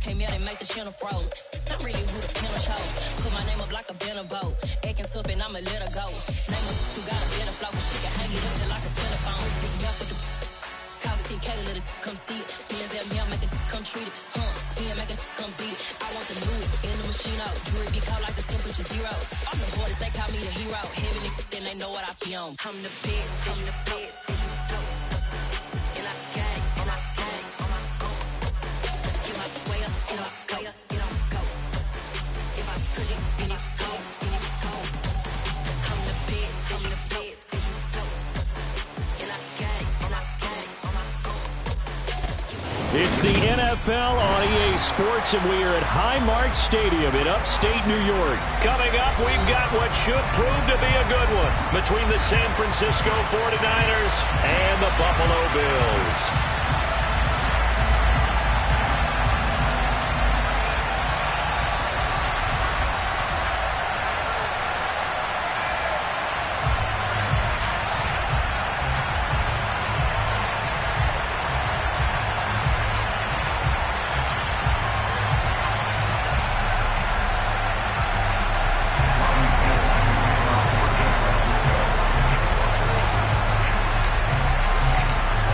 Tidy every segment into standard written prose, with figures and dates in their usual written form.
came here and make the channel froze. I'm really who the piano shows. Put my name up like a banner boat. Acting tough and I'ma let her go. Name her who got a better flow. She can hang it up just like a telephone. Sticking up with the cost 10K to let it come see it. Hands at me, I'm making come treat it. Spin making come beat it. I want the new in the machine out. Jewelry be cold like the temperature 0. I'm the hardest, they call me the hero. Heavy then they know what I be on. I'm the best, I'm the best, and you know. And I got it, and I got it on my own. Get my way up, get off, go up, get on, go. If I touch it, then it's cold, then it's cold. I'm the best, I'm the best, and you know. And I got it, and I got it on my own. It's the NFL on EA Sports, and we are at Highmark Stadium in upstate New York. Coming up, we've got what should prove to be a good one between the San Francisco 49ers and the Buffalo Bills.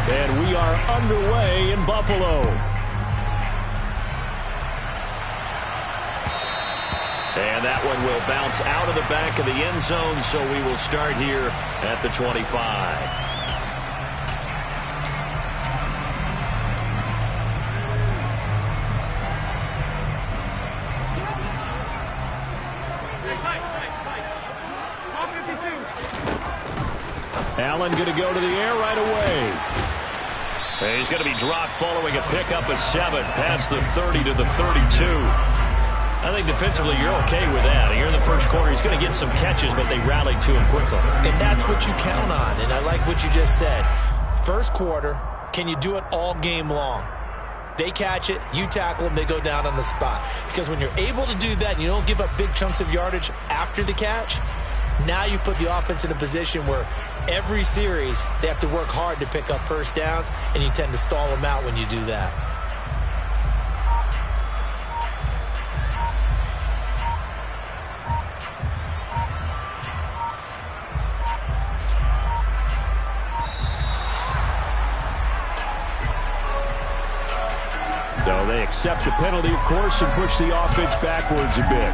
And we are underway in Buffalo. And that one will bounce out of the back of the end zone, so we will start here at the 25. Allen going to go to the air right away. And he's going to be dropped following a pickup of 7 past the 30 to the 32. I think defensively you're okay with that. Here in the first quarter, he's going to get some catches, but they rallied to him quickly. And that's what you count on, and I like what you just said. First quarter, can you do it all game long? They catch it, you tackle them, they go down on the spot. Because when you're able to do that and you don't give up big chunks of yardage after the catch, now you put the offense in a position where every series they have to work hard to pick up first downs, and you tend to stall them out when you do that. So they accept the penalty, of course, and push the offense backwards a bit.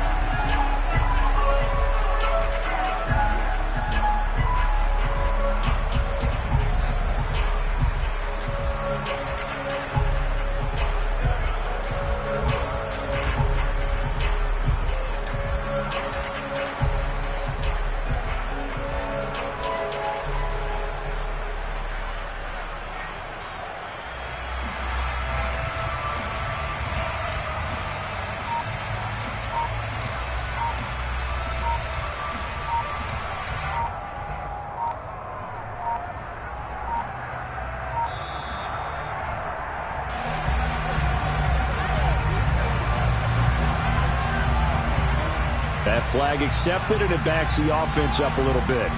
That flag accepted, and it backs the offense up a little bit.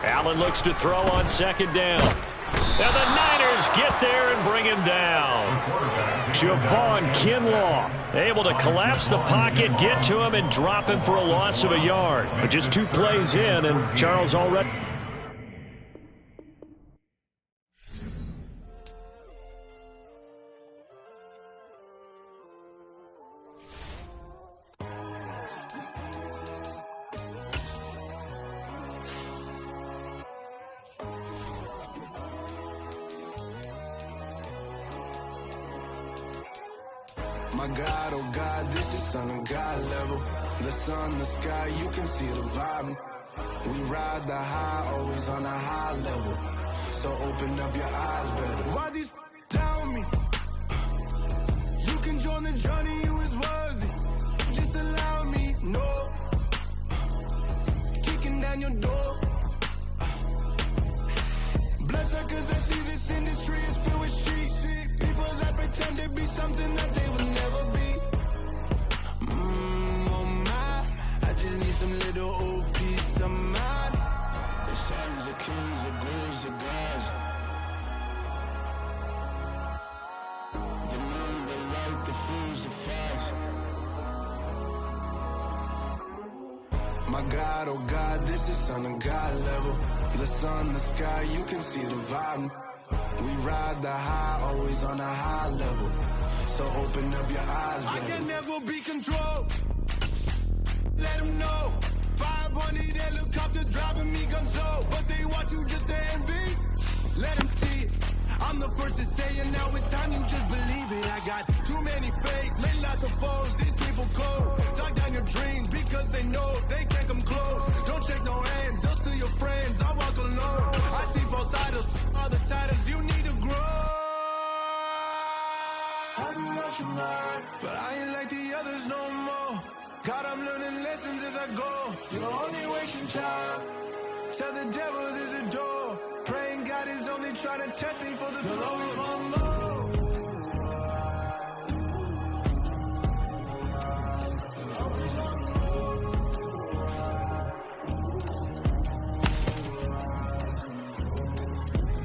Allen looks to throw on second down. And the Niners get there and bring him down. Javon Kinlaw able to collapse the pocket, get to him, and drop him for a loss of a yard. But just 2 plays in, and Charles already... My God, oh God, this is Son of God level. The sun, the sky, you can see the vibe. We ride the high, always on a high level. So open up your eyes better. Why these tell me? You can join the journey, you is worthy. Just allow me My God, oh God, this is son of God level. The sun, the sky, you can see the vibe. We ride the high, always on a high level. So open up your eyes, baby. I can never be controlled. Let them know. 500 helicopters driving me gonzo. But they want you just to envy. Let them see it. I'm the first to say it, now it's time you just believe it. I got too many fakes, made lots of foes. These people cold. Talk down your dreams because they know they can't come close. Don't shake no hands, those to your friends. I walk alone. I see false idols, other titles. You need to grow. I be lost your mind, but I ain't like the others no more. God, I'm learning lessons as I go. You're only wasting time. Tell the devil there's a door. Praying God is only trying to test me for the throne.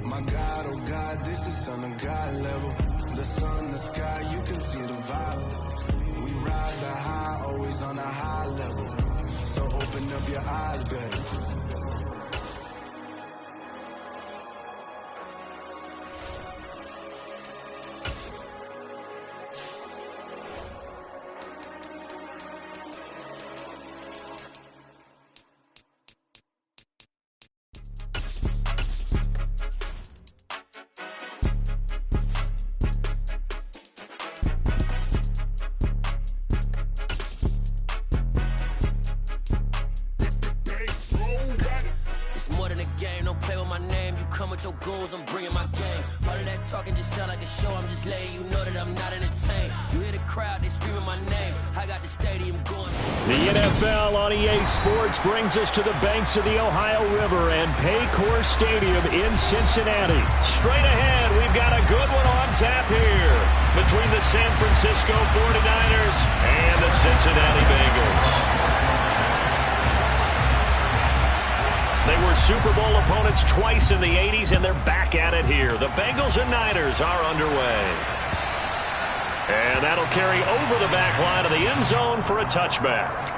My God, oh God, this is son of God level. The sun, the sky, you can see the vibe. We ride the high, always on a high level. So open up your eyes, baby. Your goals, I'm bringing my game. All of that talking just sound like a show. I'm just letting you know that I'm not entertained. You hear the crowd, they screaming my name. I got the stadium going. The NFL on EA Sports brings us to the banks of the Ohio River and Paycor Stadium in Cincinnati. Straight ahead, we've got a good one on tap here between the San Francisco 49ers and the Cincinnati Bengals. They were Super Bowl opponents twice in the 80s, and they're back at it here. The Bengals and Niners are underway. And that'll carry over the back line of the end zone for a touchback.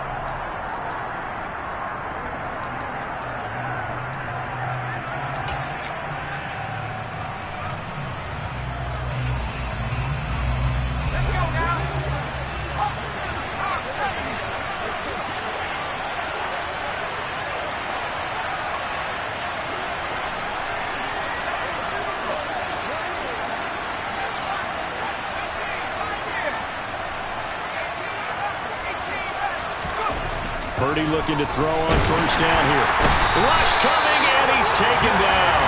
Purdy looking to throw on first down here. Rush coming, and he's taken down.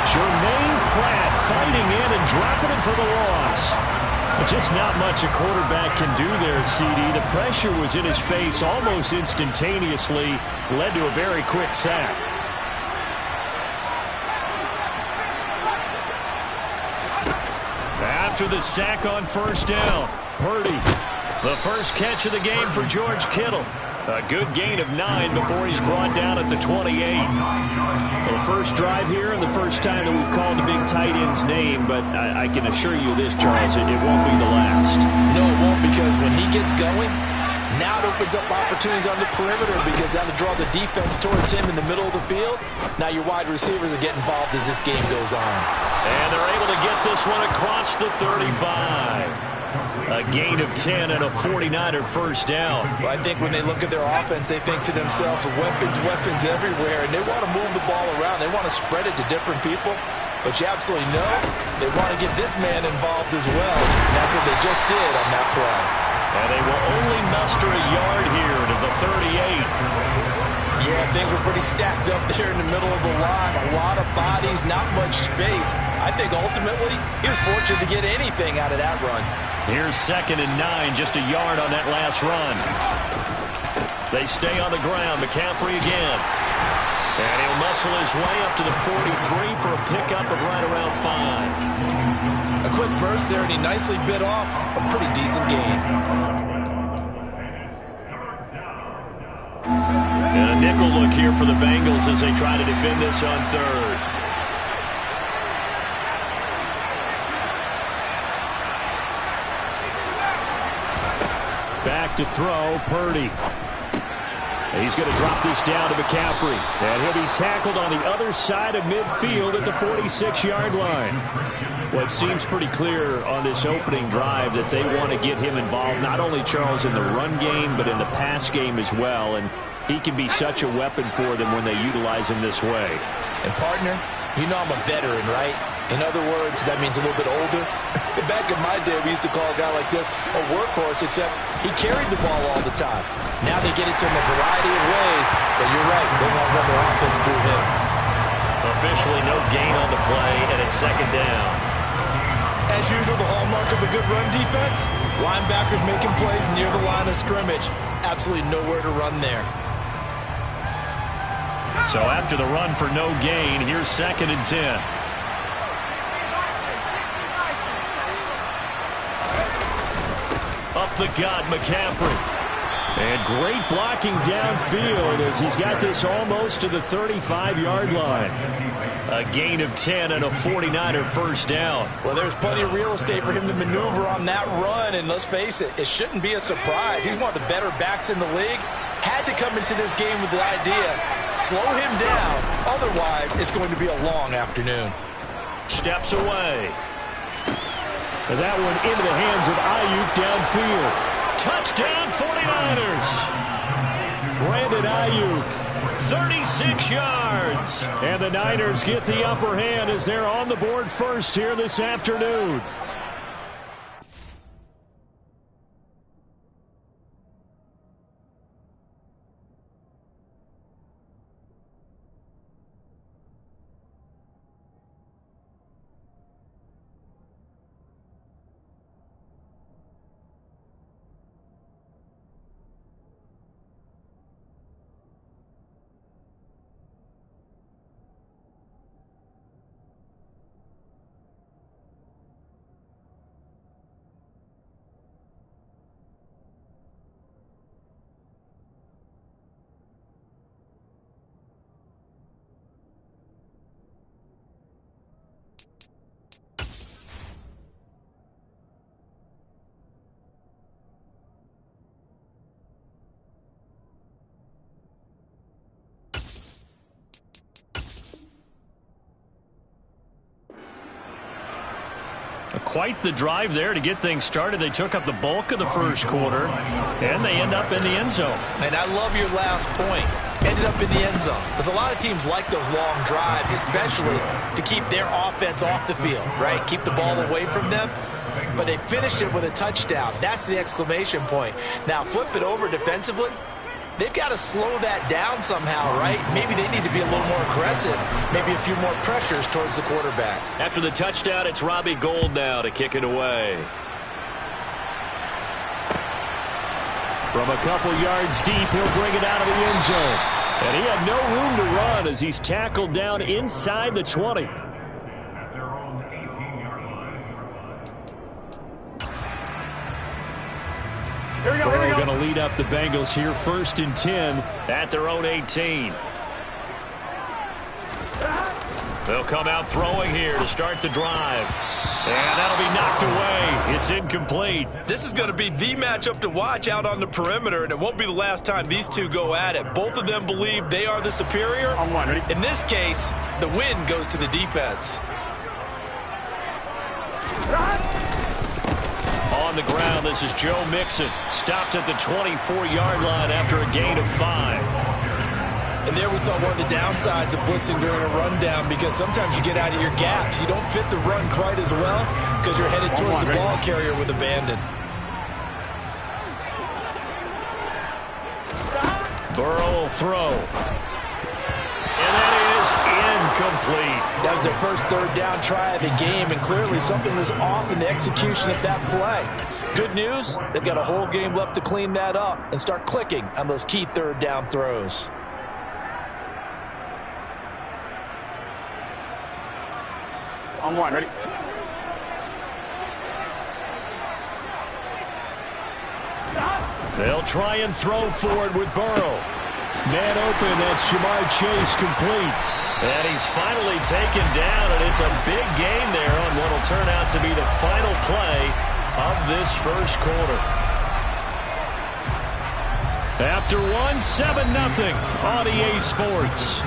Jermaine Pratt fighting in and dropping him for the loss. Just not much a quarterback can do there, CD. The pressure was in his face almost instantaneously, led to a very quick sack. After the sack on first down, Purdy, the first catch of the game for George Kittle. A good gain of 9 before he's brought down at the 28. The first drive here and the first time that we've called the big tight end's name, but I can assure you this, Charles, it won't be the last. No, it won't, because when he gets going, now it opens up opportunities on the perimeter because that'll draw the defense towards him in the middle of the field. Now your wide receivers are getting involved as this game goes on. And they're able to get this one across the 35. A gain of 10 and a 49er first down. Well, I think when they look at their offense, they think to themselves, weapons everywhere, and they want to move the ball around. They want to spread it to different people. But you absolutely know they want to get this man involved as well. And that's what they just did on that play. And they will only muster a yard here to the 38. Yeah, things were pretty stacked up there in the middle of the line. A lot of bodies, not much space. I think ultimately he was fortunate to get anything out of that run. Here's 2nd and 9, just a yard on that last run. They stay on the ground. McCaffrey again. And he'll muscle his way up to the 43 for a pickup of right around 5. A quick burst there, and he nicely bit off a pretty decent gain. And a nickel look here for the Bengals as they try to defend this on third. Back to throw, Purdy. He's going to drop this down to McCaffrey. And he'll be tackled on the other side of midfield at the 46-yard line. Well, it seems pretty clear on this opening drive that they want to get him involved, not only, Charles, in the run game, but in the pass game as well. And he can be such a weapon for them when they utilize him this way. And, partner, you know I'm a veteran, right? In other words, that means a little bit older. Back in my day, we used to call a guy like this a workhorse, except he carried the ball all the time. Now they get it to him a variety of ways, but you're right, they want to run their offense through him. Officially no gain on the play, and it's second down. As usual, the hallmark of a good run defense, linebackers making plays near the line of scrimmage. Absolutely nowhere to run there. So after the run for no gain, here's 2nd and 10. Up the gut, McCaffrey. And great blocking downfield as he's got this almost to the 35-yard line. A gain of 10 and a 49er first down. Well, there's plenty of real estate for him to maneuver on that run, and let's face it, it shouldn't be a surprise. He's one of the better backs in the league. Had to come into this game with the idea, slow him down, otherwise it's going to be a long afternoon. Steps away. And that one into the hands of Ayuk downfield. Touchdown 49ers. Brandon Ayuk, 36 yards. And the Niners get the upper hand as they're on the board first here this afternoon. Quite the drive there to get things started. They took up the bulk of the first quarter, and they end up in the end zone. And I love your last point. Ended up in the end zone. Because a lot of teams like those long drives, especially to keep their offense off the field, right? Keep the ball away from them. But they finished it with a touchdown. That's the exclamation point. Now, flip it over defensively. They've got to slow that down somehow, right? Maybe they need to be a little more aggressive. Maybe a few more pressures towards the quarterback. After the touchdown, it's Robbie Gould now to kick it away. From a couple yards deep, he'll bring it out of the end zone. And he had no room to run as he's tackled down inside the 20. Burrow going to lead up the Bengals here 1st and 10 at their own 18. They'll come out throwing here to start the drive. And that'll be knocked away. It's incomplete. This is going to be the matchup to watch out on the perimeter, and it won't be the last time these two go at it. Both of them believe they are the superior. In this case, the win goes to the defense. On the ground, this is Joe Mixon. Stopped at the 24-yard line after a gain of 5. And there we saw one of the downsides of blitzing during a rundown, because sometimes you get out of your gaps. You don't fit the run quite as well because you're headed towards the ball carrier with abandon. Burrow will throw. And that is incomplete. That was their first third down try of the game, and clearly something was off in the execution of that play. Good news, they've got a whole game left to clean that up and start clicking on those key third down throws. On one, ready? They'll try and throw forward with Burrow. Man open, that's Jamar Chase complete. And he's finally taken down, and it's a big gain there on what will turn out to be the final play of this first quarter. After one, 7-0 on EA Sports.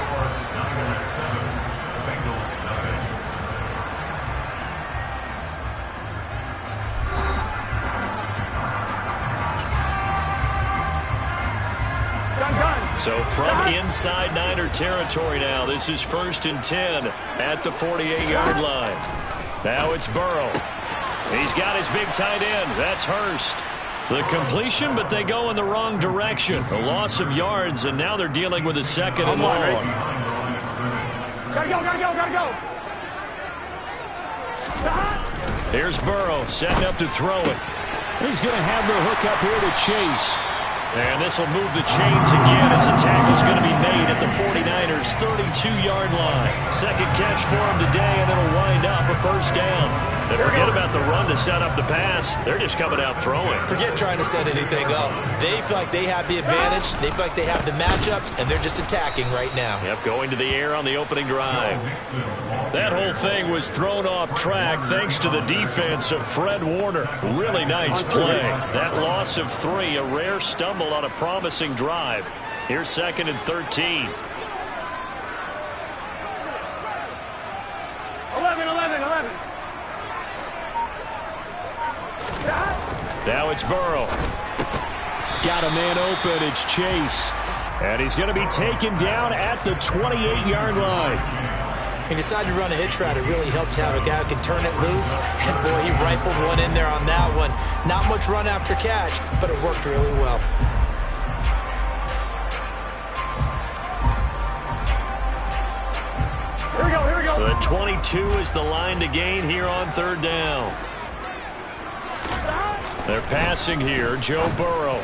So from inside Niner territory now, this is 1st and 10 at the 48-yard line. Now it's Burrow. He's got his big tight end. That's Hurst. The completion, but they go in the wrong direction. A loss of yards, and now they're dealing with a 2nd and long. Gotta go. Here's Burrow setting up to throw it. He's going to have the hook up here to Chase. And this will move the chains again as the tackle's going to be made at the 49ers' 32-yard line. Second catch for him today, and it'll wind up a 1st down. And forget about the run to set up the pass. They're just coming out throwing. Forget trying to set anything up. They feel like they have the advantage. They feel like they have the matchups, and they're just attacking right now. Yep, going to the air on the opening drive. That whole thing was thrown off track thanks to the defense of Fred Warner. Really nice play. That loss of 3, a rare stumble on a promising drive. Here's 2nd and 13. 11. Now it's Burrow. Got a man open. It's Chase. And he's going to be taken down at the 28-yard line. He decided to run a hitch route. It really helped out a guy who can turn it loose. And boy, he rifled one in there on that one. Not much run after catch, but it worked really well. Here we go. The 22 is the line to gain here on 3rd down. They're passing here. Joe Burrow.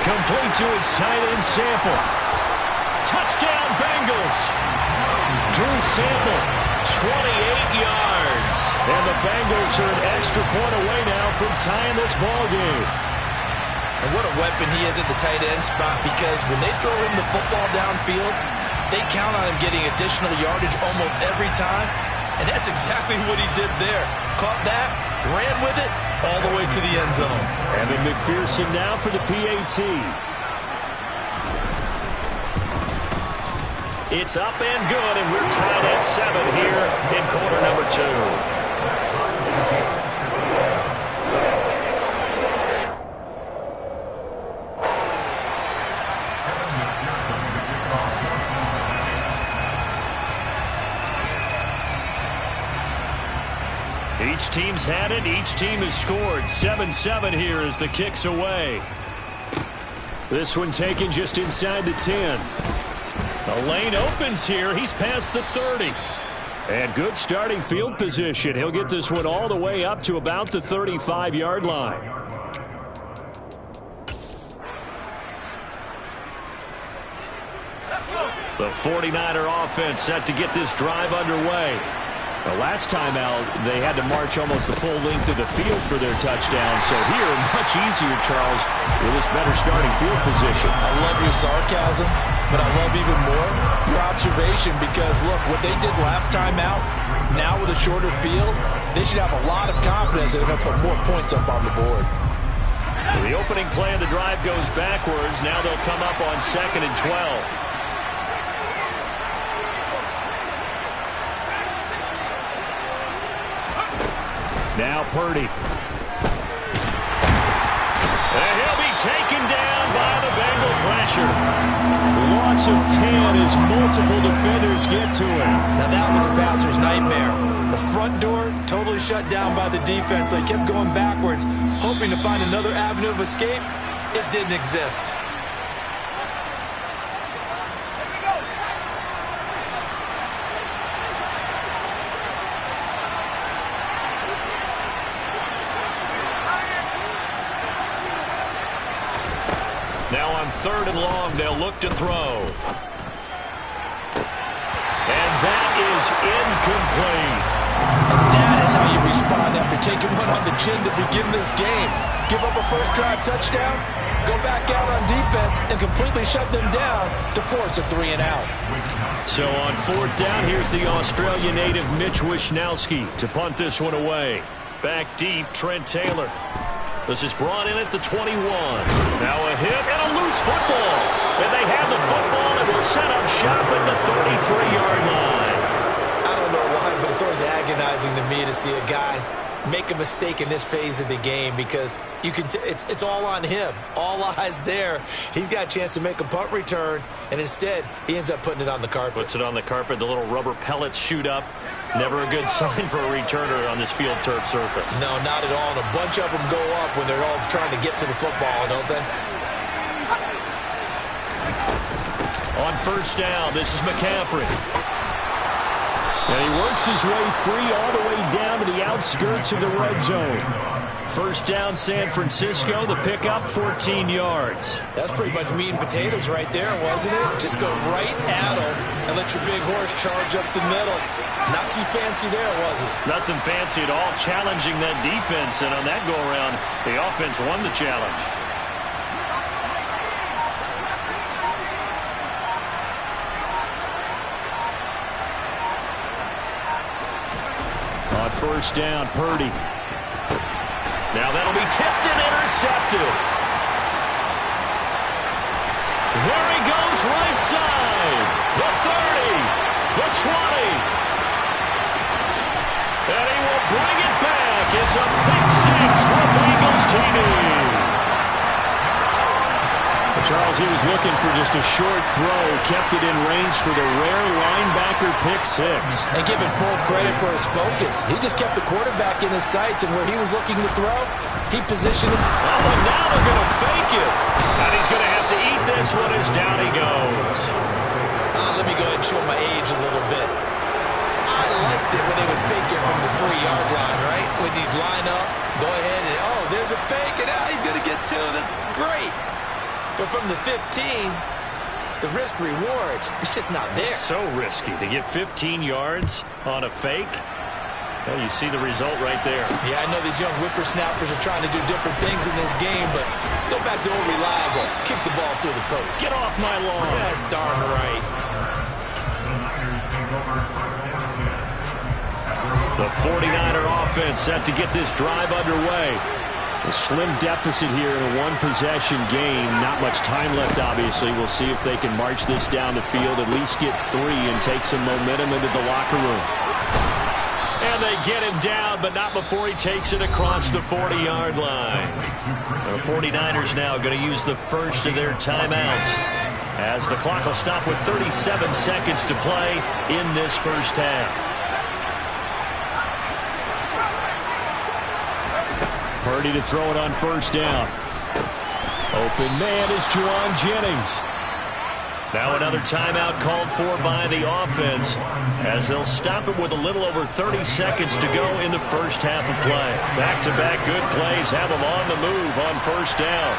Complete to his tight end Sample. Touchdown Bengals. Drew Sample, 28 yards. And the Bengals are an extra point away now from tying this ball game. And what a weapon he is at the tight end spot, because when they throw him the football downfield, they count on him getting additional yardage almost every time. And that's exactly what he did there. Caught that, ran with it, all the way to the end zone. Evan McPherson now for the PAT. It's up and good, and we're tied at 7 here in quarter number 2. Each team's had it. Each team has scored. 7-7 here as the kick's away. This one taken just inside the 10. The lane opens here. He's past the 30. And good starting field position. He'll get this one all the way up to about the 35-yard line. The 49er offense set to get this drive underway. The last time out, they had to march almost the full length of the field for their touchdown. So here, much easier, Charles, with this better starting field position. I love your sarcasm, but I love even more your observation, because, look, what they did last time out, now with a shorter field, they should have a lot of confidence that they're going to put more points up on the board. So the opening play of the drive goes backwards. Now they'll come up on 2nd and 12. Now Purdy. And he'll be taken down by the Bengal pressure. Loss of 10 as multiple defenders get to him. Now that was a passer's nightmare. The front door totally shut down by the defense, so he kept going backwards, hoping to find another avenue of escape. It didn't exist. Now on 3rd and long, they'll look to throw. And that is incomplete. That is how you respond after taking one on the chin to begin this game. Give up a first drive touchdown, go back out on defense, and completely shut them down to force a 3 and out. So on 4th down, here's the Australia native Mitch Wishnowski to punt this one away. Back deep, Trent Taylor. This is brought in at the 21. Now a hit and a 33-yard line. I don't know why, but it's always agonizing to me to see a guy make a mistake in this phase of the game because you can it's all on him. All eyes there. He's got a chance to make a punt return, and instead he ends up putting it on the carpet. Puts it on the carpet. The little rubber pellets shoot up. Never a good sign for a returner on this field turf surface. No, not at all. And a bunch of them go up when they're all trying to get to the football, don't they? On first down, this is McCaffrey. And he works his way free all the way down to the outskirts of the red zone. First down, San Francisco. The pickup, 14 yards. That's pretty much meat and potatoes right there, wasn't it? Just go right at him and let your big horse charge up the middle. Not too fancy there, was it? Nothing fancy at all. Challenging that defense, and on that go-around, the offense won the challenge. On first down, Purdy. Now that'll be tipped and intercepted. There he goes, right side. The 30, the 20. And he will bring it back. It's a pick six for Bengals TV. Charles, he was looking for just a short throw, kept it in range for the rare linebacker pick six. And give him full credit for his focus. He just kept the quarterback in his sights, and where he was looking to throw, he positioned him. Oh, and now they're going to fake it. And he's going to have to eat this one as down he goes. Let me go ahead and show my age a little bit. I liked it when they would fake it from the 3-yard line, right? When you'd line up, go ahead and, oh, there's a fake, and now he's going to get two. That's great. But from the 15, the risk-reward, it's just not there. It's so risky to get 15 yards on a fake. Well, you see the result right there. Yeah, I know these young whippersnappers are trying to do different things in this game, but let's go back to old reliable. Kick the ball through the post. Get off my lawn. That's darn right. The 49er offense set to get this drive underway. A slim deficit here in a one-possession game. Not much time left, obviously. We'll see if they can march this down the field, at least get 3 and take some momentum into the locker room. And they get him down, but not before he takes it across the 40-yard line. The 49ers now going to use the first of their timeouts, as the clock will stop with 37 seconds to play in this first half. Purdy to throw it on first down. Open man is Juwan Jennings. Now another timeout called for by the offense, as they'll stop it with a little over 30 seconds to go in the first half of play. Back-to-back good plays have them on the move on first down.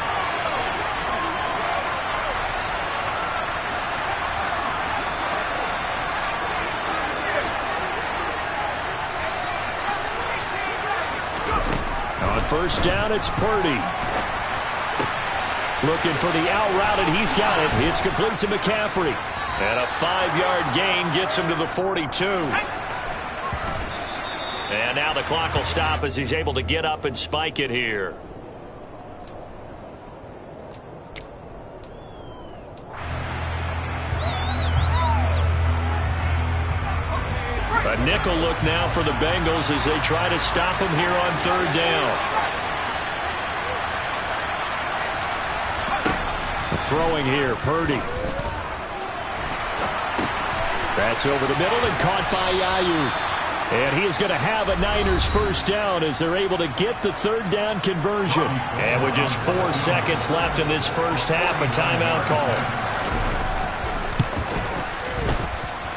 First down, it's Purdy. Looking for the out route, and he's got it. It's complete to McCaffrey. And a 5-yard gain gets him to the 42. And now the clock will stop as he's able to get up and spike it here. A nickel look now for the Bengals as they try to stop him here on third down. Throwing here, Purdy. That's over the middle and caught by Ayuk. And he is going to have a Niners first down as they're able to get the third down conversion. And with just 4 seconds left in this first half, a timeout call.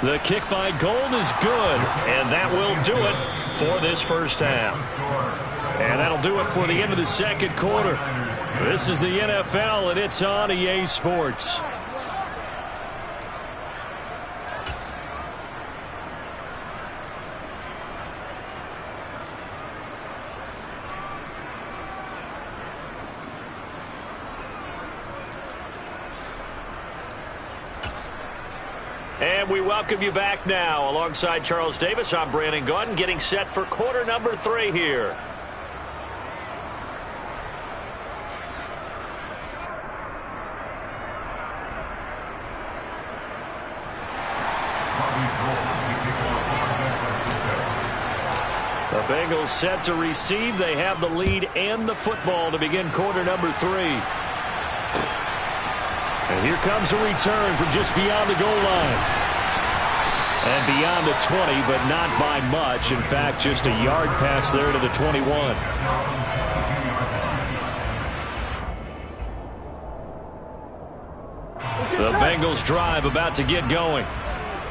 The kick by Gold is good, and that will do it for this first half. And that'll do it for the end of the second quarter. This is the NFL, and it's on EA Sports. And we welcome you back now. Alongside Charles Davis, I'm Brandon Gaudin, getting set for quarter number 3 here. The Bengals set to receive. They have the lead and the football to begin quarter number 3. And here comes a return from just beyond the goal line. And beyond the 20, but not by much. In fact, just a yard pass there to the 21. The Bengals drive about to get going.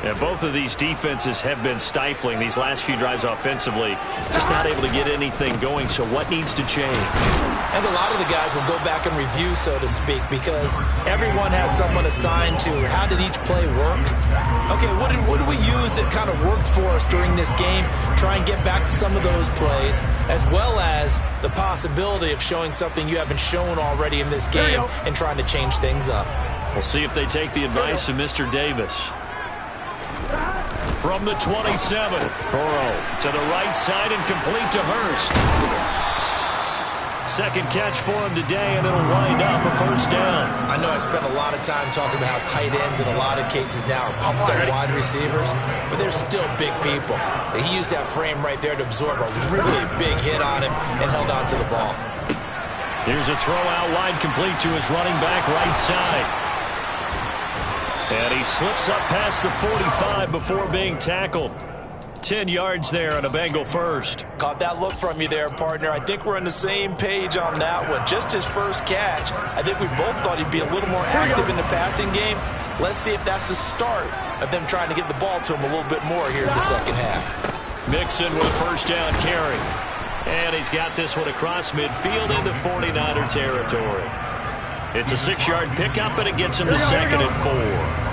And both of these defenses have been stifling these last few drives offensively. Just not able to get anything going, so what needs to change? And a lot of the guys will go back and review, so to speak, because everyone has someone assigned to how did each play work. Okay, what did we use that kind of worked for us during this game? Try and get back some of those plays, as well as the possibility of showing something you haven't shown already in this game and trying to change things up. We'll see if they take the advice of Mr. Davis. From the 27, Burrow to the right side and complete to Hurst. Second catch for him today, and it'll wind up a first down. I know I spent a lot of time talking about how tight ends in a lot of cases now are pumped up wide receivers, but they're still big people. He used that frame right there to absorb a really big hit on him and held on to the ball. Here's a throw out wide, complete to his running back right side. And he slips up past the 45 before being tackled. 10 yards there on a Bengal first. Caught that look from you there, partner. I think we're on the same page on that one. Just his first catch. I think we both thought he'd be a little more active in the passing game. Let's see if that's the start of them trying to get the ball to him a little bit more here in the second half. Mixon with a first down carry. And he's got this one across midfield into 49er territory. It's a 6-yard pickup, and it gets him to second and 4.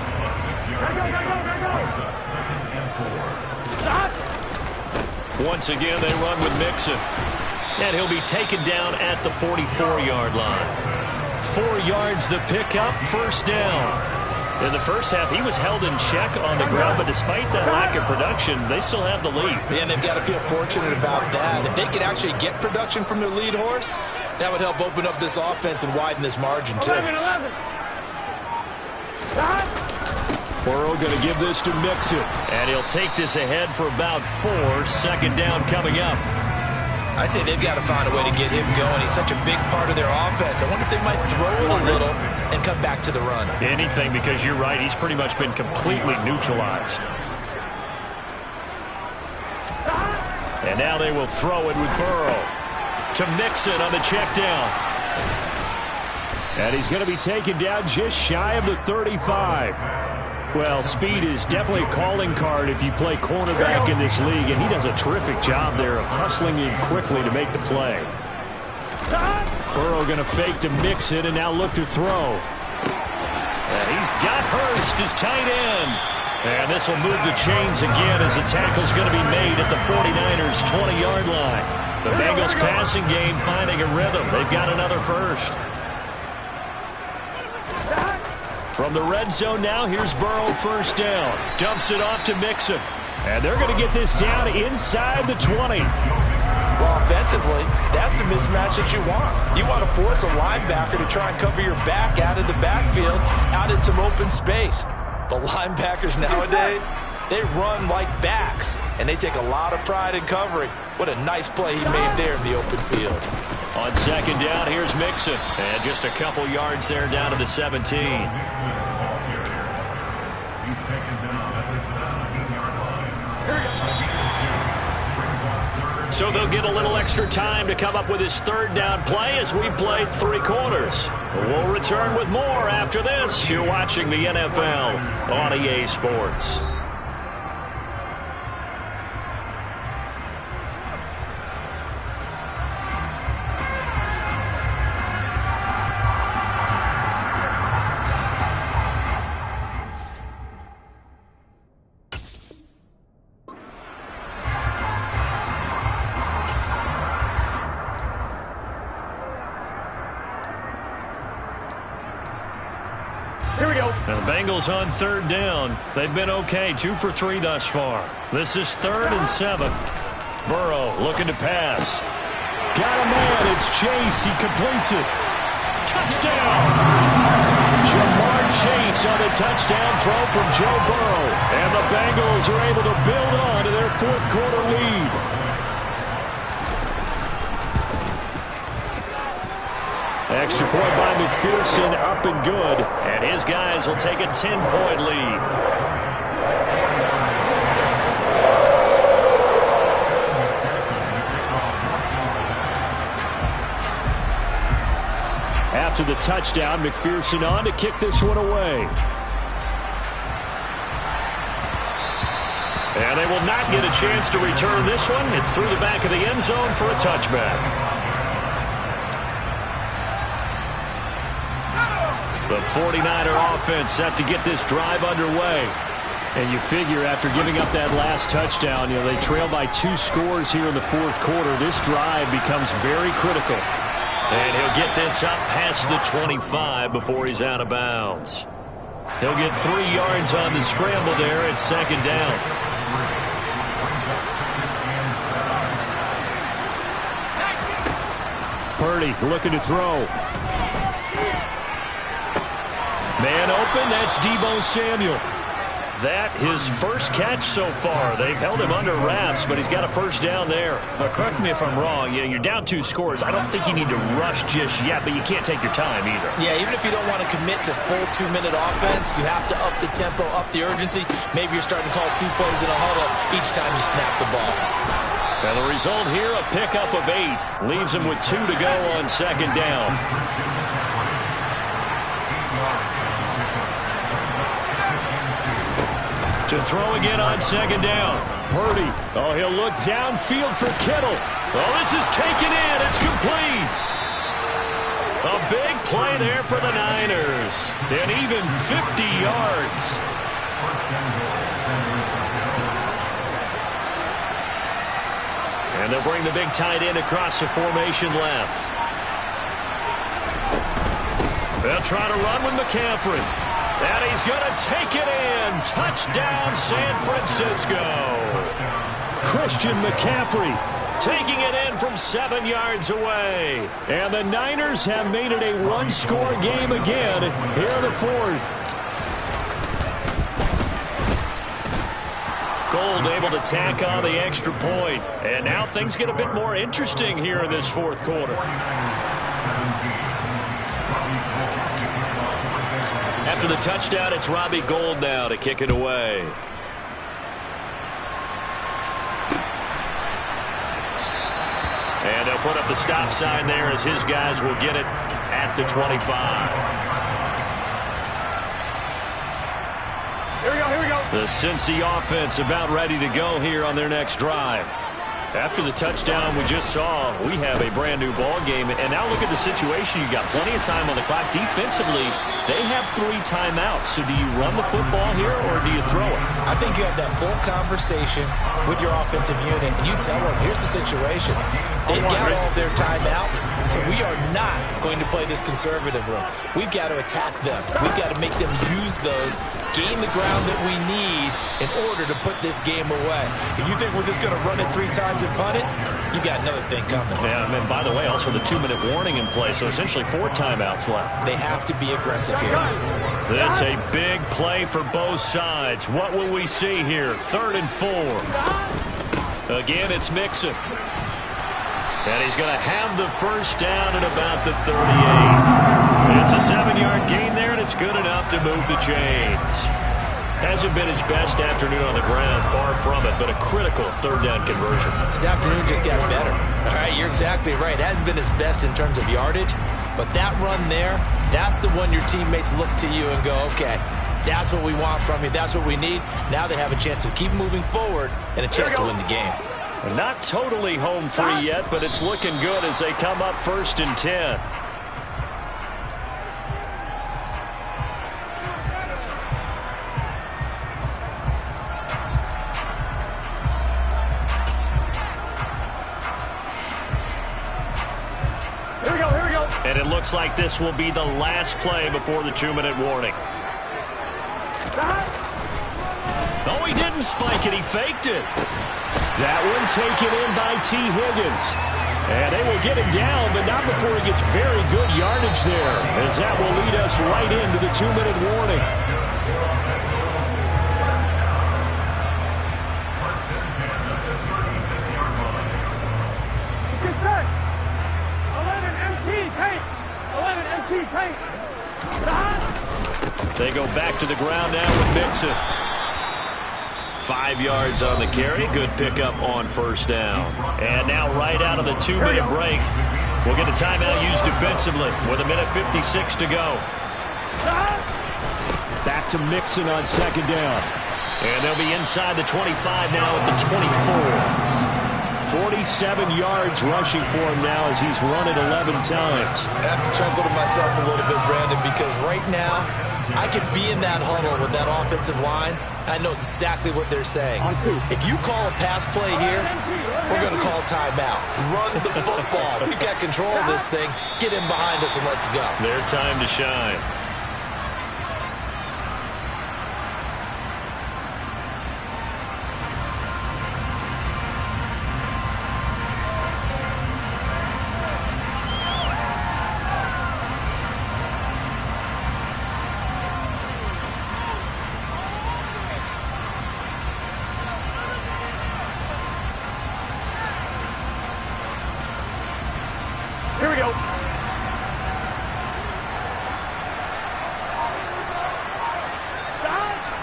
Once again, they run with Mixon. And he'll be taken down at the 44-yard line. 4 yards the pickup, first down. In the first half, he was held in check on the ground, but despite that lack of production, they still have the lead. Yeah, and they've got to feel fortunate about that. If they could actually get production from their lead horse, that would help open up this offense and widen this margin, too. 11. Burrow going to give this to Mixon, and he'll take this ahead for about 4. Second down coming up. I'd say they've got to find a way to get him going. He's such a big part of their offense. I wonder if they might throw it a little and come back to the run. Anything, because you're right. He's pretty much been completely neutralized. And now they will throw it with Burrow to Mixon on the check down. And he's going to be taken down just shy of the 35. Well, speed is definitely a calling card if you play cornerback in this league, and he does a terrific job there of hustling in quickly to make the play. Burrow going to fake to Mixon and now look to throw. And he's got Hurst, his tight end. And this will move the chains again as the tackle's going to be made at the 49ers' 20-yard line. The Bengals passing game finding a rhythm. They've got another first. From the red zone now, here's Burrow first down. Dumps it off to Mixon. And they're going to get this down inside the 20. Well, offensively, that's the mismatch that you want. You want to force a linebacker to try and cover your back out of the backfield, out in some open space. The linebackers nowadays, they run like backs, and they take a lot of pride in covering. What a nice play he made there in the open field. On second down, here's Mixon. And just a couple yards there down to the 17. So they'll get a little extra time to come up with his third down play as we played 3 quarters. We'll return with more after this. You're watching the NFL on EA Sports. Here we go. Now the Bengals on third down. They've been okay, 2 for 3 thus far. This is 3rd and 7. Burrow looking to pass. Got a man. It's Chase. He completes it. Touchdown! Jamar Chase on a touchdown throw from Joe Burrow. And the Bengals are able to build on to their 4th quarter lead. Extra point by McPherson, up and good. And his guys will take a 10-point lead. After the touchdown, McPherson on to kick this one away. And they will not get a chance to return this one. It's through the back of the end zone for a touchback. The 49er offense set to get this drive underway. And you figure after giving up that last touchdown, they trail by 2 scores here in the fourth quarter. This drive becomes very critical. And he'll get this up past the 25 before he's out of bounds. He'll get 3 yards on the scramble there at second down. Purdy looking to throw. Man open, that's Deebo Samuel. That his first catch so far. They've held him under wraps, but he's got a first down there. Correct me if I'm wrong. You're down 2 scores. I don't think you need to rush just yet, but you can't take your time either. Yeah, even if you don't want to commit to full 2-minute offense, you have to up the tempo, up the urgency. Maybe you're starting to call 2 plays in a huddle each time you snap the ball. And the result here, a pickup of 8. Leaves him with 2 to go on second down. To throw again on second down. Purdy. Oh, he'll look downfield for Kittle. Oh, this is taken in. It's complete. A big play there for the Niners. And even 50 yards. And they'll bring the big tight end across the formation left. They'll try to run with McCaffrey. And he's going to take it in. Touchdown, San Francisco. Christian McCaffrey taking it in from 7 yards away. And the Niners have made it a 1-score game again here in the fourth. Gold able to tack on the extra point. And now things get a bit more interesting here in this fourth quarter. After the touchdown, it's Robbie Gould now to kick it away. And they'll put up the stop sign there as his guys will get it at the 25. Here we go, here we go. The Cincy offense about ready to go here on their next drive. After the touchdown we just saw, we have a brand new ball game. And now look at the situation. You got plenty of time on the clock. Defensively, they have 3 timeouts. So do you run the football here or do you throw it? I think you have that full conversation with your offensive unit, and you tell them, here's the situation. They've got all their timeouts, so we are not going to play this conservatively. We've got to attack them. We've got to make them use those, gain the ground that we need in order to put this game away. If you think we're just going to run it 3 times and punt it, you got another thing coming. Yeah, and by the way, also the 2-minute warning in play, so essentially 4 timeouts left. They have to be aggressive here. This a big play for both sides. What will we see here? 3rd and 4. Again, it's Mixon. And he's going to have the first down at about the 38. It's a 7-yard gain there, and it's good enough to move the chains. Hasn't been his best afternoon on the ground, far from it, but a critical 3rd down conversion. His afternoon just got better. All right, you're exactly right. It hasn't been his best in terms of yardage, but that run there, that's the one your teammates look to you and go, okay, that's what we want from you. That's what we need. Now they have a chance to keep moving forward and a chance to win the game. Not totally home free yet, but it's looking good as they come up 1st and 10. Here we go, here we go. And it looks like this will be the last play before the 2-minute warning. No, he didn't spike it. He faked it. That one taken in by T. Higgins. And they will get him down, but not before he gets very good yardage there, as that will lead us right into the 2-minute warning. Get set. 11 MT, take. 11 They go back to the ground now with Mixon. 5 yards on the carry. Good pickup on first down. And now right out of the 2-minute break, we'll get a timeout used defensively with 1:56 to go. Back to Mixon on second down. And they'll be inside the 25 now at the 24. 47 yards rushing for him now as he's run it 11 times. I have to chuckle to myself a little bit, Brandon, because right now I could be in that huddle with that offensive line. I know exactly what they're saying. If you call a pass play here, we're going to call timeout. Run the football. We've got control of this thing. Get in behind us and let's go. Their time to shine. Here we go.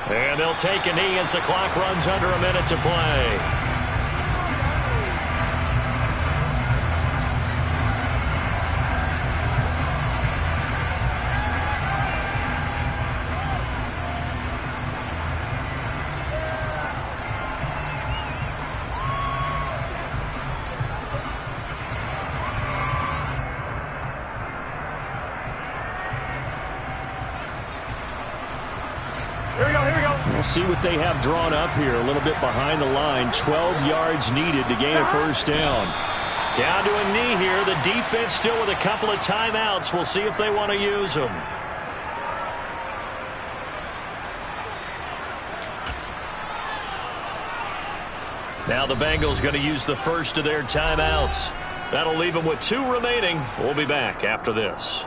And they'll take a knee as the clock runs under a minute to play. We'll see what they have drawn up here. A little bit behind the line. 12 yards needed to gain a first down. Down to a knee here. The defense still with a couple of timeouts. We'll see if they want to use them. Now the Bengals going to use the first of their timeouts. That'll leave them with 2 remaining. We'll be back after this.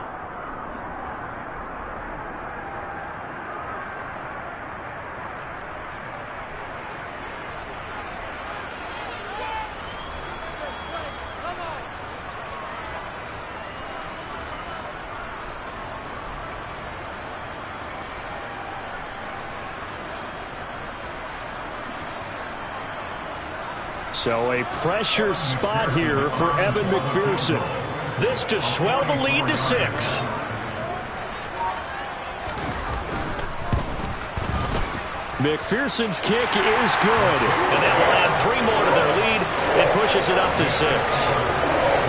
So a pressure spot here for Evan McPherson. This to swell the lead to 6. McPherson's kick is good. And that will add 3 more to their lead and pushes it up to 6.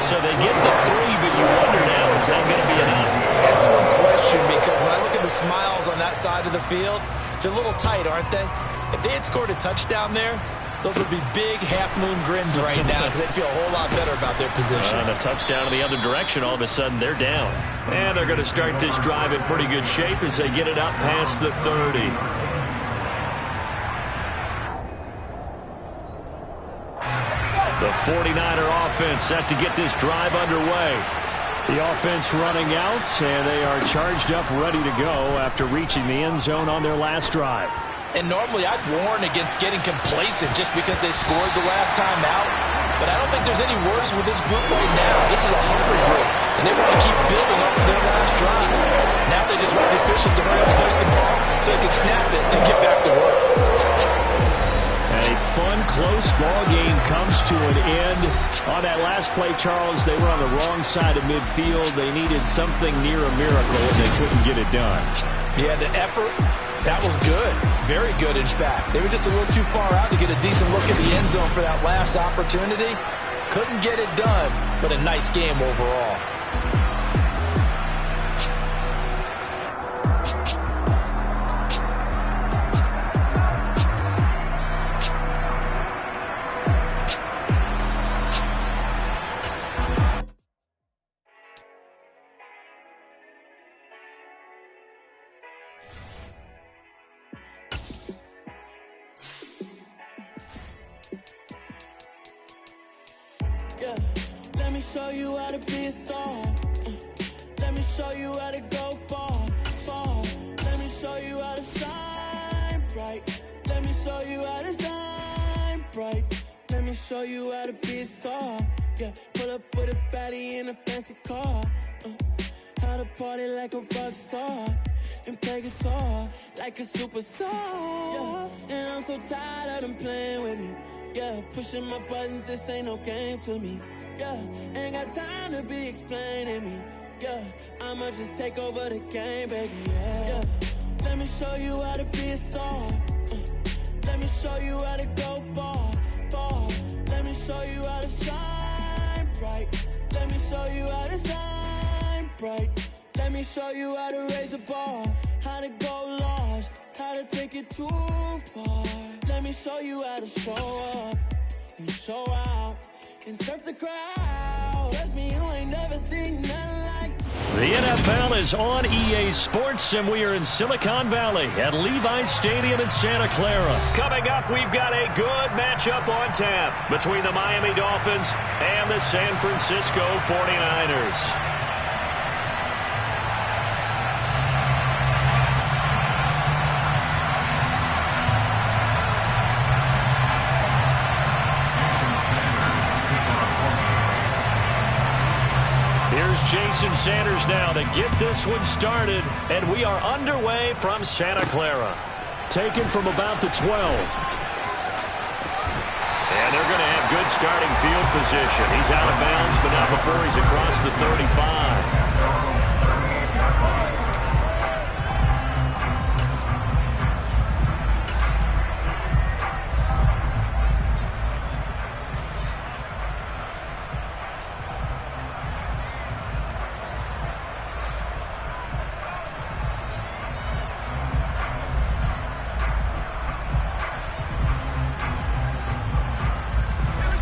So they get to 3, but you wonder now, is that going to be enough? Excellent question, because when I look at the smiles on that side of the field, they're a little tight, aren't they? If they had scored a touchdown there, those would be big half-moon grins right now because they'd feel a whole lot better about their position. And a touchdown in the other direction, all of a sudden they're down. And they're going to start this drive in pretty good shape as they get it up past the 30. The 49er offense set to get this drive underway. The offense running out, and they are charged up, ready to go after reaching the end zone on their last drive. And normally I'd warn against getting complacent just because they scored the last time out. But I don't think there's any worries with this group right now. This is a hungry group, and they want to keep building up to their last drive. Now they just want the officials to hurry up and place the ball so they can snap it and get back to work. And a fun, close ball game comes to an end. On that last play, Charles, they were on the wrong side of midfield. They needed something near a miracle, and they couldn't get it done. Yeah, the effort, that was good. Very good, in fact. They were just a little too far out to get a decent look at the end zone for that last opportunity. Couldn't get it done, but a nice game overall. Yeah, let me show you how to be a star. Let me show you how to go far, far. Let me show you how to shine bright. Let me show you how to shine bright. Let me show you how to be a star. Yeah, pull up with a baddie in a fancy car. how to party like a rock star and play guitar like a superstar. Yeah, and I'm so tired of them playing with me. Yeah, pushing my buttons, this ain't no game to me. Yeah, ain't got time to be explaining me. Yeah, I'ma just take over the game, baby. Yeah, let me show you how to be a star. Let me show you how to go far, far. Let me show you how to shine bright. Let me show you how to shine bright. Let me show you how to raise the bar, how to go large, how to take it too far. Let me show you how to show up and show out and surf the crowd. Trust me, you ain't never seen nothing like. The NFL is on EA Sports, and we are in Silicon Valley at Levi's Stadium in Santa Clara. Coming up, we've got a good matchup on tap between the Miami Dolphins and the San Francisco 49ers. Jason Sanders now to get this one started, and we are underway from Santa Clara. Taken from about the 12. And they're going to have good starting field position. He's out of bounds, but not before he's across the 35.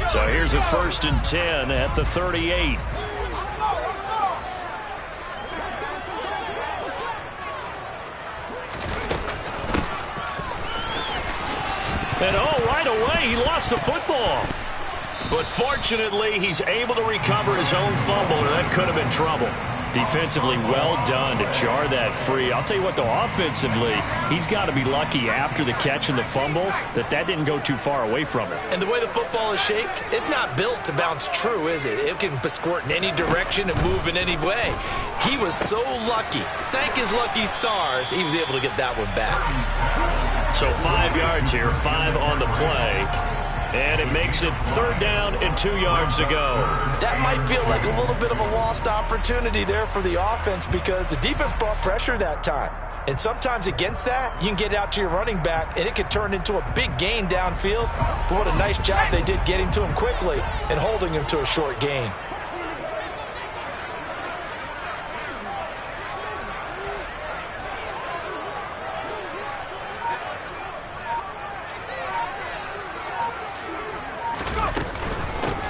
So here's a 1st and 10 at the 38. And right away, he lost the football. But fortunately, he's able to recover his own fumble, or that could have been trouble. Defensively, well done to jar that free. I'll tell you what, though, offensively, he's got to be lucky after the catch and the fumble that didn't go too far away from him. And the way the football is shaped, it's not built to bounce true, is it? It can squirt in any direction and move in any way. He was so lucky. Thank his lucky stars, he was able to get that one back. So 5 yards here, 5 on the play. And it makes it 3rd down and 2 yards to go. That might feel like a little bit of a lost opportunity there for the offense because the defense brought pressure that time. And sometimes against that, you can get out to your running back, and it could turn into a big gain downfield. But what a nice job they did getting to him quickly and holding him to a short gain.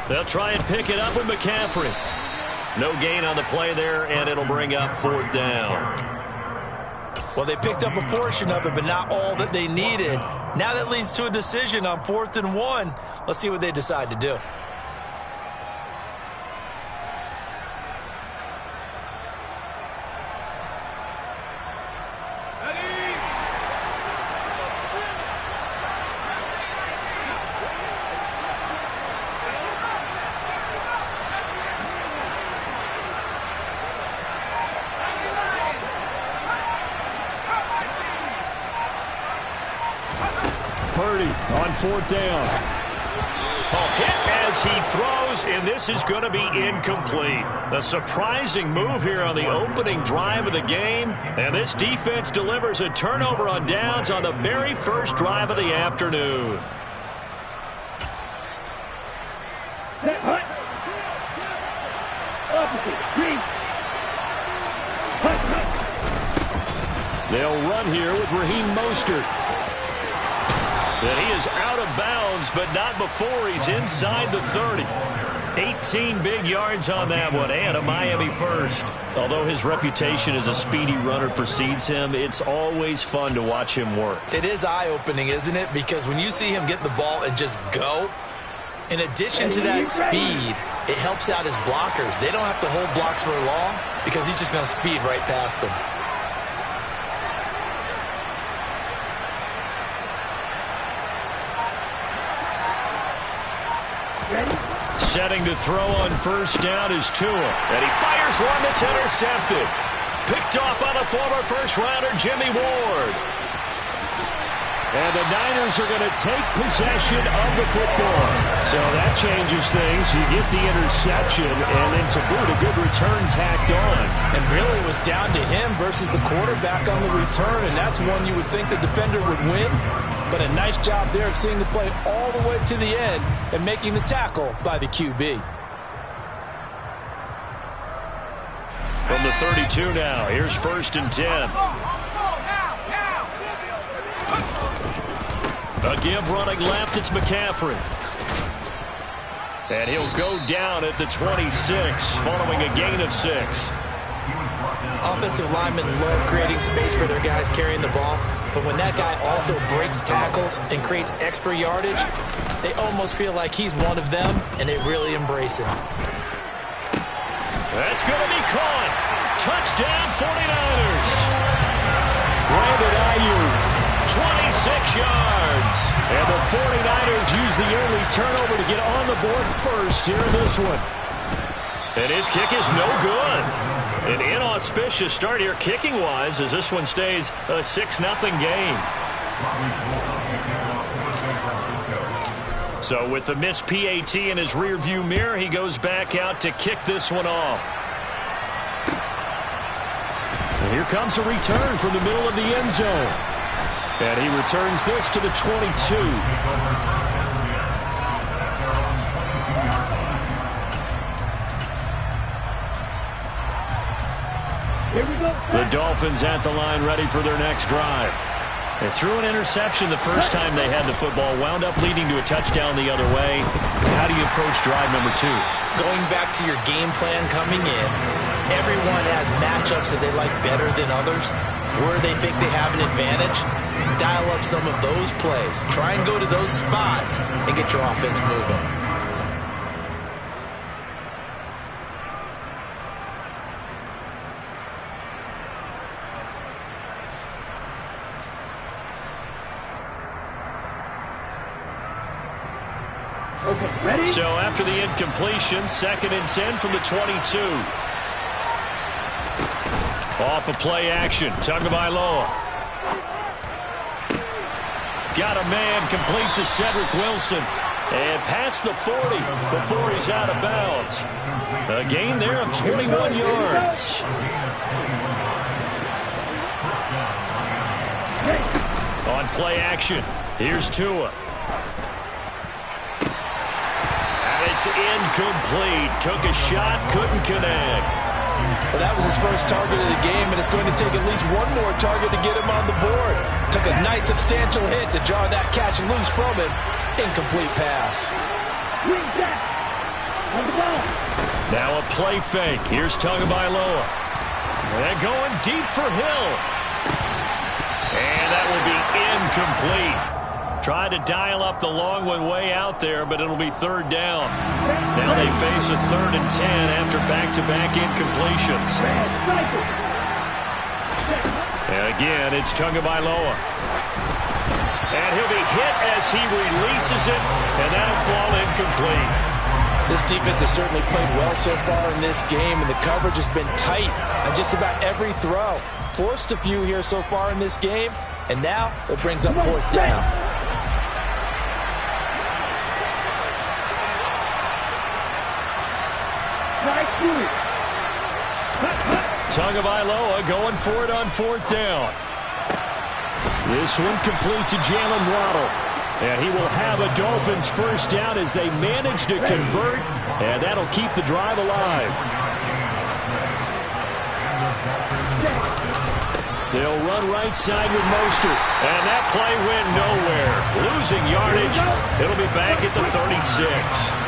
They'll try and pick it up with McCaffrey. No gain on the play there, and it'll bring up 4th down. Well, they picked up a portion of it, but not all that they needed. Now that leads to a decision on 4th and 1. Let's see what they decide to do. On 4th down. Hit as he throws, and this is going to be incomplete. A surprising move here on the opening drive of the game, and this defense delivers a turnover on downs on the very first drive of the afternoon. They'll run here with Raheem Mostert. And he is out of bounds, but not before he's inside the 30. 18 big yards on that one, and a Miami first. Although his reputation as a speedy runner precedes him, it's always fun to watch him work. It is eye-opening, isn't it? Because when you see him get the ball and just go, in addition to that speed, it helps out his blockers. They don't have to hold blocks for long because he's just going to speed right past them. Setting to throw on 1st down is Tua. And he fires one that's intercepted. Picked off by the former first-rounder Jimmy Ward. And the Niners are going to take possession of the football. So that changes things. You get the interception, and then to boot, a good return tacked on. And really it was down to him versus the quarterback on the return, and that's one you would think the defender would win. But a nice job there of seeing the play all the way to the end and making the tackle by the QB. From the 32 now, here's 1st and 10. A give running left, it's McCaffrey. And he'll go down at the 26 following a gain of 6. Offensive linemen love creating space for their guys carrying the ball, but when that guy also breaks tackles and creates extra yardage, they almost feel like he's one of them, and they really embrace him. That's going to be caught. Touchdown 49ers. Brandon Ayuk, 26 yards. And the 49ers use the early turnover to get on the board first here in this one. And his kick is no good. An inauspicious start here kicking-wise as this one stays a 6-0 game. So with the missed PAT in his rearview mirror, he goes back out to kick this one off. And here comes a return from the middle of the end zone. And he returns this to the 22. The Dolphins at the line ready for their next drive. They threw an interception the first time they had the football, wound up leading to a touchdown the other way. How do you approach drive number 2? Going back to your game plan coming in, everyone has matchups that they like better than others. Where they think they have an advantage, dial up some of those plays. Try and go to those spots and get your offense moving. Okay, ready? So after the incompletion, 2nd and 10 from the 22. Off of play action, Tagovailoa. Got a man complete to Cedric Wilson. And past the 40 before he's out of bounds. A gain there of 21 yards. On play action, here's Tua. And it's incomplete. Took a shot, couldn't connect. Well, that was his first target of the game, and it's going to take at least one more target to get him on the board. Took a nice substantial hit to jar that catch loose from him. Incomplete pass. Now a play fake. Here's Tagovailoa. And going deep for Hill. And that will be incomplete. Tried to dial up the long one way out there, but it'll be 3rd down. Now they face a 3rd and 10 after back-to-back incompletions. And again, it's Tagovailoa. And he'll be hit as he releases it, and that'll fall incomplete. This defense has certainly played well so far in this game, and the coverage has been tight on just about every throw. Forced a few here so far in this game, and now it brings up 4th down. Tagovailoa going for it on 4th down. This one complete to Jalen Waddle. And he will have a Dolphins first down as they manage to convert. And that'll keep the drive alive. They'll run right side with Mostert. And that play went nowhere. Losing yardage. It'll be back at the 36.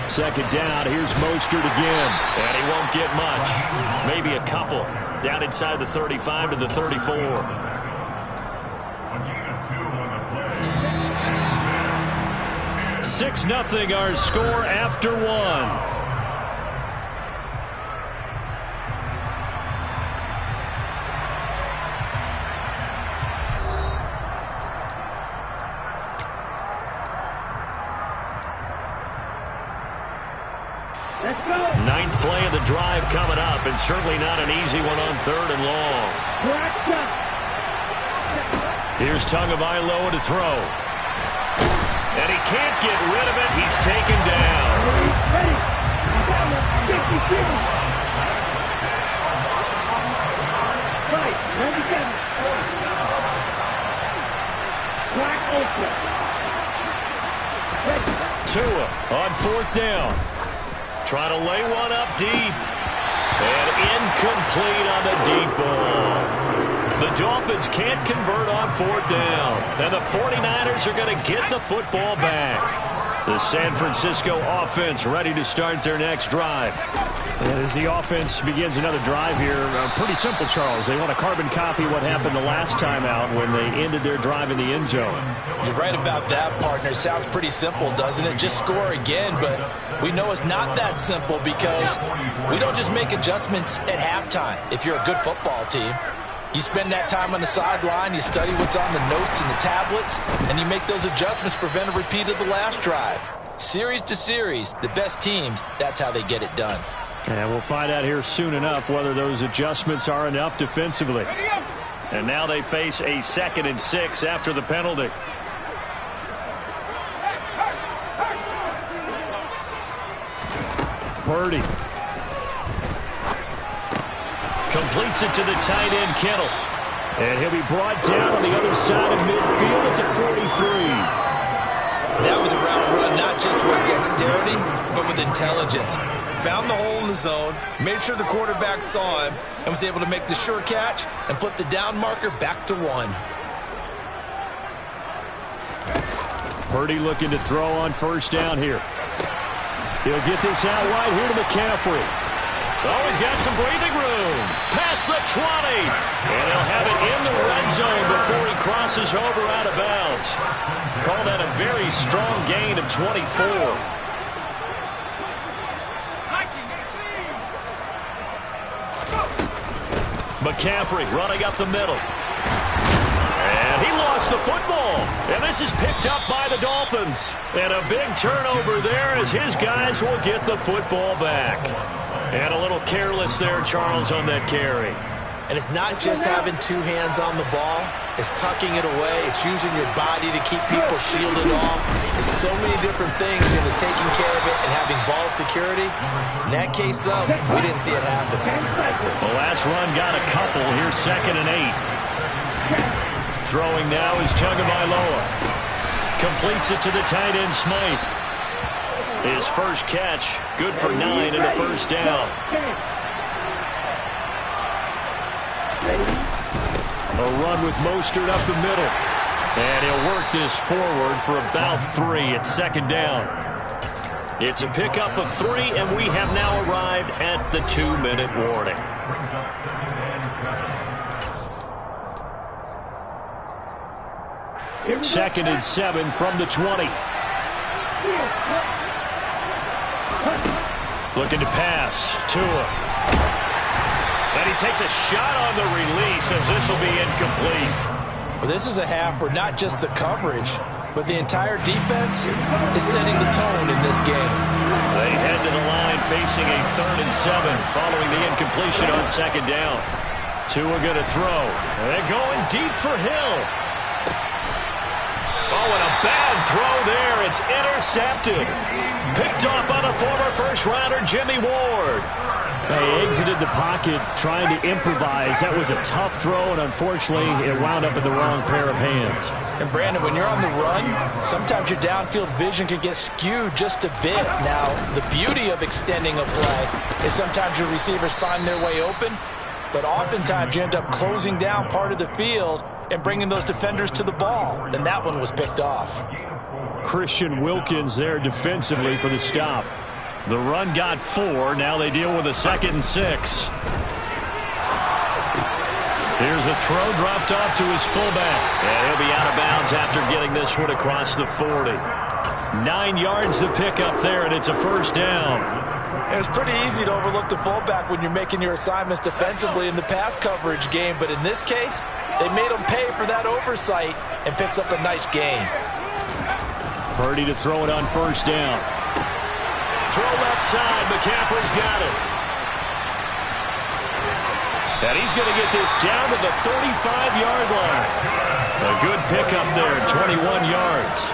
2nd down, here's Mostert again. And he won't get much. Maybe a couple. Down inside the 35 to the 34. Six 0 our score after 1. 14th play of the drive coming up, and certainly not an easy one on 3rd and long. Here's Tagovailoa to throw. And he can't get rid of it. He's taken down. Tua on 4th down. Trying to lay one up deep. And incomplete on the deep ball. The Dolphins can't convert on 4th down. And the 49ers are going to get the football back. The San Francisco offense ready to start their next drive. And as the offense begins another drive here, pretty simple, Charles. They want to carbon copy what happened the last time out when they ended their drive in the end zone. You're right about that, partner. Sounds pretty simple, doesn't it? Just score again, but we know it's not that simple because we don't just make adjustments at halftime. If you're a good football team, you spend that time on the sideline, you study what's on the notes and the tablets, and you make those adjustments to prevent a repeat of the last drive. Series to series, the best teams, that's how they get it done. And we'll find out here soon enough whether those adjustments are enough defensively. And now they face a 2nd and 6 after the penalty. Purdy completes it to the tight end, Kittle. And he'll be brought down on the other side of midfield at the 43. That was a route run, not just with dexterity, but with intelligence. Found the hole in the zone, made sure the quarterback saw him, and was able to make the sure catch and flip the down marker back to 1. Purdy looking to throw on 1st down here. He'll get this out wide here to McCaffrey. Oh, he's got some breathing room. Past the 20. And he'll have it in the red zone before he crosses over out of bounds. Call that a very strong gain of 24. McCaffrey running up the middle. And he lost the football. And this is picked up by the Dolphins. And a big turnover there as his guys will get the football back. And a little careless there, Charles, on that carry. And it's not just having 2 hands on the ball. It's tucking it away. It's using your body to keep people shielded off. There's so many different things into taking care of it and having ball security. In that case, though, we didn't see it happen. The last run got a couple. Here's 2nd and 8. Throwing now is Tagovailoa. Completes it to the tight end, Smythe. His first catch, good for 9 and a 1st down. A run with Mostert up the middle. And he'll work this forward for about 3 at 2nd down. It's a pickup of 3, and we have now arrived at the 2-minute warning. Second and 7 from the 20. Looking to pass. Tua. And he takes a shot on the release as this will be incomplete. Well, this is a half where not just the coverage, but the entire defense is setting the tone in this game. They head to the line facing a 3rd and 7 following the incompletion on 2nd down. Tua going to throw. And they're going deep for Hill. Oh, and a bad throw there. It's intercepted. Picked off by the former first-rounder Jimmy Ward. They exited the pocket trying to improvise. That was a tough throw, and unfortunately, it wound up in the wrong pair of hands. And, Brandon, when you're on the run, sometimes your downfield vision can get skewed just a bit. Now, the beauty of extending a play is sometimes your receivers find their way open, but oftentimes you end up closing down part of the field and bringing those defenders to the ball. And that one was picked off. Christian Wilkins there defensively for the stop. The run got 4. Now they deal with a 2nd and 6. Here's a throw dropped off to his fullback. And he'll be out of bounds after getting this one across the 40. 9 yards to pick up there, and it's a 1st down. It's pretty easy to overlook the fullback when you're making your assignments defensively in the pass coverage game. But in this case, they made him pay for that oversight and picks up a nice gain. Purdy to throw it on 1st down. throw left side. McCaffrey's got it. And he's going to get this down to the 35-yard line. A good pickup there, 21 yards.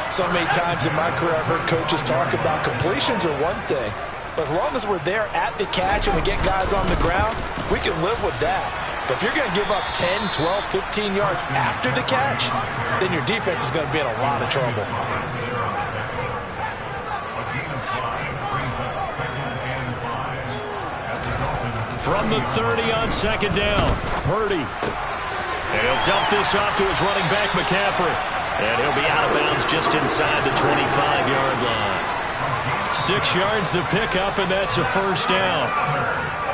So many times in my career I've heard coaches talk about completions are one thing. But as long as we're there at the catch and we get guys on the ground, we can live with that. But if you're going to give up 10, 12, 15 yards after the catch, then your defense is going to be in a lot of trouble. From the 30 on second down, Purdy. And he'll dump this off to his running back, McCaffrey. And he'll be out of bounds just inside the 25-yard line. 6 yards the pickup, and that's a first down.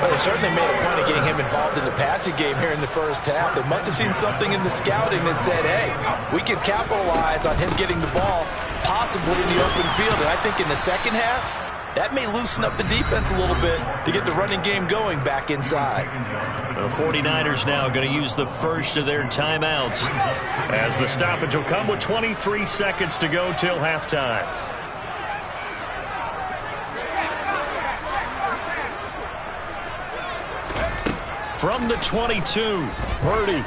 Well, they certainly made a point of getting him involved in the passing game here in the first half. They must have seen something in the scouting that said, hey, we can capitalize on him getting the ball, possibly in the open field. And I think in the second half, that may loosen up the defense a little bit to get the running game going back inside. The 49ers now going to use the first of their timeouts as the stoppage will come with 23 seconds to go till halftime. From the 22, Purdy.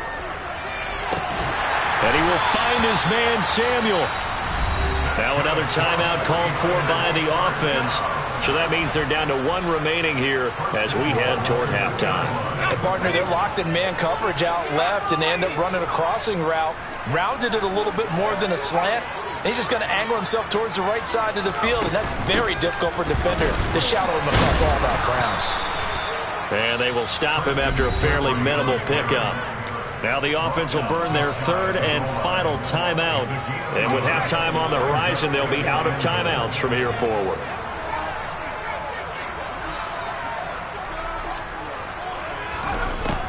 And he will find his man, Samuel. Now another timeout called for by the offense. So that means they're down to 1 remaining here as we head toward halftime. Hey, partner, they're locked in man coverage out left, and they end up running a crossing route. Rounded it a little bit more than a slant. And he's just going to angle himself towards the right side of the field, and that's very difficult for a defender to shadow him across all that ground. And they will stop him after a fairly minimal pickup. Now the offense will burn their third and final timeout. And with halftime on the horizon, they'll be out of timeouts from here forward.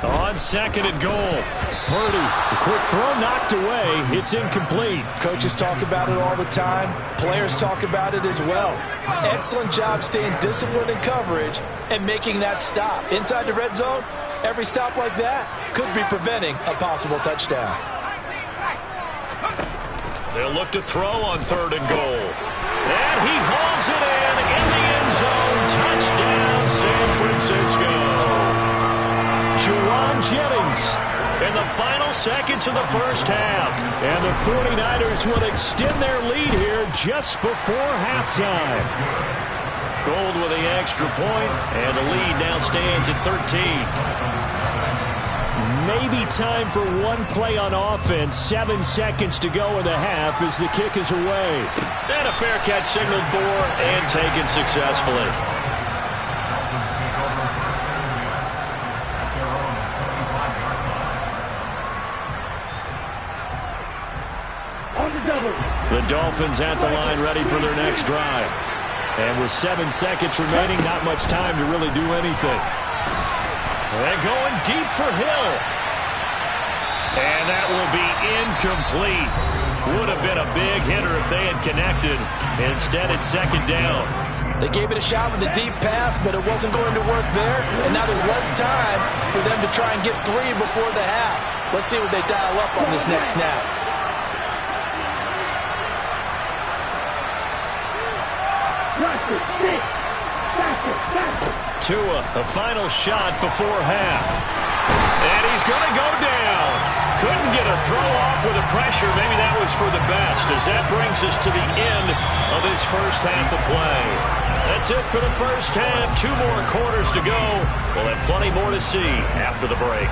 On second and goal, Purdy. The quick throw knocked away. It's incomplete. Coaches talk about it all the time. Players talk about it as well. Excellent job staying disciplined in coverage and making that stop. Inside the red zone, every stop like that could be preventing a possible touchdown. They'll look to throw on third and goal. And he hauls it in the end zone. Touchdown, San Francisco. Juwan Jennings in the final seconds of the first half. And the 49ers will extend their lead here just before halftime. Gold with the extra point, and the lead now stands at 13. Maybe time for one play on offense. 7 seconds to go in the half as the kick is away. And a fair catch signaled for and taken successfully. The Dolphins at the line ready for their next drive. And with 7 seconds remaining, not much time to really do anything. And going deep for Hill. And that will be incomplete. Would have been a big hitter if they had connected. Instead, it's second down. They gave it a shot with a deep pass, but it wasn't going to work there. And now there's less time for them to try and get 3 before the half. Let's see what they dial up on this next snap. Tua, a final shot before half. And he's going to go down. Couldn't get a throw off with the pressure. Maybe that was for the best, as that brings us to the end of this first half of play. That's it for the first half. 2 more quarters to go. We'll have plenty more to see after the break.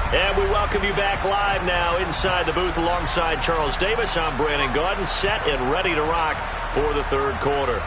And we welcome you back live now inside the booth alongside Charles Davis. I'm Brandon Gaudin, set and ready to rock for the third quarter.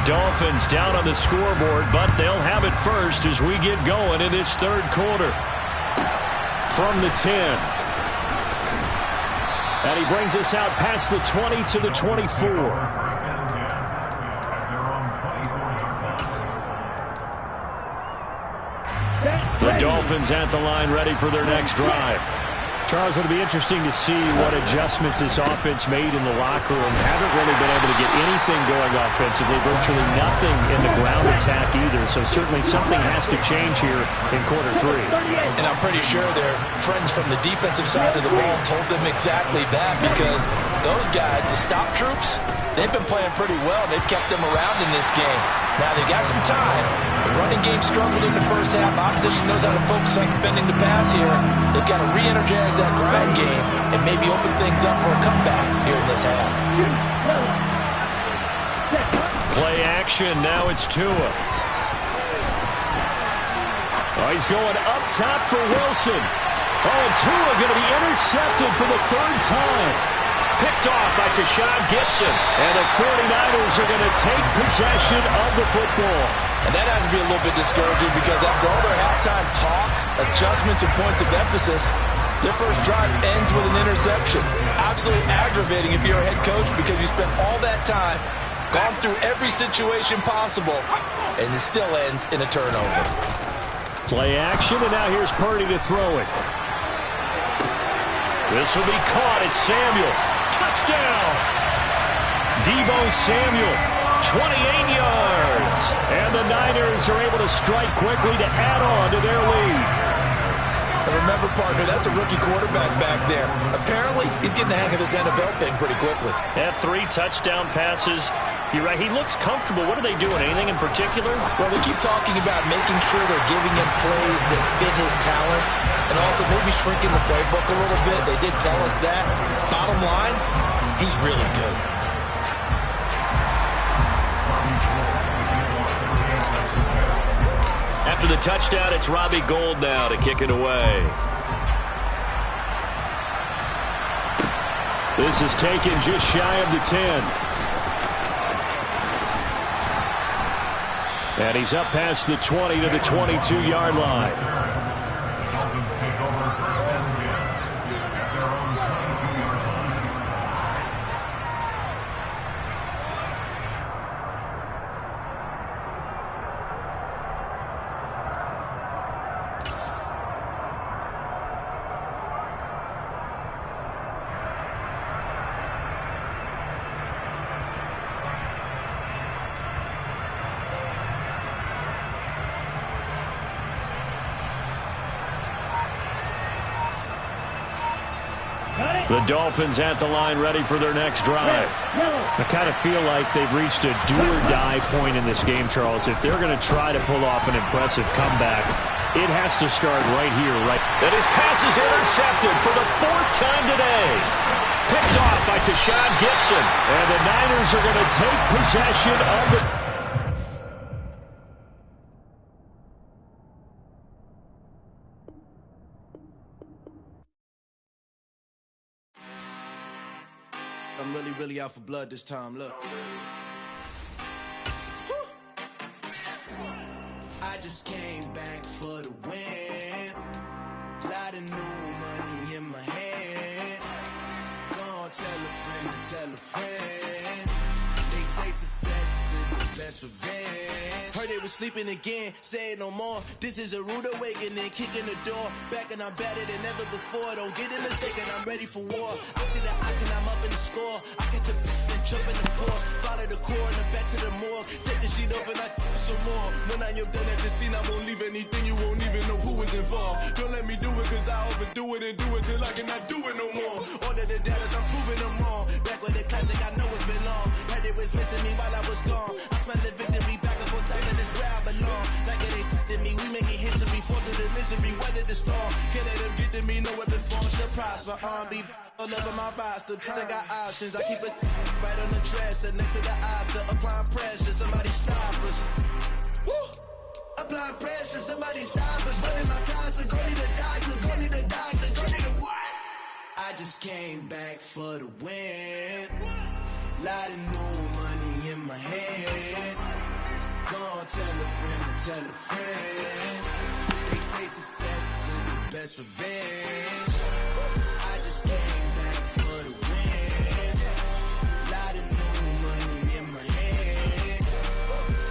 Dolphins down on the scoreboard, but they'll have it first as we get going in this third quarter. From the 10. And he brings us out past the 20 to the 24. The Dolphins at the line ready for their next drive. Charles, it'll be interesting to see what adjustments this offense made in the locker room. Haven't really been able to get anything going offensively, virtually nothing in the ground attack either. So certainly something has to change here in quarter 3. And I'm pretty sure their friends from the defensive side of the ball told them exactly that, because those guys, the stop troops, they've been playing pretty well. They've kept them around in this game. Now they got some time. The running game struggled in the first half. Opposition knows how to focus on defending the pass here. They've got to re-energize that ground game and maybe open things up for a comeback here in this half. Play action. Now it's Tua. Oh, he's going up top for Wilson. Oh, and Tua going to be intercepted for the third time. Picked off by Tashawn Gibson. And the 49ers are going to take possession of the football. And that has to be a little bit discouraging, because after all their halftime talk, adjustments, and points of emphasis, their first drive ends with an interception. Absolutely aggravating if you're a head coach, because you spent all that time, gone through every situation possible, and it still ends in a turnover. Play action, and now here's Purdy to throw it. This will be caught. It's Samuel. Touchdown! Deebo Samuel, 28 yards. And the Niners are able to strike quickly to add on to their lead. And remember, partner, that's a rookie quarterback back there. Apparently, he's getting the hang of this NFL thing pretty quickly. Yeah, 3 touchdown passes. You're right, he looks comfortable. What are they doing? Anything in particular? Well, they keep talking about making sure they're giving him plays that fit his talents, and also maybe shrinking the playbook a little bit. They did tell us that. Bottom line, he's really good. After the touchdown, it's Robbie Gould now to kick it away. This is taken just shy of the 10. And he's up past the 20 to the 22-yard line. The Dolphins at the line ready for their next drive. I kind of feel like they've reached a do-or-die point in this game, Charles. If they're going to try to pull off an impressive comeback, it has to start right here, right? And his pass is intercepted for the 4th time today. Picked off by Tashawn Gibson. And the Niners are going to take possession of the... I'm really out for blood this time, look. I just came back for the win. Lot of new money in my hand. Gonna tell a friend to tell a friend. They say success is the best revenge. Heard they was sleeping again, say it no more. This is a rude awakening, kicking the door. Back and I'm better than ever before. Don't get it mistaken, I'm ready for war. I see the option, I'm up in the score. I catch a and jump in the course. Follow the core and then back to the morgue. Take the sheet off and I some more. When I am done at the scene, I won't leave anything. You won't even know who is involved. Don't let me do it, cause I overdo it and do it till I cannot do it no more. All of the doubters, I'm proving them wrong. Back with the classic, I know it's been long. Heard it was missing me while I was gone. I smell the victory back and forth, type in this where I belong. Like it ain't to me, we making history. Fall through the misery, weather the storm. Can't let them get to me, no weapon form should prosper. R&B all over my roster, I got options. I keep it right on the dresser, next to the Oscar. Applying pressure, somebody stop us. Woo! Applying pressure, somebody stop us. Running my casa, go need a doctor, go need a doctor, go need a what? I just came back for the win. Lot of new money in my hand. tell a friend to tell a friend. They say success is the best revenge. I just came back for the win. Lot of new money in my hand.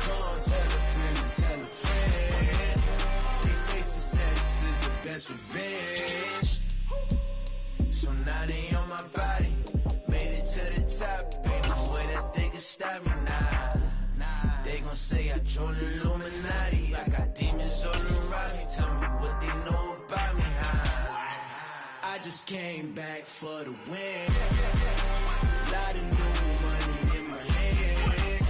Go on, tell a friend to tell a friend. They say success is the best revenge. So now they on my body. Made it to the top. Ain't no way that they can stop me now. They gon' say I joined the Illuminati. I got demons all around me. Tell me what they know about me, huh? I just came back for the win. Lot of new money in my hand.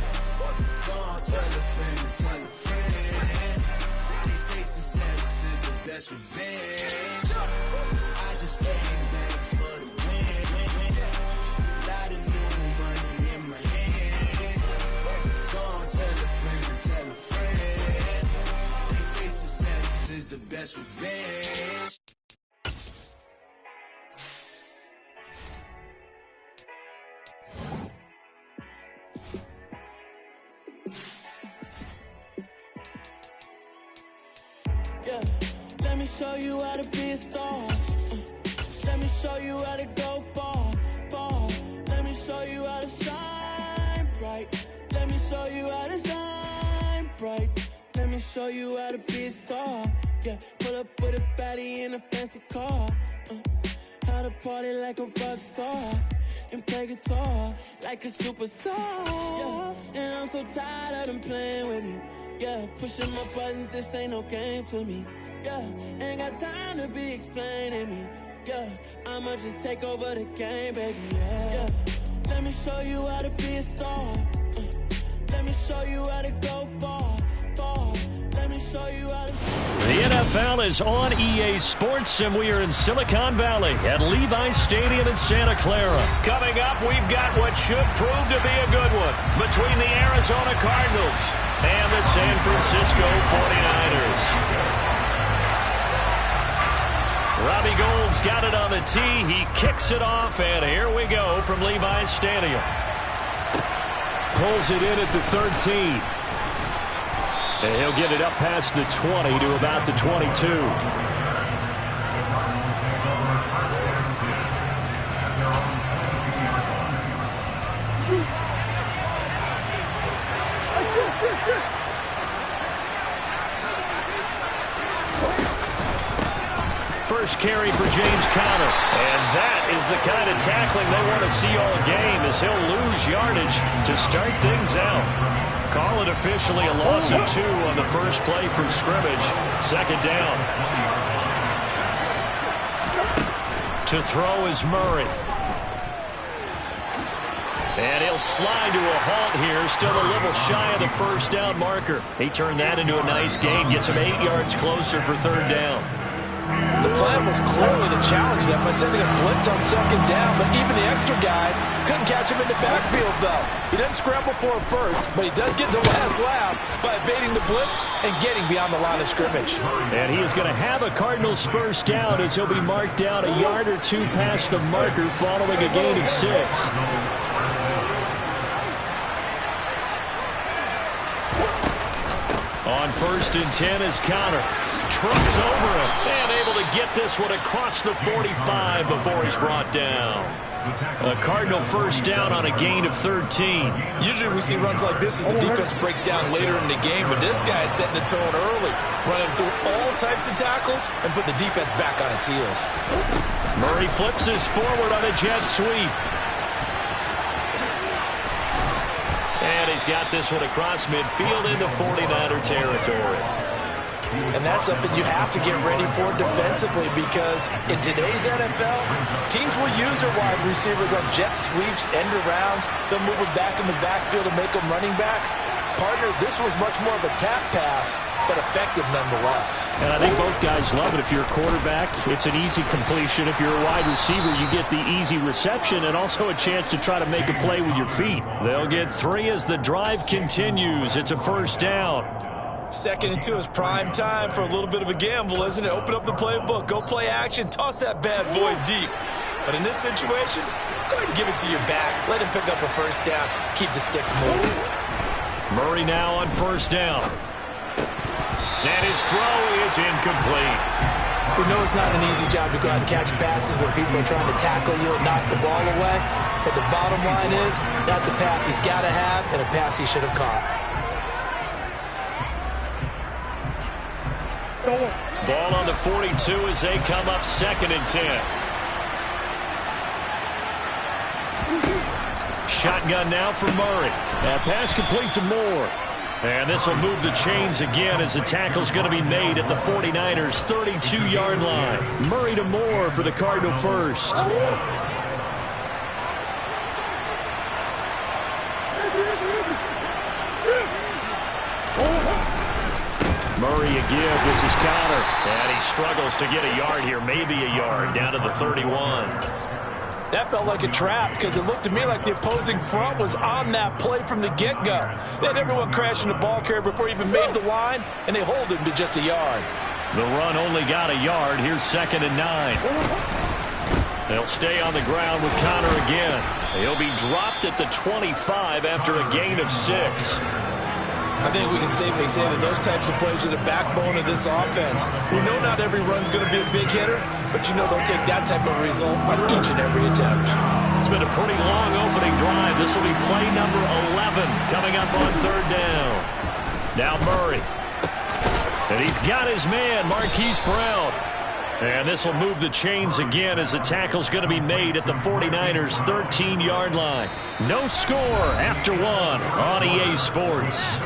Go on, tell a friend to tell a friend. They say success is the best revenge. I just came back for the win. Lot of new money in my hand. Go on, tell a friend to tell a friend. They say success is the best revenge. Yeah, let me show you how to be a star. Let me show you how to go far, far. Let me show you how to shine bright. Let me show you how to shine bright. Let me show you how to be a star. Yeah, pull up with a baddie in a fancy car. How to party like a rock star and play guitar like a superstar. Yeah, and I'm so tired of them playing with me. Yeah, pushing my buttons, this ain't no game to me. Yeah, ain't got time to be explaining me. Yeah, I'ma just take over the game, baby. Yeah, let me show you how to be a star. Let me show you how to go far, far. Let me show you how to... The NFL is on EA Sports, and we are in Silicon Valley at Levi's Stadium in Santa Clara. Coming up, we've got what should prove to be a good one between the Arizona Cardinals and the San Francisco 49ers. Robbie Gould's got it on the tee. He kicks it off, and here we go from Levi's Stadium. Pulls it in at the 13. And he'll get it up past the 20 to about the 22. First carry for James Conner. And that is the kind of tackling they want to see all game, as he'll lose yardage to start things out. Call it officially a loss of 2 on the first play from scrimmage. Second down. To throw is Murray. And he'll slide to a halt here, still a little shy of the first down marker. He turned that into a nice gain, gets him 8 yards closer for third down. The plan was clearly to challenge them by sending a blitz on second down, but even the extra guys couldn't catch him in the backfield, though. He didn't scramble for a first, but he does get the last laugh by evading the blitz and getting beyond the line of scrimmage. And he is going to have a Cardinals first down, as he'll be marked down a yard or 2 past the marker following a gain of 6. On first and 10 is Conner. Trucks over him and able to get this one across the 45 before he's brought down. A Cardinal first down on a gain of 13. Usually we see runs like this as the defense breaks down later in the game, but this guy is setting the tone early, running through all types of tackles and putting the defense back on its heels. Murray flips his forward on a jet sweep. And he's got this one across midfield into 49er territory. And that's something you have to get ready for defensively, because in today's NFL, teams will use their wide receivers on jet sweeps, end arounds. They'll move them back in the backfield to make them running backs. Partner, this was much more of a tap pass, but effective nonetheless. And I think both guys love it. If you're a quarterback, it's an easy completion. If you're a wide receiver, you get the easy reception and also a chance to try to make a play with your feet. They'll get 3 as the drive continues. It's a first down. Second and 2 is prime time for a little bit of a gamble, isn't it? Open up the playbook, go play action, toss that bad boy deep. But in this situation, go ahead and give it to your back. Let him pick up a first down. Keep the sticks moving. Murray now on first down. And his throw is incomplete. We know it's not an easy job to go out and catch passes when people are trying to tackle you and knock the ball away. But the bottom line is, that's a pass he's got to have and a pass he should have caught. Ball on the 42 as they come up 2nd and 10. Shotgun now for Murray. That pass complete to Moore. And this will move the chains again as the tackle's going to be made at the 49ers' 32-yard line. Murray to Moore for the Cardinal first. Murray again. This is Connor. And he struggles to get a yard here. Maybe a yard down to the 31. That felt like a trap because it looked to me like the opposing front was on that play from the get-go. They had everyone crashing the ball carrier before he even made the line, and they hold him to just a yard. The run only got a yard. Here's 2nd and 9. They'll stay on the ground with Connor again. He'll be dropped at the 25 after a gain of 6. I think we can safely say that those types of plays are the backbone of this offense. We know not every run's going to be a big hitter, but you know they'll take that type of result on each and every attempt. It's been a pretty long opening drive. This will be play number 11 coming up on 3rd down. Now Murray. And he's got his man, Marquise Brown. And this will move the chains again as the tackle's going to be made at the 49ers' 13-yard line. No score after 1 on EA Sports.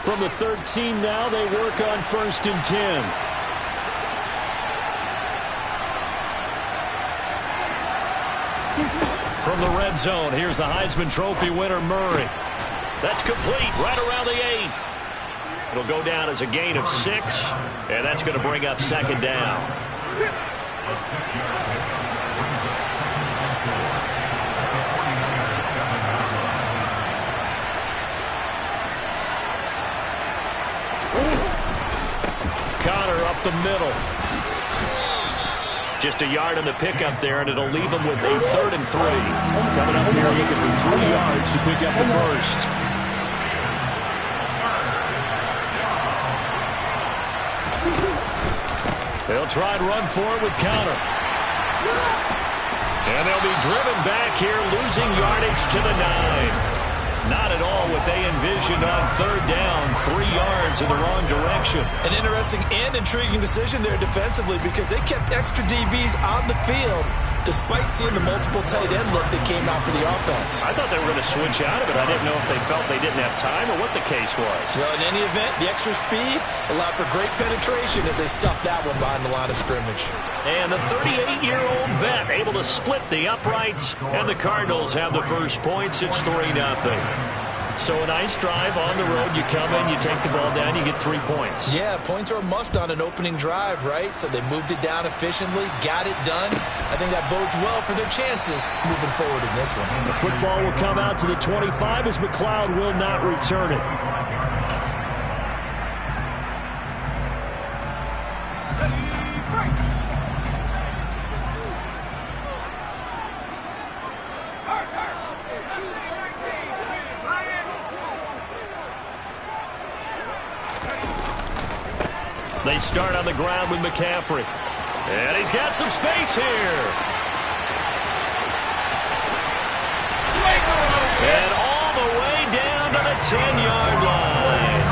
From the 13 now, they work on 1st and 10. From the red zone, here's the Heisman Trophy winner, Murray. That's complete right around the 8. It'll go down as a gain of 6, and that's going to bring up 2nd down. Connor up the middle. Just a yard on the pickup there, and it'll leave him with a 3rd and 3. Coming up here, looking for 3 yards to pick up the first. They'll try and run for it with Connor. And they'll be driven back here, losing yardage to the 9. Not at all what they envisioned on 3rd down. 3 yards in the wrong direction. An interesting and intriguing decision there defensively because they kept extra DBs on the field despite seeing the multiple tight end look that came out for the offense. I thought they were going to switch out of it. I didn't know if they felt they didn't have time or what the case was. Well, in any event, the extra speed allowed for great penetration as they stuffed that one behind the line of scrimmage. And the 38-year-old vet able to split the uprights, and the Cardinals have the first points. It's 3-0. So a nice drive on the road. You come in, you take the ball down, you get 3 points. Yeah, points are a must on an opening drive, right? So they moved it down efficiently, got it done. I think that bodes well for their chances moving forward in this one. The football will come out to the 25 as McLeod will not return it. They start on the ground with McCaffrey. And he's got some space here. And all the way down to the 10-yard line.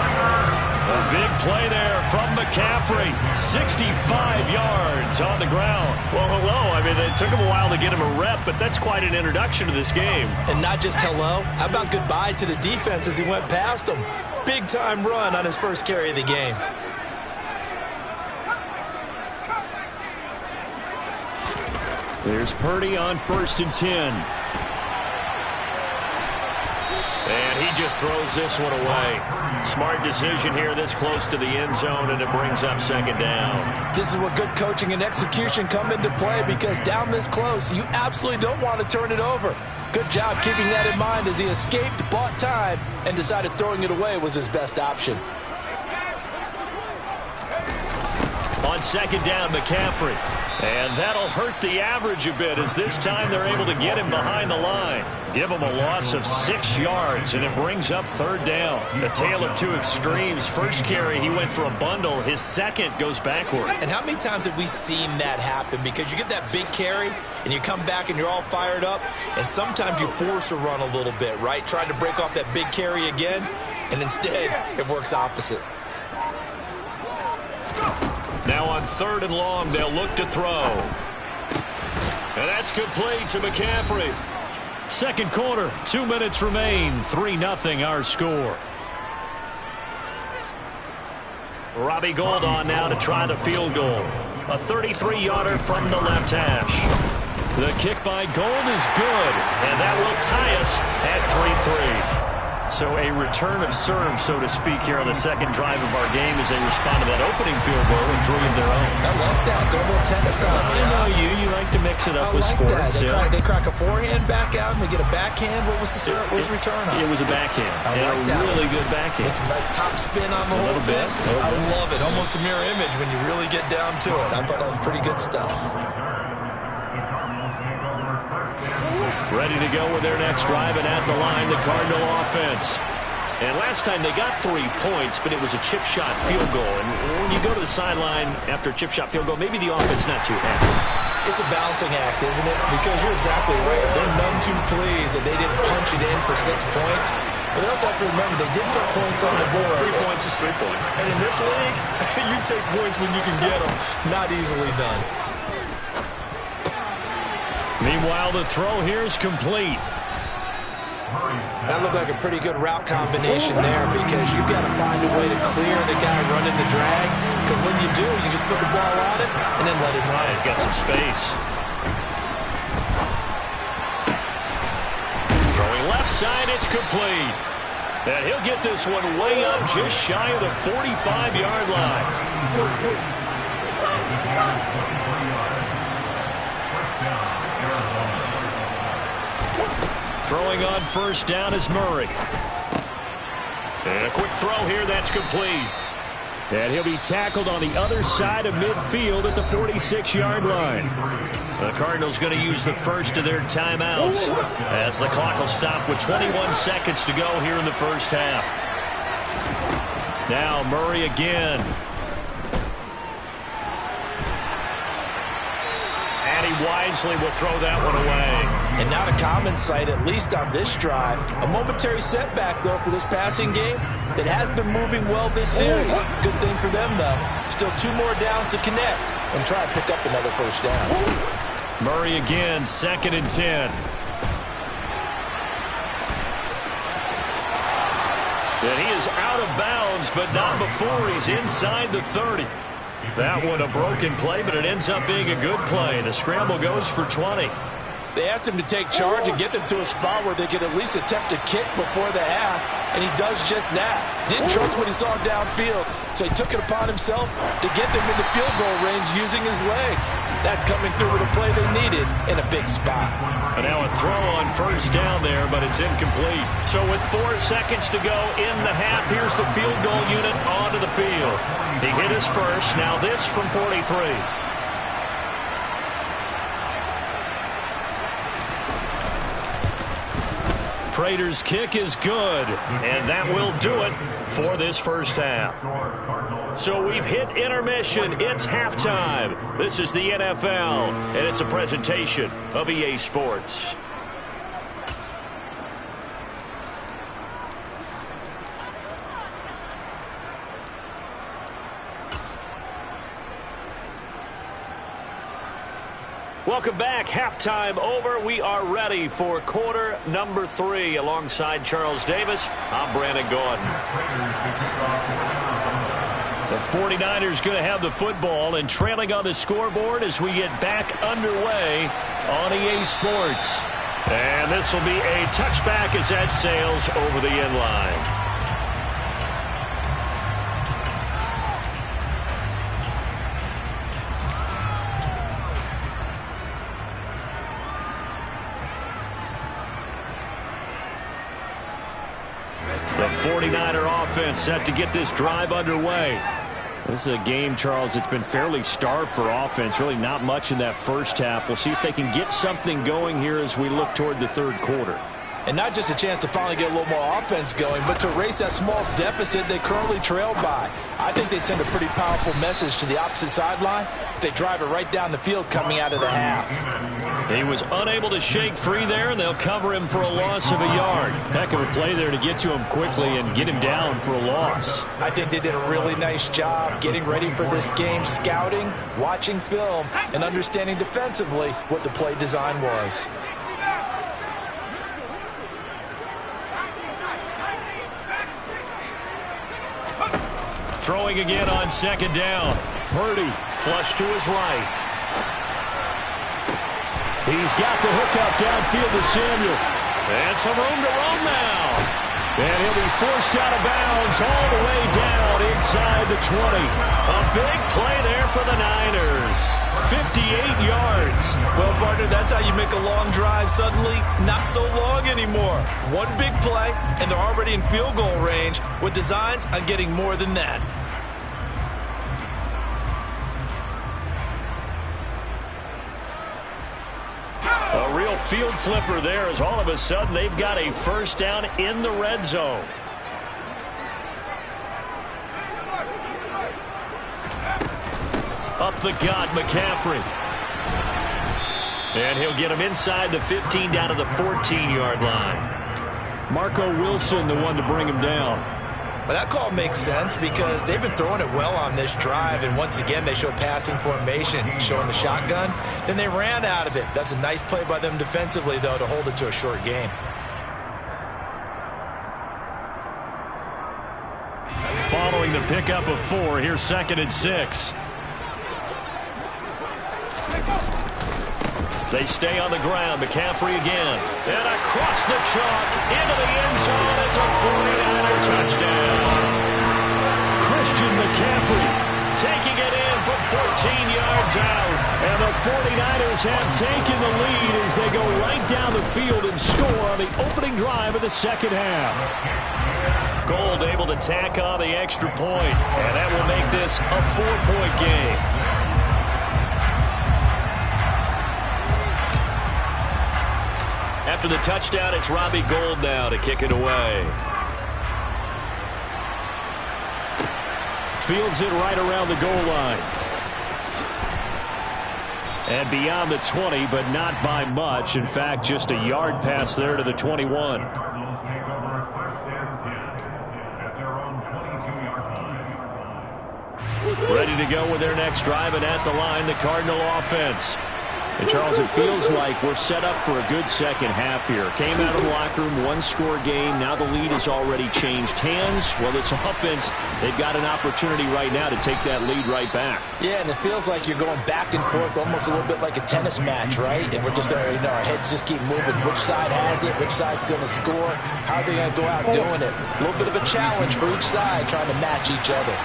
A big play there from McCaffrey. 65 yards on the ground. Well, hello. I mean, it took him a while to get him a rep, but that's quite an introduction to this game. And not just hello. How about goodbye to the defense as he went past him? Big-time run on his first carry of the game. There's Purdy on 1st and 10. And he just throws this one away. Smart decision here this close to the end zone, and it brings up second down. This is where good coaching and execution come into play, because down this close, you absolutely don't want to turn it over. Good job keeping that in mind as he escaped, bought time, and decided throwing it away was his best option. On second down, McCaffrey. And that'll hurt the average a bit, as this time they're able to get him behind the line. Give him a loss of 6 yards, and it brings up third down. The tale of two extremes. First carry, he went for a bundle. His second goes backward. And how many times have we seen that happen? Because you get that big carry, and you come back and you're all fired up, and sometimes you force a run a little bit, right? Trying to break off that big carry again, and instead it works opposite. Now on third and long, they'll look to throw. And that's complete to McCaffrey. Second quarter, 2 minutes remain. 3-0 our score. Robbie Gould on now to try the field goal. A 33-yarder from the left hash. The kick by Gould is good, and that will tie us at 3-3. So a return of serve, so to speak, here on the second drive of our game as they respond to that opening field goal with 3 of their own. I like that. Go a little tennis on me. I know you like to mix it up with sports. They crack a forehand back out and they get a backhand. What was the serve? What was the return on? It was a backhand. I like that. Really good backhand. It's a nice top spin on the whole thing. I love it. Almost a mirror image when you really get down to it. I thought that was pretty good stuff. Ready to go with their next drive, and at the line, the Cardinal offense. And last time they got 3 points, but it was a chip shot field goal. And when you go to the sideline after a chip shot field goal, maybe the offense not too happy. It's a balancing act, isn't it? Because you're exactly right. They're none too pleased that they didn't punch it in for 6 points. But they also have to remember they did put points on the board. 3 points is 3 points. And in this league, you take points when you can get them. Not easily done. Meanwhile, the throw here is complete. That looked like a pretty good route combination there, because you've got to find a way to clear the guy running the drag. Because when you do, you just put the ball on it and then let him run. He's got some space. Throwing left side, it's complete. And he'll get this one way up just shy of the 45-yard line. Throwing on first down is Murray. And a quick throw here, that's complete. And he'll be tackled on the other side of midfield at the 46-yard line. The Cardinals going to use the first of their timeouts as the clock will stop with 21 seconds to go here in the first half. Now Murray again. And he wisely will throw that one away. And not a common sight, at least on this drive. A momentary setback, though, for this passing game that has been moving well this series. Good thing for them, though. Still 2 more downs to connect and try to pick up another first down. Murray again, 2nd and 10. And he is out of bounds, but not before he's inside the 30. That one a broken play, but it ends up being a good play. The scramble goes for 20. They asked him to take charge and get them to a spot where they could at least attempt a kick before the half, and he does just that. Didn't trust what he saw downfield, so he took it upon himself to get them into field goal range using his legs. That's coming through with a play they needed in a big spot. And now a throw on first down there, but it's incomplete. So with 4 seconds to go in the half, here's the field goal unit onto the field. He hit his first, now this from 43. Prater's kick is good, and that will do it for this first half. So we've hit intermission. It's halftime. This is the NFL, and it's a presentation of EA Sports. Welcome back. Halftime over. We are ready for quarter number 3. Alongside Charles Davis, I'm Brandon Gordon. The 49ers going to have the football and trailing on the scoreboard as we get back underway on EA Sports. And this will be a touchback as that sails over the end line. The 49er offense set to get this drive underway. This is a game, Charles, it's been fairly starved for offense. Really not much in that first half. We'll see if they can get something going here as we look toward the third quarter. And not just a chance to finally get a little more offense going, but to erase that small deficit they currently trailed by. I think they'd send a pretty powerful message to the opposite sideline if they drive it right down the field coming out of the half. He was unable to shake free there, and they'll cover him for a loss of a yard. Heck of a play there to get to him quickly and get him down for a loss. I think they did a really nice job getting ready for this game, scouting, watching film, and understanding defensively what the play design was. Throwing again on second down. Purdy flush to his right. He's got the hook up downfield to Samuel. And some room to roam now. And he'll be forced out of bounds all the way down inside the 20. A big play there for the Niners. 58 yards. Well, partner, that's how you make a long drive suddenly not so long anymore. One big play, and they're already in field goal range with designs on getting more than that. A real field flipper there as all of a sudden they've got a first down in the red zone. Up the gut, McCaffrey. And he'll get him inside the 15 down to the 14-yard line. Marco Wilson, the one to bring him down. But that call makes sense because they've been throwing it well on this drive, and once again they show passing formation, showing the shotgun. Then they ran out of it. That's a nice play by them defensively, though, to hold it to a short gain. Following the pickup of 4, here's 2nd and 6. They stay on the ground. McCaffrey again. And across the chalk into the end zone. It's a 49er touchdown. Christian McCaffrey taking it in from 14 yards out. And the 49ers have taken the lead as they go right down the field and score on the opening drive of the second half. Gold able to tack on the extra point. And that will make this a 4-point game. After the touchdown, it's Robbie Gould now to kick it away. Fields it right around the goal line. And beyond the 20, but not by much. In fact, just a yard pass there to the 21. Ready to go with their next drive, and at the line, the Cardinal offense. And Charles, it feels like we're set up for a good second half here. Came out of the locker room, one-score game. Now the lead has already changed hands. Well, this offense, they've got an opportunity right now to take that lead right back. Yeah, and it feels like you're going back and forth, almost a little bit like a tennis match, right? And we're just, our heads just keep moving. Which side has it? Which side's going to score? How are they going to go out doing it? A little bit of a challenge for each side, trying to match each other.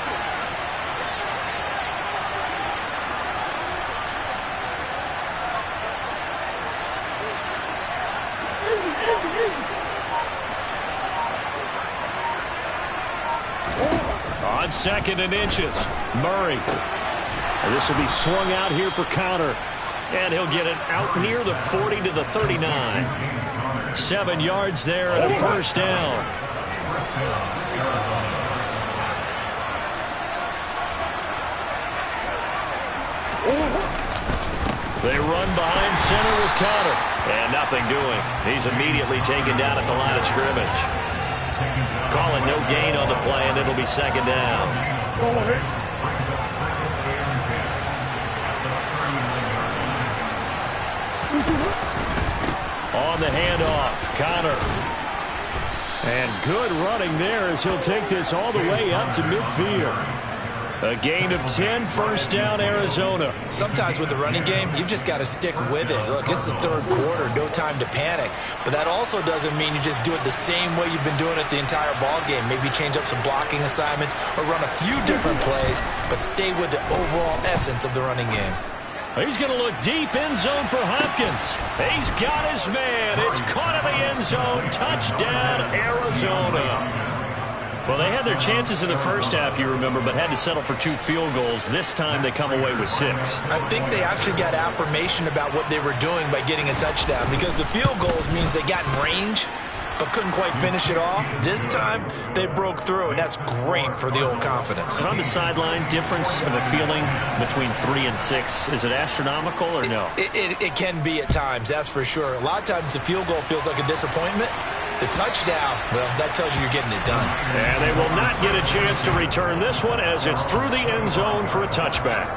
On 2nd and inches, Murray. And this will be swung out here for counter. And he'll get it out near the 40 to the 39. 7 yards there and a first down. They run behind center with Counter. And nothing doing. He's immediately taken down at the line of scrimmage. Calling no gain on the play, and it'll be 2nd down. On the handoff, Connor. And good running there as he'll take this all the way up to midfield. A gain of 10, first down, Arizona. Sometimes with the running game, you've just got to stick with it. Look, it's the third quarter, no time to panic. But that also doesn't mean you just do it the same way you've been doing it the entire ball game. Maybe change up some blocking assignments or run a few different plays, but stay with the overall essence of the running game. He's going to look deep, end zone for Hopkins. He's got his man. It's caught in the end zone. Touchdown, Arizona. Well, they had their chances in the first half, you remember, but had to settle for 2 field goals. This time they come away with 6. I think they actually got affirmation about what they were doing by getting a touchdown, because the field goals means they got in range but couldn't quite finish it off. This time they broke through, and that's great for the old confidence. But on the sideline, difference of a feeling between 3 and 6, is it astronomical or no? It can be at times, that's for sure. A lot of times the field goal feels like a disappointment. The touchdown, well, that tells you you're getting it done. And they will not get a chance to return this one as it's through the end zone for a touchback.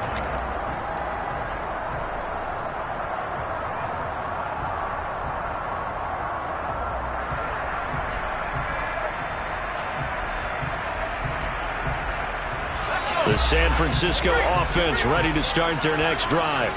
The San Francisco offense ready to start their next drive.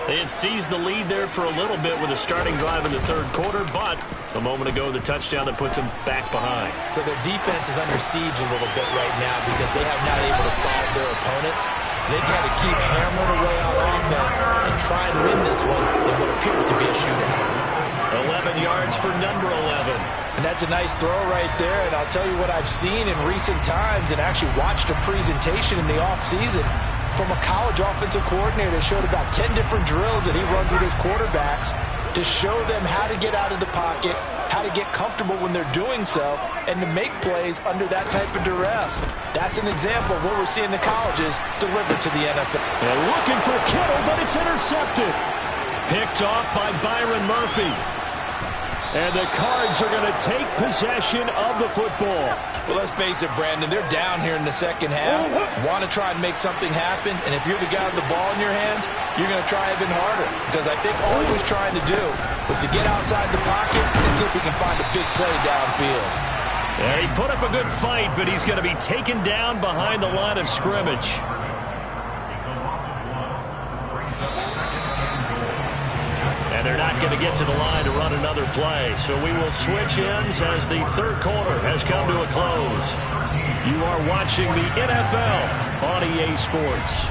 They had seized the lead there for a little bit with a starting drive in the third quarter, but a moment ago, the touchdown that puts them back behind. So their defense is under siege a little bit right now because they have not able to solve their opponents. So they've got to keep hammering away on offense and try and win this one in what appears to be a shootout. 11 yards for number 11. And that's a nice throw right there. And I'll tell you what I've seen in recent times and actually watched a presentation in the offseason from a college offensive coordinator that showed about 10 different drills that he runs with his quarterbacks to show them how to get out of the pocket, how to get comfortable when they're doing so, and to make plays under that type of duress. That's an example of what we're seeing in the colleges delivered to the NFL. And looking for Kittle, but it's intercepted. Picked off by Byron Murphy. And the Cards are going to take possession of the football. Well, let's face it, Brandon, they're down here in the second half. Want to try and make something happen, and if you're the guy with the ball in your hands, you're going to try even harder. Because I think all he was trying to do was to get outside the pocket and see if he can find a big play downfield. Yeah, he put up a good fight, but he's going to be taken down behind the line of scrimmage. And they're not going to get to the line to run another play. So we will switch ends as the third quarter has come to a close. You are watching the NFL on EA Sports.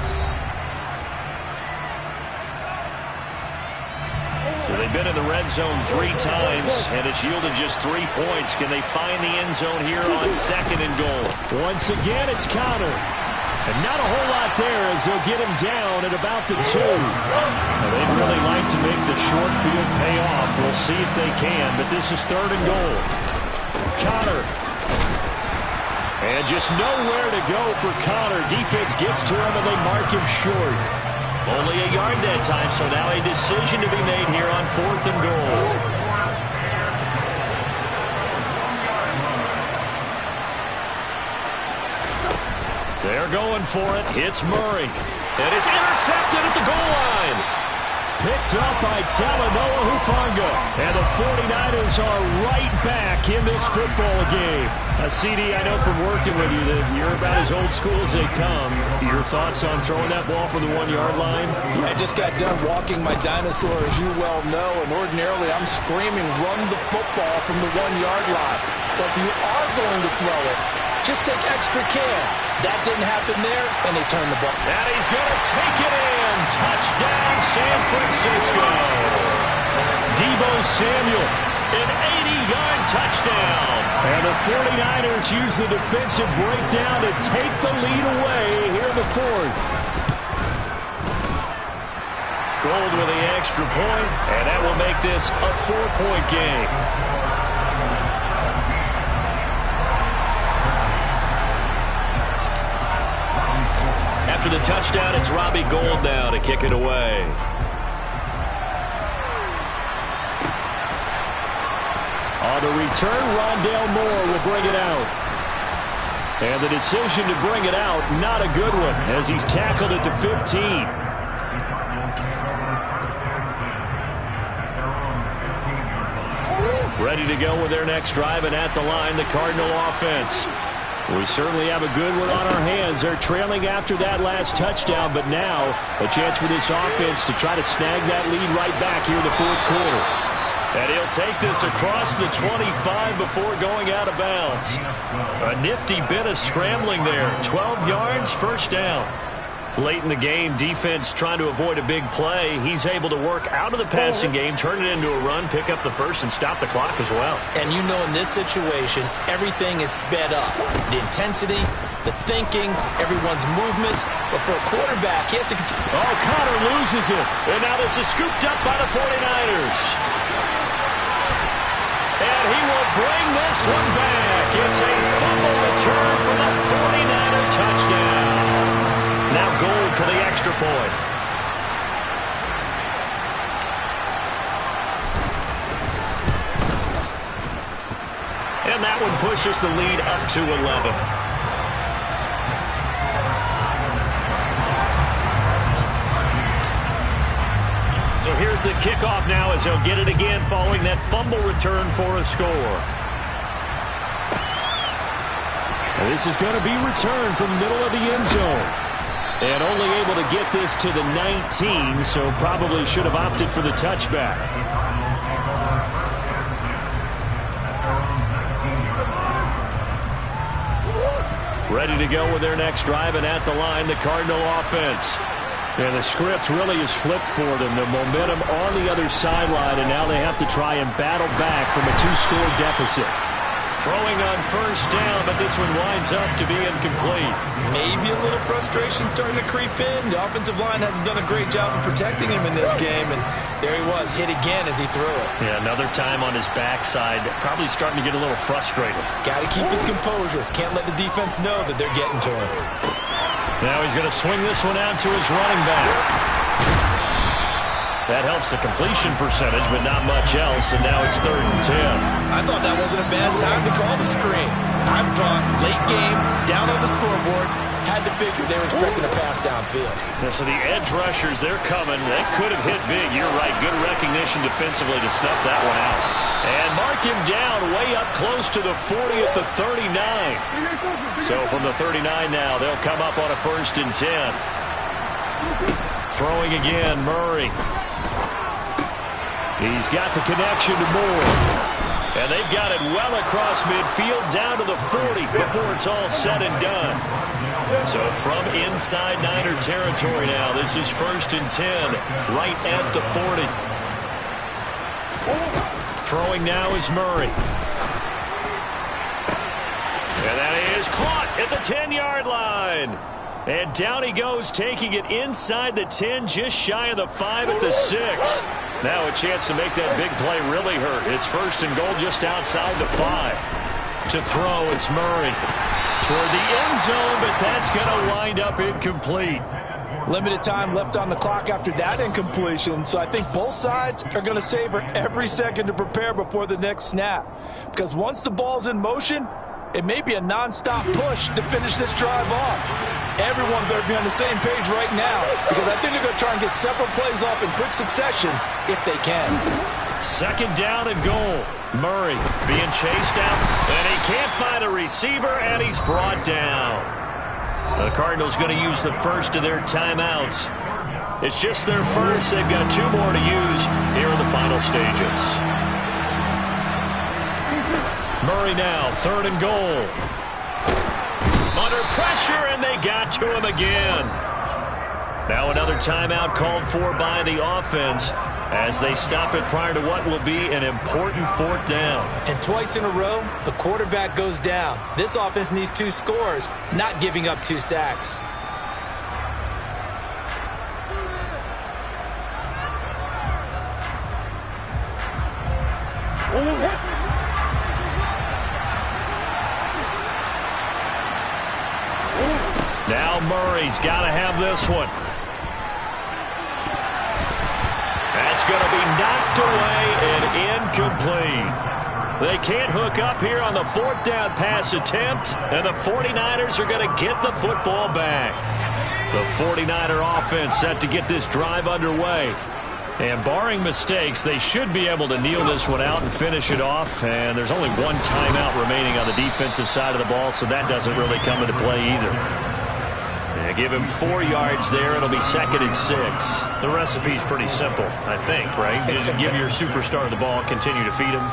So they've been in the red zone 3 times, and it's yielded just 3 points. Can they find the end zone here on 2nd and goal? Once again, it's Connor. And not a whole lot there as they'll get him down at about the 2. Now, they'd really like to make the short field pay off. We'll see if they can, but this is 3rd and goal. Connor. And just nowhere to go for Connor. Defense gets to him, and they mark him short. Only a yard that time, so now a decision to be made here on 4th and goal. They're going for it. Hits Murray. And it's intercepted at the goal line. Picked up by Talanoa Hufanga. And the 49ers are right back in this football game. CD, I know from working with you that you're about as old school as they come. Your thoughts on throwing that ball for the 1-yard line? Yeah, I just got done walking my dinosaur, as you well know, and ordinarily I'm screaming, run the football from the 1-yard line. But if you are going to throw it, just take extra care. That didn't happen there, and they turned the ball. And he's going to take it in. Touchdown, San Francisco. Deebo Samuel, an 80-yard touchdown. And the 49ers use the defensive breakdown to take the lead away here in the 4th. Gold with the extra point, and that will make this a 4-point game. After the touchdown, it's Robbie Gould now to kick it away. On the return, Rondale Moore will bring it out. And the decision to bring it out, not a good one, as he's tackled at the 15. Ready to go with their next drive, and at the line, the Cardinal offense. We certainly have a good one on our hands. They're trailing after that last touchdown, but now a chance for this offense to try to snag that lead right back here in the fourth quarter. And he'll take this across the 25 before going out of bounds. A nifty bit of scrambling there. 12 yards, first down. Late in the game, defense trying to avoid a big play. He's able to work out of the passing game, turn it into a run, pick up the first, and stop the clock as well. And you know in this situation, everything is sped up. The intensity, the thinking, everyone's movements. But for a quarterback, he has to continue. Oh, Connor loses it. And now this is scooped up by the 49ers. And he will bring this one back. It's a fumble return for the 49er touchdown. Now goal for the extra point. And that one pushes the lead up to 11. So here's the kickoff now as he'll get it again following that fumble return for a score. And this is going to be returned from the middle of the end zone. And only able to get this to the 19, so probably should have opted for the touchback. Ready to go with their next drive, and at the line, the Cardinal offense. And the script really is flipped for them. The momentum on the other sideline, and now they have to try and battle back from a 2-score deficit. Throwing on first down, but this one winds up to be incomplete. Maybe a little frustration starting to creep in. The offensive line hasn't done a great job of protecting him in this game, and there he was, hit again as he threw it. Yeah, another time on his backside, probably starting to get a little frustrated. Got to keep his composure. Can't let the defense know that they're getting to him. Now he's going to swing this one out to his running back. That helps the completion percentage, but not much else, and now it's 3rd and 10. I thought that wasn't a bad time to call the screen. I thought late game, down on the scoreboard, had to figure they were expecting a pass downfield. Yeah, so the edge rushers, they're coming. That could have hit big. You're right. Good recognition defensively to snuff that one out. And mark him down way up close to the 40 at the 39. So from the 39 now, they'll come up on a 1st and 10. Throwing again, Murray. He's got the connection to Moore. And they've got it well across midfield down to the 40 before it's all said and done. So from inside Niner territory now, this is 1st and 10 right at the 40. Throwing now is Murray. And that is caught at the 10-yard line. And down he goes, taking it inside the 10, just shy of the 5 at the 6. Now a chance to make that big play really hurt. It's 1st and goal just outside the 5. To throw, it's Murray. Toward the end zone, but that's going to wind up incomplete. Limited time left on the clock after that incompletion, so I think both sides are going to savor every second to prepare before the next snap. Because once the ball's in motion, it may be a non-stop push to finish this drive off. Everyone better be on the same page right now, because I think they're going to try and get several plays off in quick succession if they can. 2nd down and goal. Murray being chased out, and he can't find a receiver, and he's brought down. The Cardinals going to use the first of their timeouts. It's just their first. They've got 2 more to use here in the final stages. Murray now, 3rd and goal. Under pressure, and they got to him again. Now another timeout called for by the offense as they stop it prior to what will be an important 4th down. And twice in a row, the quarterback goes down. This offense needs 2 scores, not giving up 2 sacks. Now Murray's got to have this one. That's going to be knocked away and incomplete. They can't hook up here on the 4th down pass attempt, and the 49ers are going to get the football back. The 49er offense set to get this drive underway. And barring mistakes, they should be able to kneel this one out and finish it off. And there's only one timeout remaining on the defensive side of the ball, so that doesn't really come into play either. Yeah, give him 4 yards there. It'll be 2nd and 6. The recipe's pretty simple, I think, right? Just give your superstar the ball, continue to feed him.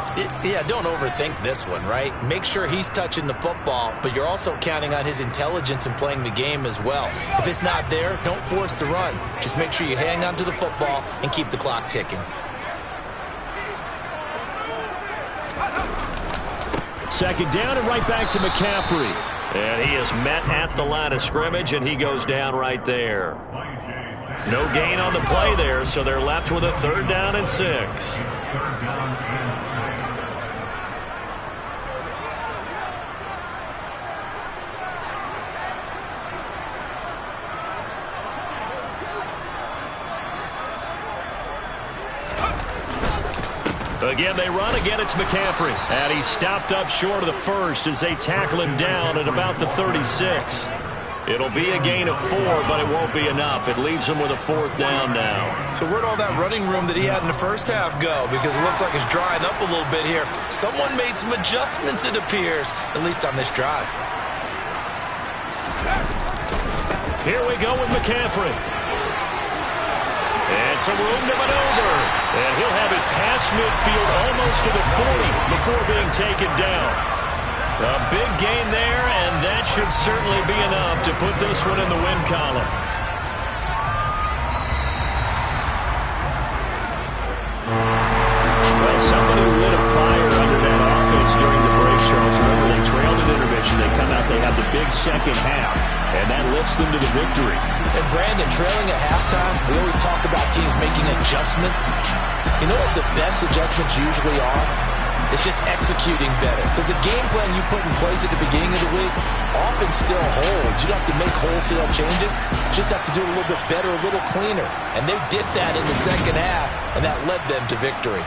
Yeah, don't overthink this one, right? Make sure he's touching the football, but you're also counting on his intelligence in playing the game as well. If it's not there, don't force the run. Just make sure you hang on to the football and keep the clock ticking. 2nd down and right back to McCaffrey. And he is met at the line of scrimmage, and he goes down right there. No gain on the play there, so they're left with a 3rd down and 6. Again, they run. Again, it's McCaffrey. And he's stopped up short of the first as they tackle him down at about the 36. It'll be a gain of 4, but it won't be enough. It leaves him with a 4th down now. So where'd all that running room that he had in the first half go? Because it looks like it's drying up a little bit here. Someone made some adjustments, it appears, at least on this drive. Here we go with McCaffrey. And some room to maneuver. And he'll have it past midfield almost to the 40 before being taken down. A big gain there, and that should certainly be enough to put this one in the win column. Well, somebody lit a fire under that offense during the break, Charles. Remember, they trailed at intermission. They come out, they have the big second half, and that lifts them to the victory. And Brandon, trailing at halftime, we always talk about teams making adjustments. You know what the best adjustments usually are? It's just executing better. Because the game plan you put in place at the beginning of the week often still holds. You don't have to make wholesale changes. You just have to do it a little bit better, a little cleaner. And they did that in the second half, and that led them to victory.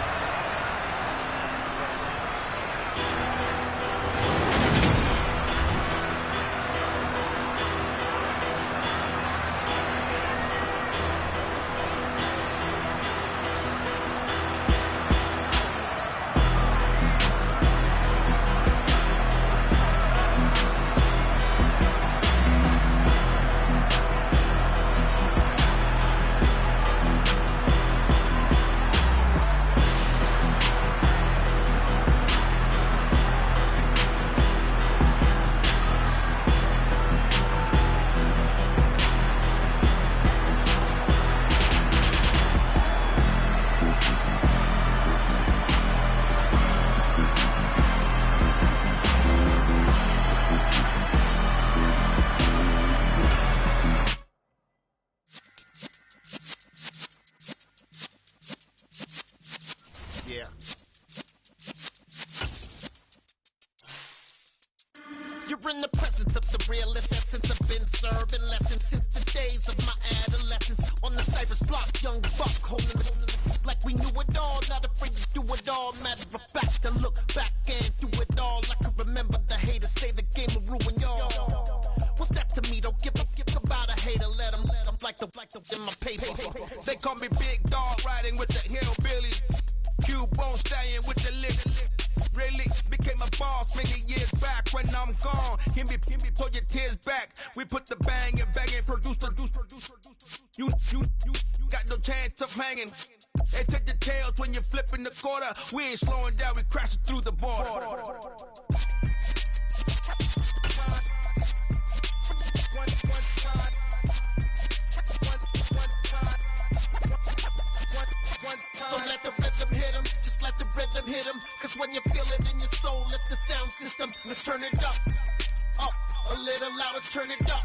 You're in the presence of the realest essence. I've been serving lessons since the days of my adolescence. On the Cypress block, young buck holding the like we knew it all. Not afraid to do it all. Matter of fact, to look back and do it all. I can remember the haters say the game will ruin y'all. What's that to me? Don't give about a hater. Let them like the in my paper. They call me Big Dog, riding with the hillbillies. Cubone staying with the lick. Really became a boss many years back. When I'm gone, can be pull your tears back. We put the bang and produce. You got no chance of hanging. They take the tails when you're flipping the quarter. We ain't slowing down, we crashing through the border. So let the rhythm hit him, just let the rhythm hit him. Cause when you feel it in your soul, let the sound system, let's turn it up. Up, a little louder, turn it up.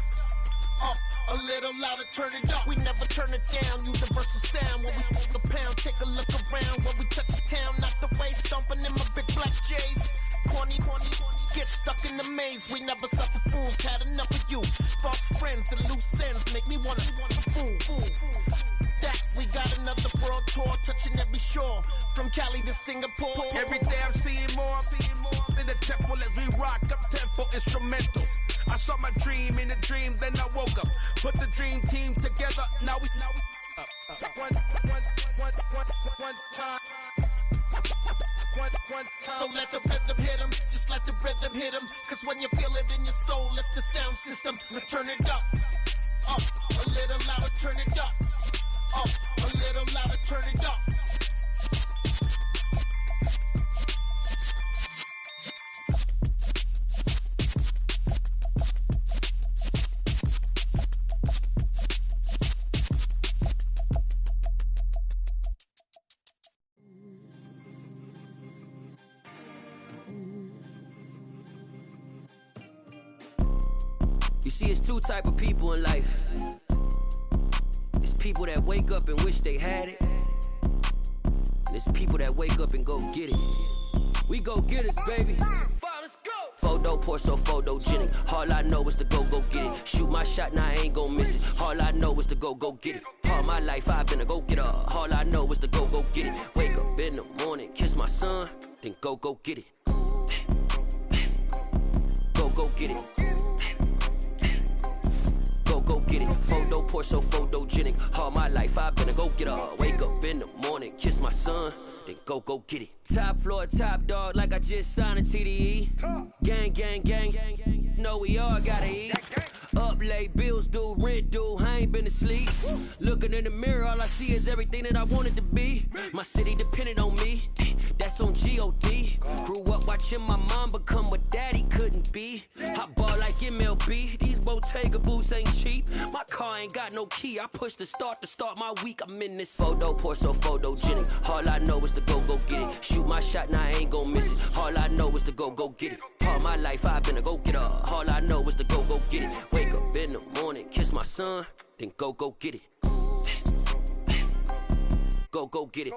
Up, a little louder, turn it up. We never turn it down, universal sound. When we hold the pound, take a look around. When we touch the town, knock the way, stomping in my big black J's. Corny, get stuck in the maze. We never suffer fools, had enough of you. False friends and loose ends make me wanna fool. That we got another world tour, touching every shore, from Cali to Singapore. Every day I'm seeing more in the temple as we rock up tempo instrumentals. I saw my dream in a dream, then I woke up. Put the dream team together, now we One time. So let the rhythm hit him, just let the rhythm hit him. Cause when you feel it in your soul, lift the sound system. Now turn it up, a little louder, turn it up, a little louder, turn it up. You see, it's two type of people in life. It's people that wake up and wish they had it, and it's people that wake up and go get it. We go get it, baby. Let's go. Photo pour so photogenic. All I know is to go get it. Shoot my shot, now I ain't gon' miss it. All I know is to go get it. All my life I've been a go-getter. All I know is to go get it. Wake up in the morning, kiss my son, then go get it. Go get it. Go get it. Photo pour so photogenic. All my life I've been a go-getter. Wake up in the morning, kiss my son, then go get it. Top floor, top dog, like I just signed a TDE. Gang. Know we all gotta eat. Up late, bills due, rent due, I ain't been asleep. Looking in the mirror, all I see is everything that I wanted to be. My city depended on me, that's on G.O.D. Grew up watching my mom become what daddy couldn't be. I ball like MLB, these Bottega boots ain't cheap. My car ain't got no key, I push the start to start my week. I'm in this photo pour so photogenic. All I know is to go get it. Shoot my shot, now I ain't gon' miss it. All I know is to go get it. All my life I've been a go-getter. All I know is to go get it. Wake up in the morning, kiss my son, then go get it. Go get it.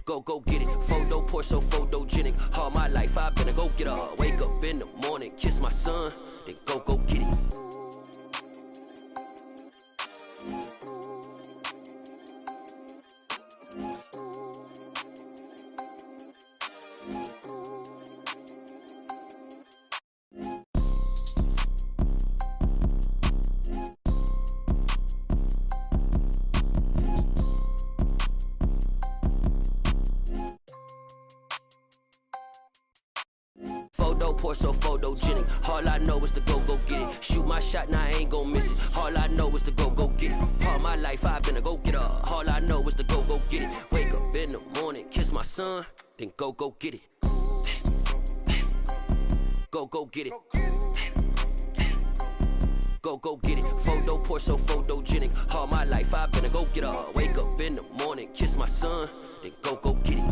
Go get it. Photo pour so photogenic. All my life I've been a go-getter. Wake up in the morning, kiss my son, then go get it. Photo pour so photogenic. All I know is to go get it. Shoot my shot, now I ain't gon' miss it. All I know is to go get it. All my life I've been a go-getter. All I know is to go get it. Wake up in the morning, kiss my son, then go get it. Go get it. Go get it. Photo pour so photogenic. All my life I've been a go-getter. Wake up in the morning, kiss my son, then go get it.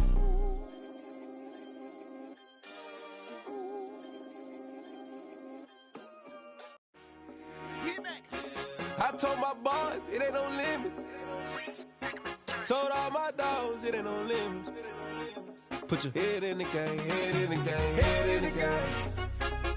I told my boys it ain't no limits. Told all my dogs it ain't no limits. Put your head in the game, head in the game, head in the game.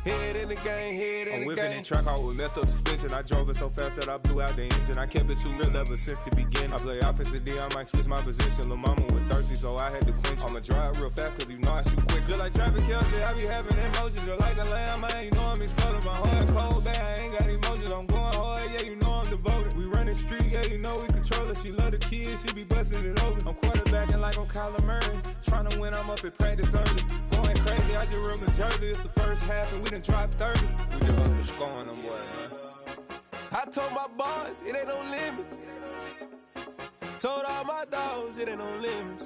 Head in the game, head in the game. I'm whipping in truck, I was messed up suspension. I drove it so fast that I blew out the engine. I kept it too real ever since the beginning. I play offensive D, I might switch my position. Lil' mama was thirsty, so I had to quench. I'ma drive real fast, cause you know I shoot quick. Just like traffic Kelsey, I be having emotions. Just like a lamb, man, you know I'm exploding. My heart cold, bad, I ain't got emotions. I'm going hard, yeah, you know I'm devoted. We running streets, yeah, you know we control it. She love the kids, she be busting it over. I'm quarterbacking like I'm Kyler Murray. Trying to win, I'm up at practice early. Going crazy, I just rode New Jersey. It's the first half, and we done dropped 30. We just up to scoring them, boy, man. I told my boys it ain't no limits. Told all my dogs it ain't no limits.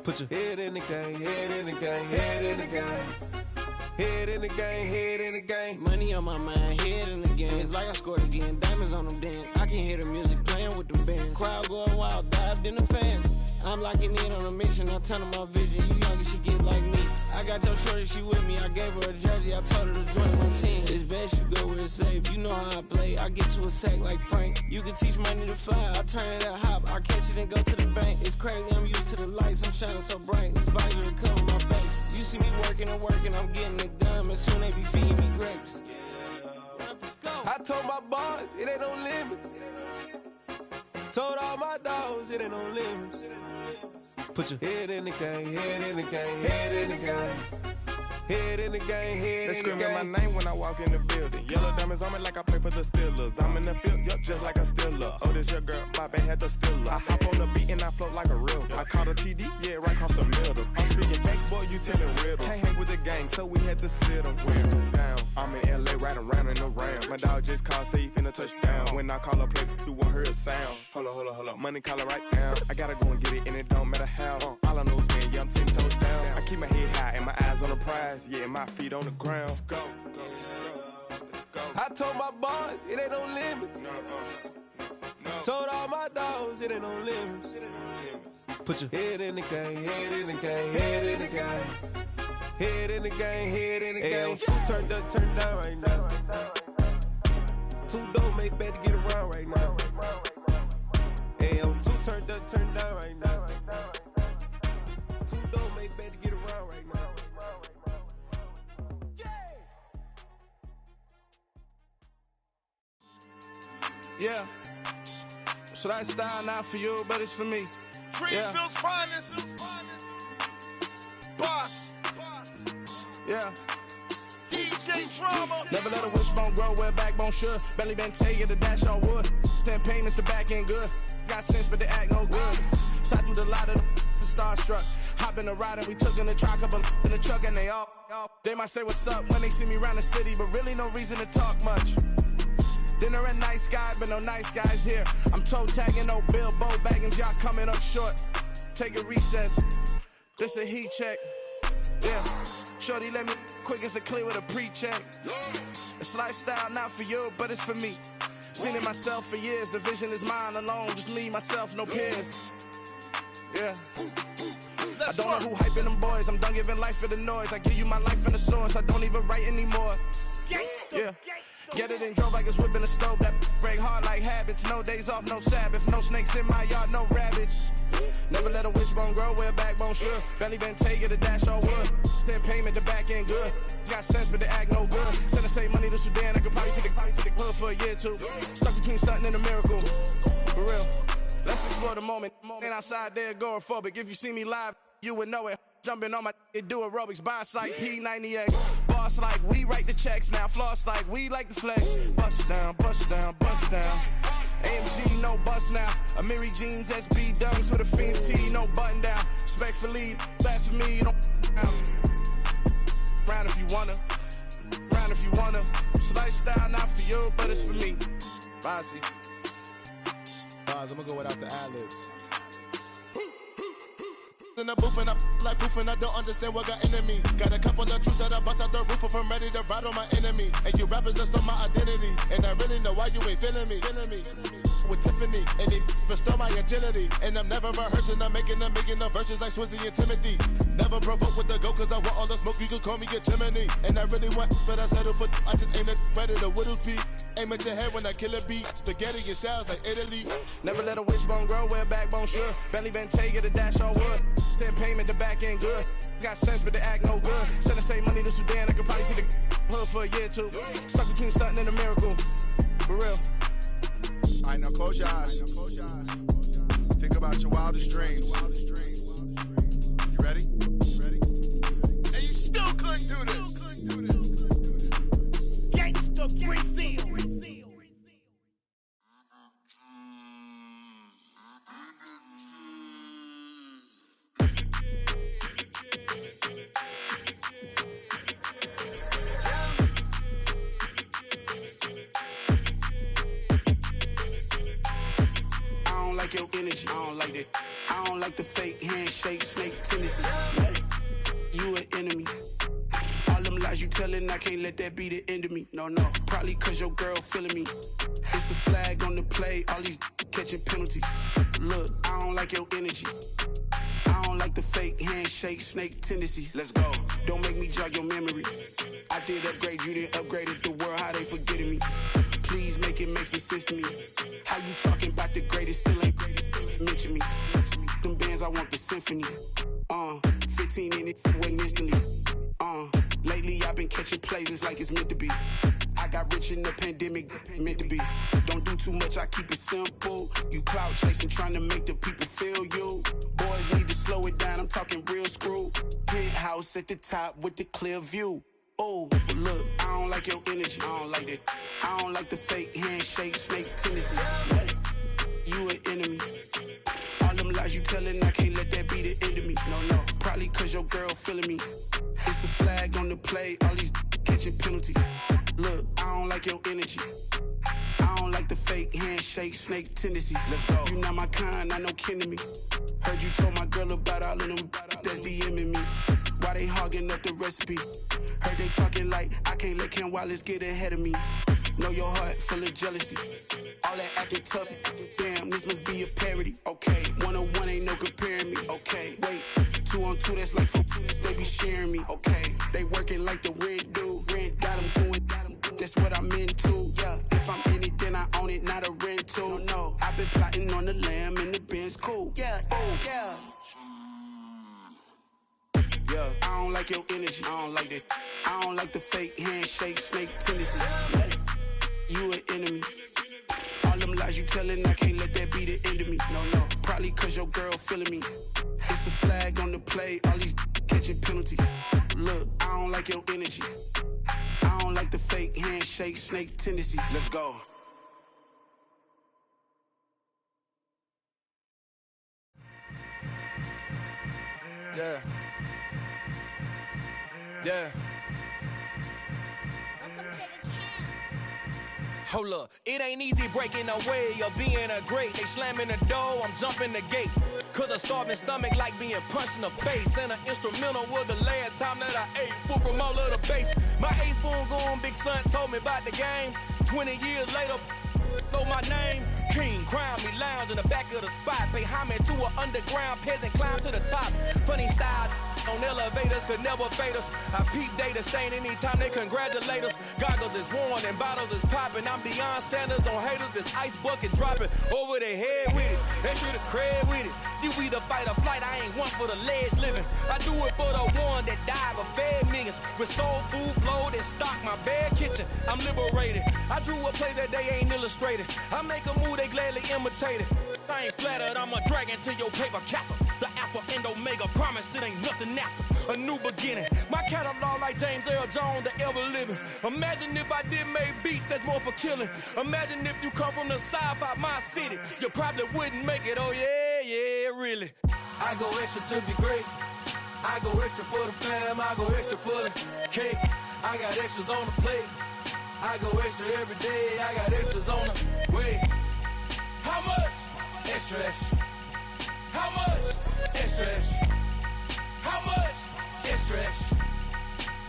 Put your head in the game, head in the game, head in the game. Head in the game, head in the game. Money on my mind, head in the game. It's like I scored again, diamonds on them dance. I can hear the music playing with them bands. Crowd going wild, dived in the fans. I'm locking in on a mission, I tell her my vision. You young and she get like me. I got your shorty, she with me. I gave her a jersey, I told her to join my team. It's best you go where it's safe. You know how I play. I get to a sack like Frank. You can teach money to fly. I turn it at hop. I catch it and go to the bank. It's crazy, I'm used to the lights. I'm shining so bright. This visor will cover my face. You see me working and working. I'm getting it done. And soon they be feeding me grapes. Let's go. I told my boys it ain't no limits. Told all my dogs it ain't no limits. Put your head in the game, head in the game, head in the game. Head in the game, head They in the game. screaming my name when I walk in the building. Yellow diamonds on me like I play for the Steelers. I'm in the field, yup, just like a Steeler. Oh, this your girl, my band had the Steeler. I hop on the beat and I float like a river. I caught a TD, yeah, right across the middle. I'm speaking facts, boy, you telling riddles. Can't hang with the gang, so we had to sit them down. I'm in LA, riding around in the ram. My dog just called, say he finna touchdown. When I call a play, you won't hear a sound. Hold up, money calling right now. I gotta go and get it, and it don't matter how. All I know is win, yeah, I'm 10 toes down. I keep my head high and my eyes on the prize, yeah, my feet on the ground. Let's go. I told my boys, it ain't no limits. Told all my dogs, it ain't no limits. Put your head in the game, head in the game, head in the game. Head in the game, head in the game. Two turned up, turned down right now. Two don't make bad to get around right now. Two turned up, turned down right now. Two don't make bad to get around right now. Yeah. So that style not for you, but it's for me. Greenfield's finest. Boss. Yeah. DJ Drama. Never let a wishbone grow where a backbone should. Belly been taking the dash on wood. Then pain is the back end good. Got sense, but they act no good. Shot through the lot of the starstruck. Hop in the ride and we took in the truck, couple in the truck and they all. They might say what's up when they see me around the city, but really no reason to talk much. Dinner and nice guy, but no nice guys here. I'm toe tagging, no Bilbo bagging, y'all coming up short. Take a recess. This a heat check. Yeah. Shorty let me quick as a clear with a pre-check. It's lifestyle not for you, but it's for me. Seen it myself for years. The vision is mine alone. Just me, myself, no peers. Yeah. I don't know who hyping them boys. I'm done giving life for the noise. I give you my life in the source. I don't even write anymore. Yeah. Get it and drove like it's whipping a stove. That break hard like habits. No days off, no Sabbath. No snakes in my yard, no rabbits. Never let a wishbone grow where a backbone should. Belly been taking the dash on wood. Then payment, the back end good. Got sense, but they act no good. Send the same money to Sudan. I could probably take the hood for a year or two. Stuck between stunting and a miracle. For real. Let's explore the moment. Ain't outside there agoraphobic. If you see me live, you would know it. Jumping on my do aerobics, boss like P90X. Boss like we write the checks now. Floss like we like the flex. Bust down, bust down, bust down. AMG, no bust now. Amiri jeans, SB dunks with a Fiends T, no button down. Respectfully, that's for me, you don't round if you wanna. Round if you wanna. It's lifestyle not for you, but it's for me. Bossy. I'm gonna go without the ad-libs. In the booth and I like proof and I don't understand what got into me. Got a couple of truths that I bust out the roof if I'm ready to ride on my enemy. And you rappers just stole my identity. And I really know why you ain't feeling me. With Tiffany, and they restore my agility. And I'm never rehearsing, I'm making a million of verses like Swizzy and Timothy. Never provoke with the go, cause I want all the smoke, you can call me a chimney. And I really want, but I settle for, I just aim it ready to Whittles Peak. Aim at your head when I kill a beat. Spaghetti and shells like Italy. Never let a wishbone grow where a backbone should. Belly been taking the dash on wood. Then payment, the back end good. Got sense, but they act no good. Send the same money to Sudan, I could probably take the hood for a year or two. Stuck between stunting and a miracle. For real. Alright, now close your eyes. Think about your wildest dreams. You ready? And you still couldn't do this. Gangsta Brazil. Your energy, I don't like that. I don't like the fake handshake, snake tendency. You an enemy. All them lies you telling, I can't let that be the end of me. No, probably cause your girl feeling me. It's a flag on the play, all these catching penalties. Look, I don't like your energy. I don't like the fake handshake, snake tendency. Let's go. Don't make me jog your memory. I did upgrade, you didn't upgrade it. The world, how they forgetting me. Please make it make some sense to me. How you talking about the greatest, still ain't mention me. Them bands, I want the symphony. 15 in it, went instantly. Lately I've been catching plays, it's like it's meant to be. I Got rich in the pandemic, meant to be. Don't do too much, I keep it simple. You clout chasing, trying to make the people feel you. Boys need to slow it down, I'm talking real screw. Penthouse at the top with the clear view. Oh, look, I don't like your energy, I don't like that. I don't like the fake handshake, snake tendency. What? You an enemy. All them lies you telling, I can't let that be the end of me. No, probably cause your girl feeling me. It's a flag on the play, all these catching penalties. Look, I don't like your energy. I don't like the fake handshake, snake tendency. Let's go. You not my kind, I know kin to me. Heard you told my girl about all of them that's DMing me. Why they hogging up the recipe? Heard they talking like I can't let Ken Wallace get ahead of me. Know your heart full of jealousy. All that acting tough, damn, this must be a parody. Okay, 1-on-1 ain't no comparing me. Okay, wait, 2-on-2, that's like 4, they be sharing me. Okay, they working like the rent dude. Rent got them going, that's what I'm into. Yeah, if I'm in it, then I own it, not a rental. No, I've been plotting on the lamb and the Benz cool. Yeah, oh, yeah. Yeah, I don't like your energy, I don't like that. I don't like the fake handshake, snake tendency. You an enemy. All them lies you telling, I can't let that be the end of me. No, probably cause your girl feeling me. It's a flag on the play, all these catching penalties. Look, I don't like your energy. I don't like the fake handshake, snake tendency. Let's go. Yeah. Yeah. Hold up, it ain't easy breaking away or being a great. They slamming the door, I'm jumping the gate. Cause a starving stomach like being punched in the face. And an instrumental was the last time that I ate. Food from all of the base. My ace boom going big son told me about the game. 20 years later, know my name. King, crown me, lounge in the back of the spot. Pay homage to an underground peasant, climb to the top. Funny style on elevators could never fade us. I peep data stain anytime they congratulate us. Goggles is worn and bottles is popping. I'm Deion Sanders on haters, this ice bucket dropping over their head with it. Extra the cred with it. You either fight or flight, I ain't one for the ledge living. I do it for the one that died but fed millions. With soul food flowed and stock my bad kitchen. I'm liberated. I drew a play that they ain't illustrated. I make a move, they gladly imitate it. I ain't flattered, I'm a dragon to your paper castle. The Alpha and Omega, promise it ain't nothing after. A new beginning. My catalog like James Earl Jones, the ever living. Imagine if I did make beats that's more for killing. Imagine if you come from the sci-fi my city. You probably wouldn't make it, oh yeah, really. I go extra to be great. I go extra for the fam, I go extra for the cake. I got extras on the plate. I go extra every day, I got extras on the way. How much? Extra, extra. How much? Extra, extra. How much? Extra, extra.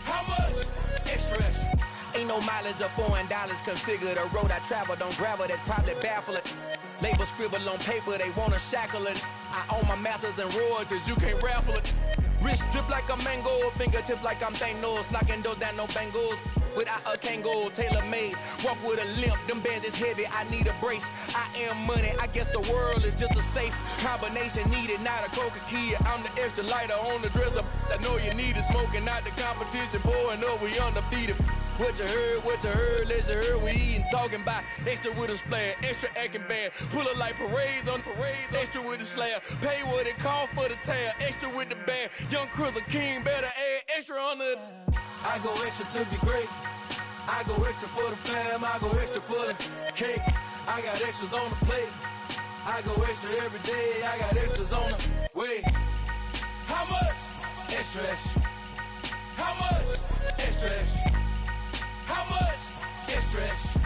How much? Extra, extra. Ain't no mileage of $4 configure the road I travel. Don't gravel that probably baffle it. Label scribble on paper, they wanna shackle it. I own my masters and royalties, you can't raffle it. Wrist drip like a mango, fingertips like I'm Thanos. Knocking doors down, no bangles. Without a Kango, tailor-made. Walk with a limp, them bands is heavy, I need a brace. I am money, I guess the world is just a safe combination needed, not a coca key. I'm the extra lighter on the dresser. I know you need it, smoking out the competition, pouring up, we undefeated. What you heard, let's hear we eatin', talking about extra with a splash, extra acting bad, pull it like parades on parades, extra with the slab, pay what it cost for the tab, extra with the band, young Chris a king, better add extra on the. I go extra to be great. I go extra for the fam, I go extra for the cake. I got extras on the plate. I go extra every day, I got extras on the way. How much? Extra, extra. How much? Extra, extra. How much? Extra, extra.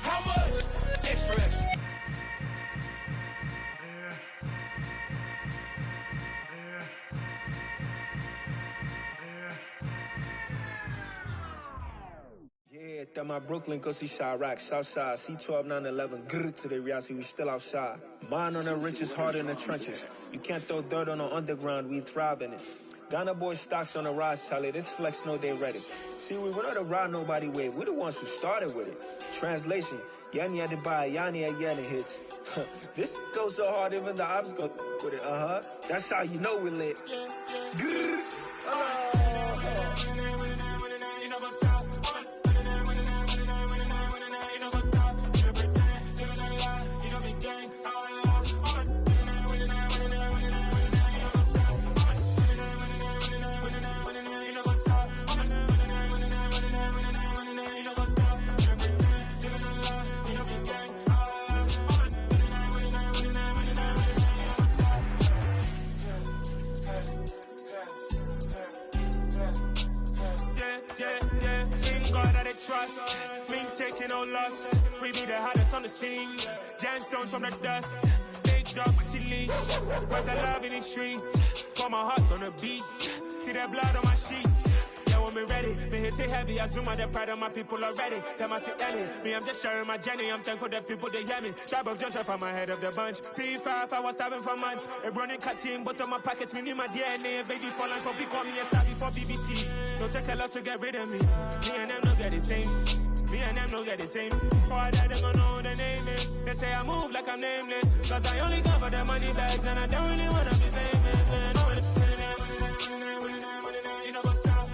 How much? Extra, extra. Yeah, that my Brooklyn, cause he shot rock, Southside, C12, 911, grrr to the reality, we still outside. Mine on the riches, hard in the trenches. You can't throw dirt on the underground, we thrive in it. Ghana boy stocks on the rise, Charlie, this flex know they ready. See, we went on the ride nobody with, we the ones who started with it. Translation, Yanni had to buy, Yanni had Yanni hits. This goes so hard, even the ops go with it, That's how you know we lit. Grrr, ain't taking no loss. We be the hottest on the scene. Gemstones from the dust. Big dog with your leash. Where's the love in the streets? Pour my heart on the beat. See that blood on my sheets. Yeah, when me ready, me hit it heavy. I zoom out the pride of my people already. Them I see Ellie. Me, I'm just sharing my journey. I'm thankful that people they hear me. Tribe of Joseph, I'm ahead of the bunch. P5, I was starving for months. A running cutscene, but on my pockets, me need my DNA. Baby for lunch, but we call me a star before BBC. Don't take a lot to get rid of me. Me and them don't get the same. Me and them don't get the same. Boy, that they gonna know who the name is. They say I move like I'm nameless. Cause I only cover the money bags and I don't really wanna be famous, man. You know, go stop.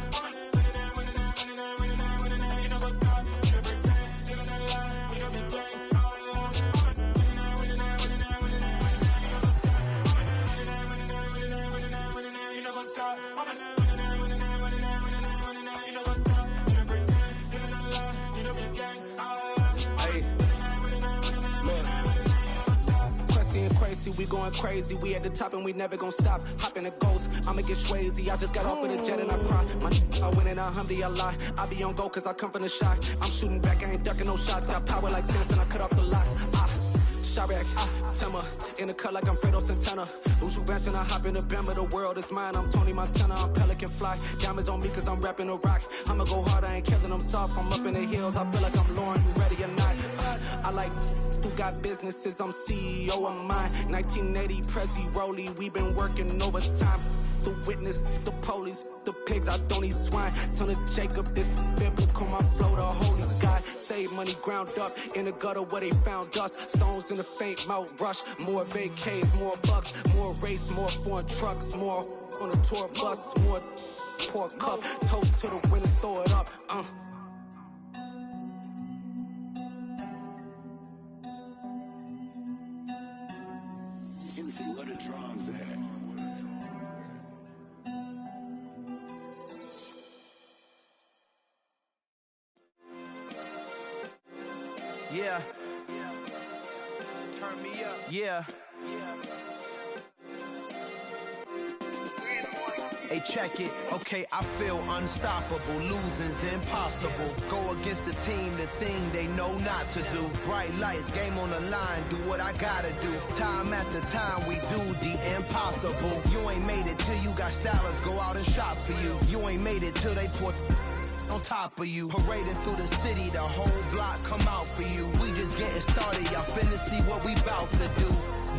You know, go stop. You know, pretend. Living a lie. You know, be gang. You know, go stop. We going crazy, we at the top and we never gonna stop. Hop in a ghost, I'ma get swayzy. I just got off with a jet and I cry. My I win in a Humvee, I lie. I be on go cause I come from the shot. I'm shooting back, I ain't ducking no shots. Got power like Samson, I cut off the locks. Chirac, Tema, in the cut like I'm Fredo Santana. Uju Benton, I hop in the Bama, the world is mine. I'm Tony Montana, I'm Pelican Fly. Diamonds on me cause I'm rapping a rock. I'ma go hard, I ain't killing them soft. I'm up in the hills, I feel like I'm Lauren, you ready or not? I like who got businesses, I'm CEO of mine. 1980 Prezi Rolly, we been working overtime. The witness, the police, the pigs, I don't eat swine. Son of Jacob, this biblical, my flow, the holy God. Save money ground up in the gutter where they found us. Stones in the faint Mount Rush. More vacays, more bucks, more race, more foreign trucks, more on a tour bus, more pour cup. Toast to the winners, throw it up. Juicy, what the drums at? Yeah. Turn me up. Yeah. Hey, check it. Okay, I feel unstoppable. Losing's impossible. Go against the team, the thing they know not to do. Bright lights, game on the line. Do what I gotta do. Time after time, we do the impossible. You ain't made it till you got stylists go out and shop for you. You ain't made it till they put on top of you. Parading through the city, the whole block come out for you. We just getting started, y'all finna see what we bout to do.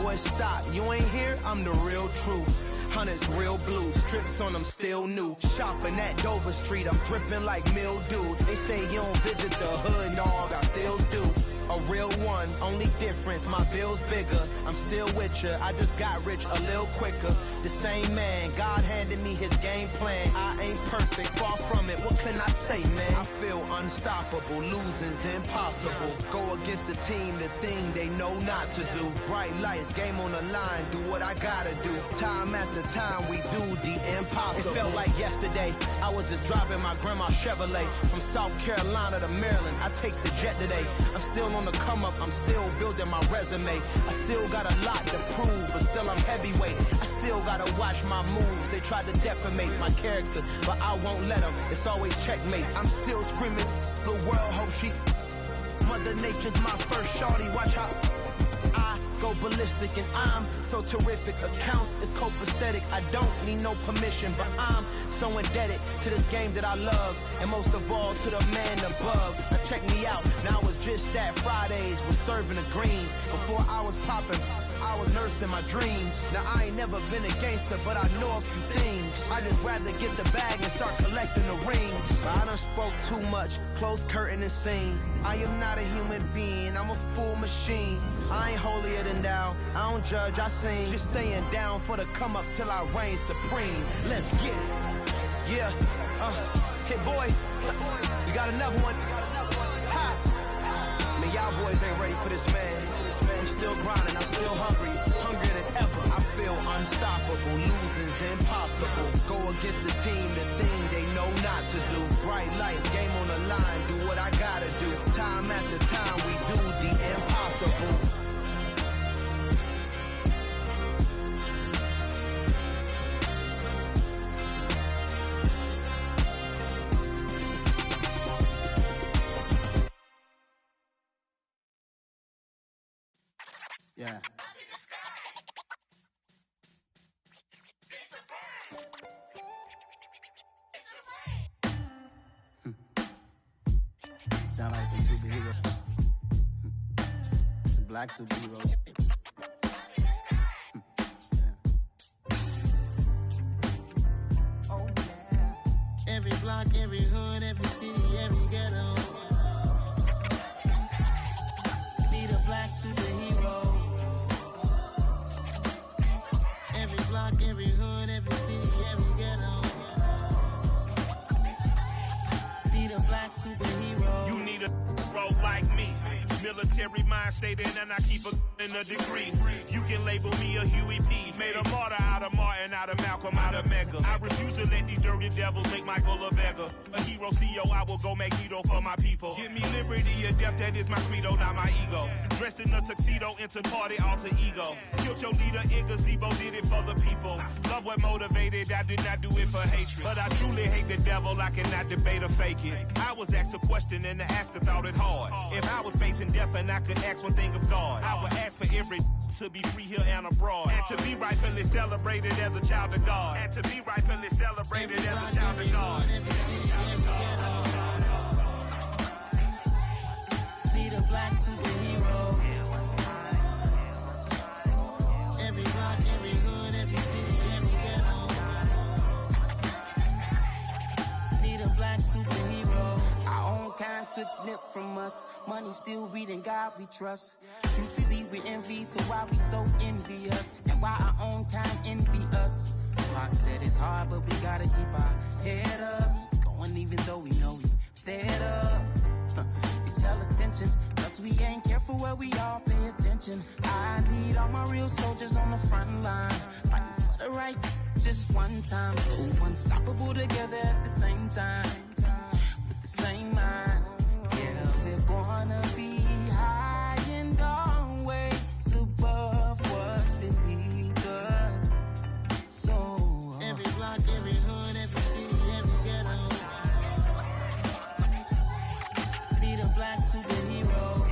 Boy, stop, you ain't here, I'm the real truth. Hunters, real blues, strips on them still new. Shopping at Dover Street, I'm dripping like mildew. They say you don't visit the hood, dog, I still do. A real one, only difference, my bill's bigger. I'm still with ya, I just got rich a little quicker. The same man, God handed me his game plan. I ain't perfect, far from it, what can I say, man? I feel unstoppable, losing's impossible. Go against the team, the thing they know not to do. Bright lights, game on the line, do what I gotta do. Time after time, we do the impossible. It felt like yesterday, I was just driving my grandma's Chevrolet. From South Carolina to Maryland, I take the jet today. I'm still on the come up, I'm still building my resume. I still got a lot to prove, but still I'm heavyweight. I still gotta watch my moves. They tried to defamate my character, but I won't let them. It's always checkmate. I'm still screaming, the world hope she. Mother Nature's my first shorty. Watch how I go ballistic, and I'm so terrific. Accounts is copacetic. I don't need no permission, but I'm so indebted to this game that I love, and most of all to the man above. Now check me out, now it's just that Fridays was serving the greens. Before I was popping, I was nursing my dreams. Now I ain't never been a gangster, but I know a few things. I just rather get the bag and start collecting the rings. But I done spoke too much, close curtain and scene. I am not a human being, I'm a full machine. I ain't holier than thou, I don't judge, I sing. Just staying down for the come up till I reign supreme. Let's get it. Yeah, hit boy, we got another one. Ha! Man, y'all boys ain't ready for this, man. I'm still grinding, I'm still hungry, hungrier than ever. I feel unstoppable, losing's impossible. Go against the team, the thing they know not to do. Bright lights, game on the line, do what I gotta do. Time after time, we do the impossible. Yeah. Sound like some superheroes. Some black superheroes. Oh, yeah. Every block, every hood, every city, every ghetto. Need a black superhero. Every block, every hood, every city, every ghetto. Need a black superhero. You need a role like me. Military mind stated, and I keep in a degree. You can label me a Huey P. Made a martyr out of Martin, out of Malcolm, out of Mega. I refuse to let these dirty devils make Michael a beggar. A hero CEO, I will go Magneto for my people. Give me liberty or death, that is my credo, not my ego. Dressed in a tuxedo, into party, alter ego. Killed your leader in gazebo, did it for the people. Love what motivated, I did not do it for hatred. But I truly hate the devil, I cannot debate or fake it. I was asked a question and the asker thought it hard. If I was facing death and I could ask one thing of God, I would ask for every to be free here and abroad, and to be rightfully celebrated as a child of God, and to be rightfully celebrated as a child of God. Need a black superhero. Every block, every hood, every city, every ghetto. Need a black superhero. Our own kind took nip from us. Money still reading God we trust. Truthfully we envy, so why we so envious? And why our own kind envy us? Pac said it's hard, but we gotta keep our head up. Keep going even though we know we fed up. It's hell attention, cause we ain't careful where we all pay attention. I need all my real soldiers on the front line, fighting for the right just one time. So unstoppable together at the same time, with the same mind. Yeah, we're gonna be high and always above what's beneath us. So every block, every hood, every city, every ghetto. Need a black superhero.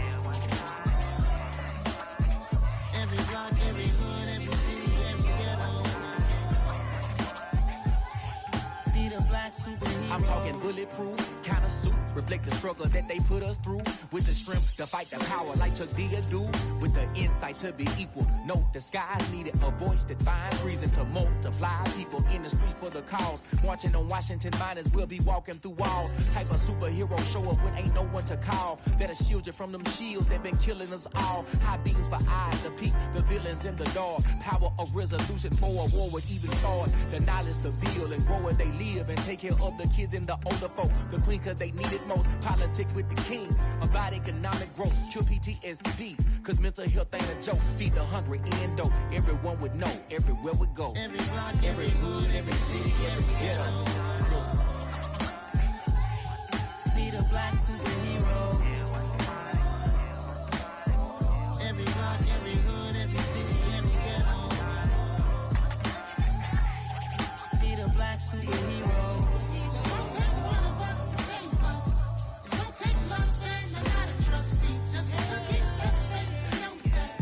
Every block, every hood, every city, every ghetto. Need a black superhero. I'm talking bulletproof, kind of suit, reflect the struggle that they put us through. With the strength to fight the power like Chuck D do. With the insight to be equal. No, the sky needed a voice that finds reason to multiply. People in the streets for the cause. Marching on Washington miners will be walking through walls. Type of superhero show up when ain't no one to call. That'll shield you from them shields that been killing us all. High beams for eyes to peek the villains in the dark. Power of resolution for a war would even start. The knowledge to build and grow where they live and take care of the kids and the older folk. The queen cause they need it most. Politics with the kings. About economic growth. Cure PTSD. Cause mental health ain't a joke. Feed the hungry and dope. Everyone would know. Everywhere we go. Every block, every hood, every city, every ghetto. Need a black superhero. Every block, every hood, every city, every ghetto. Need a black superhero. It's gonna take one of us to save us. It's gonna take love and a lot of trust. We just got to get that faith and know that.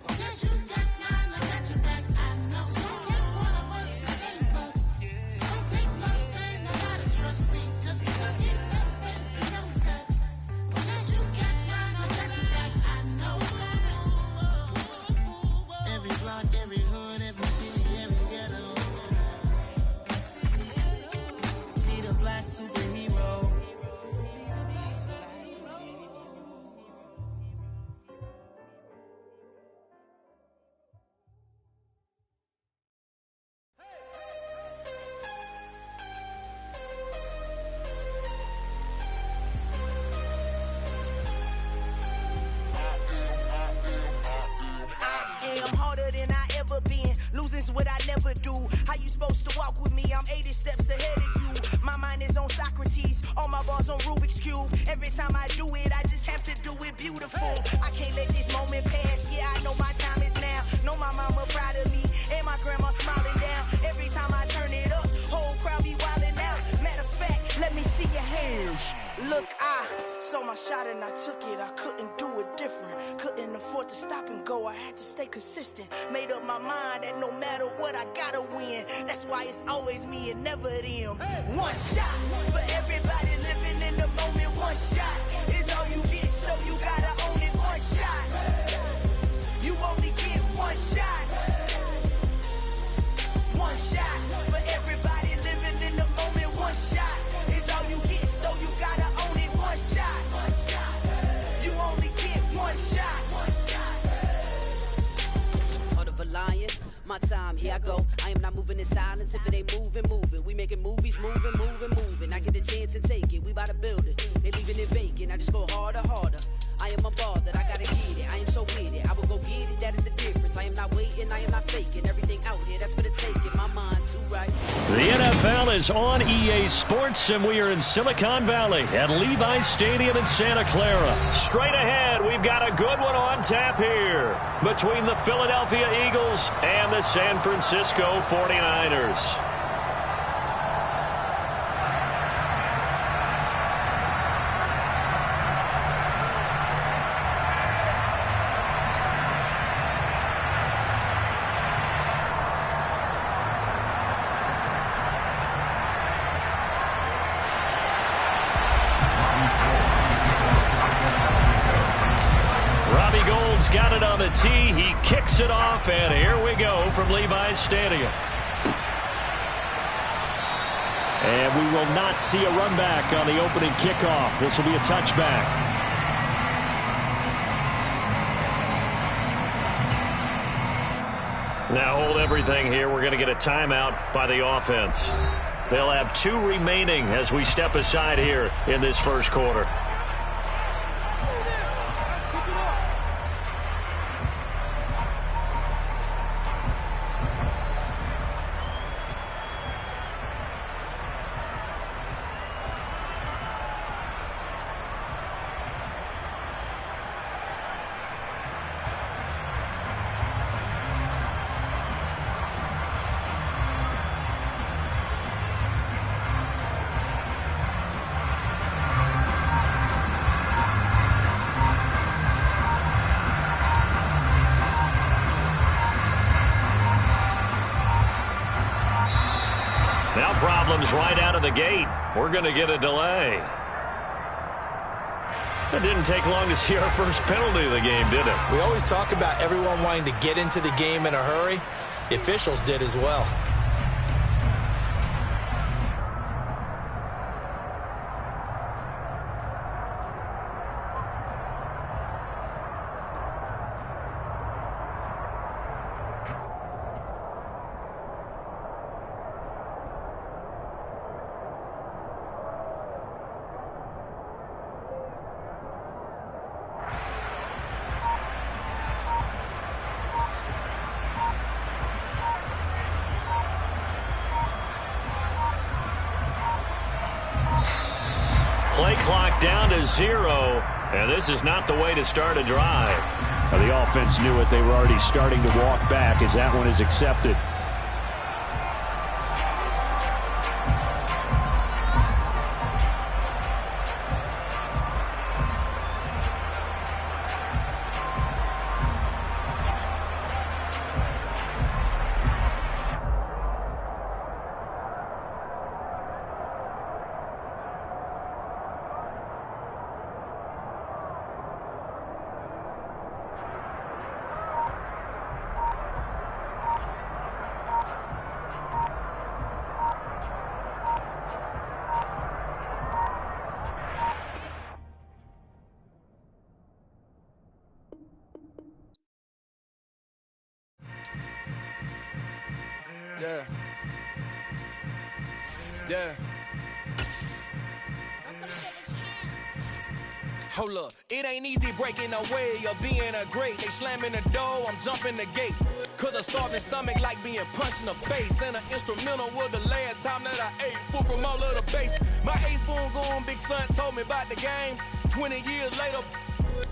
Because you got mine, I got your back. I know. It's gonna take one of us to save us. It's gonna take love and a lot of trust. We just got to get that faith and know that. Because you got mine, I got your back. I know. Every block, every hood, every city, every ghetto. Need a black superhero. I'm harder than I ever been. Losing's what I never do. How you supposed to walk with me? I'm 80 steps ahead of you. My mind is on Socrates. All my bars on Rubik's Cube. Every time I do it, I just have to do it beautiful. I can't let this moment pass. Yeah, I know my time is now. Know my mama proud of me. And my grandma smiling down. Every time I turn it up, whole crowd be wildin' out. Matter of fact, let me see your hands. Look, I saw my shot and I took it. I couldn't do it different. Couldn't afford to stop and go. I had to stay consistent. Made up my mind that no matter what, I gotta win. That's why it's always me and never them. One shot for everybody living in the moment. One shot is all you get, so you gotta own it. One shot. You only get one shot. One shot for everybody living in the moment. One shot is all you get, so you gotta own it. One shot. You only get one shot. Heart of a lion, my time, here I go. I am not moving in silence. If it ain't moving, moving. We making movies, moving, moving, moving. I get a chance and take it. We bout to build it. They leaving it vacant. I just go harder, harder. I am a ball that I gotta get it. I am so with it. I will go get it. That is the difference. I am not waiting. I am not faking. Everything out here, that's for the taking. My mind too right. The NFL is on EA Sports, and we are in Silicon Valley at Levi's Stadium in Santa Clara. Straight ahead, we've got a good one on tap here between the Philadelphia Eagles and the San Francisco 49ers. Got it on the tee. He kicks it off, and here we go from Levi's Stadium. And we will not see a run back on the opening kickoff. This will be a touchback. Now hold everything here. We're going to get a timeout by the offense. They'll have 2 remaining as we step aside here in this first quarter. Now problems right out of the gate. We're going to get a delay. It didn't take long to see our first penalty of the game, did it? We always talk about everyone wanting to get into the game in a hurry. The officials did as well. Play clock down to 0, and this is not the way to start a drive. Well, the offense knew it. They were already starting to walk back as that one is accepted. Yeah. Yeah. Hold up, it ain't easy breaking away or being a great. They slamming the door, I'm jumping the gate. Cause a starving stomach like being punched in the face. And an instrumental was the last time that I ate food from all of the base. My ace boom going big son told me about the game. 20 years later,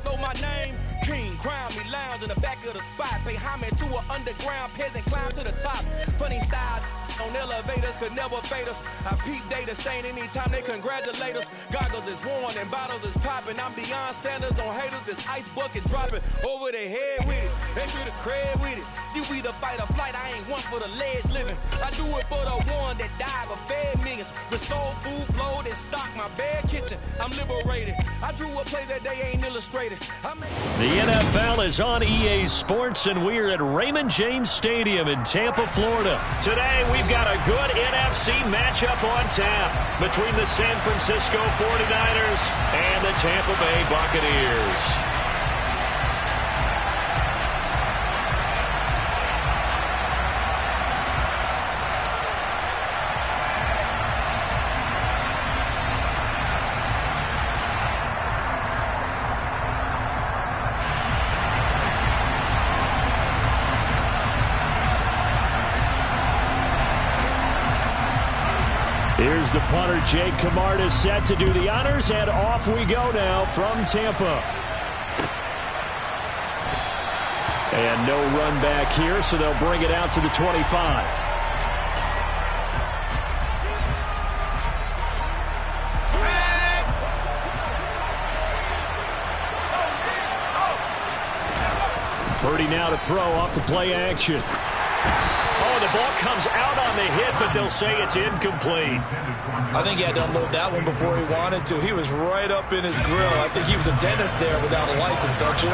no my name? King, crown me, lounge in the back of the spot. Pay homage to an underground peasant, climb to the top. Funny style on elevators could never fade us. I peep data stain anytime they congratulate us. Goggles is worn and bottles is popping. I'm beyond Sanders on haters. This ice bucket dropping over their head with it. They should have cred with it. You either fight or flight. I ain't one for the ledge living. I do it for the one that died but fed millions. With soul food flowed and stocked my bare kitchen. I'm liberated. I drew a play that they ain't illustrated. The NFL is on EA Sports, and we're at Raymond James Stadium in Tampa, Florida. Today, we've got a good NFC matchup on tap between the San Francisco 49ers and the Tampa Bay Buccaneers. Here's the punter, Jake Camarda, set to do the honors, and off we go now from Tampa. And no run back here, so they'll bring it out to the 25. Purdy now to throw off the play action. Oh, the ball comes out on the hit, but they'll say it's incomplete. I think he had to unload that one before he wanted to. He was right up in his grill. I think he was a dentist there without a license, don't you?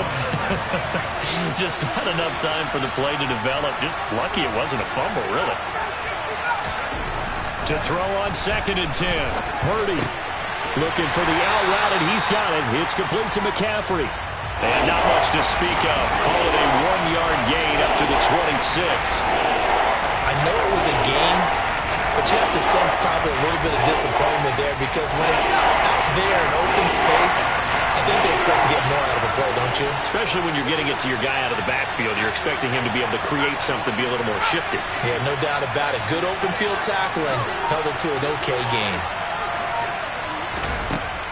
Just not enough time for the play to develop. Just lucky it wasn't a fumble, really. To throw on 2nd and 10. Purdy looking for the out route, and he's got it. It's complete to McCaffrey. And not much to speak of. Call it a 1-yard gain up to the 26. I know it was a gain, but you have to sense probably a little bit of disappointment there because when it's out there in open space, I think they expect to get more out of a play, don't you? Especially when you're getting it to your guy out of the backfield. You're expecting him to be able to create something, be a little more shifty. Yeah, no doubt about it. Good open field tackling held it to an okay gain.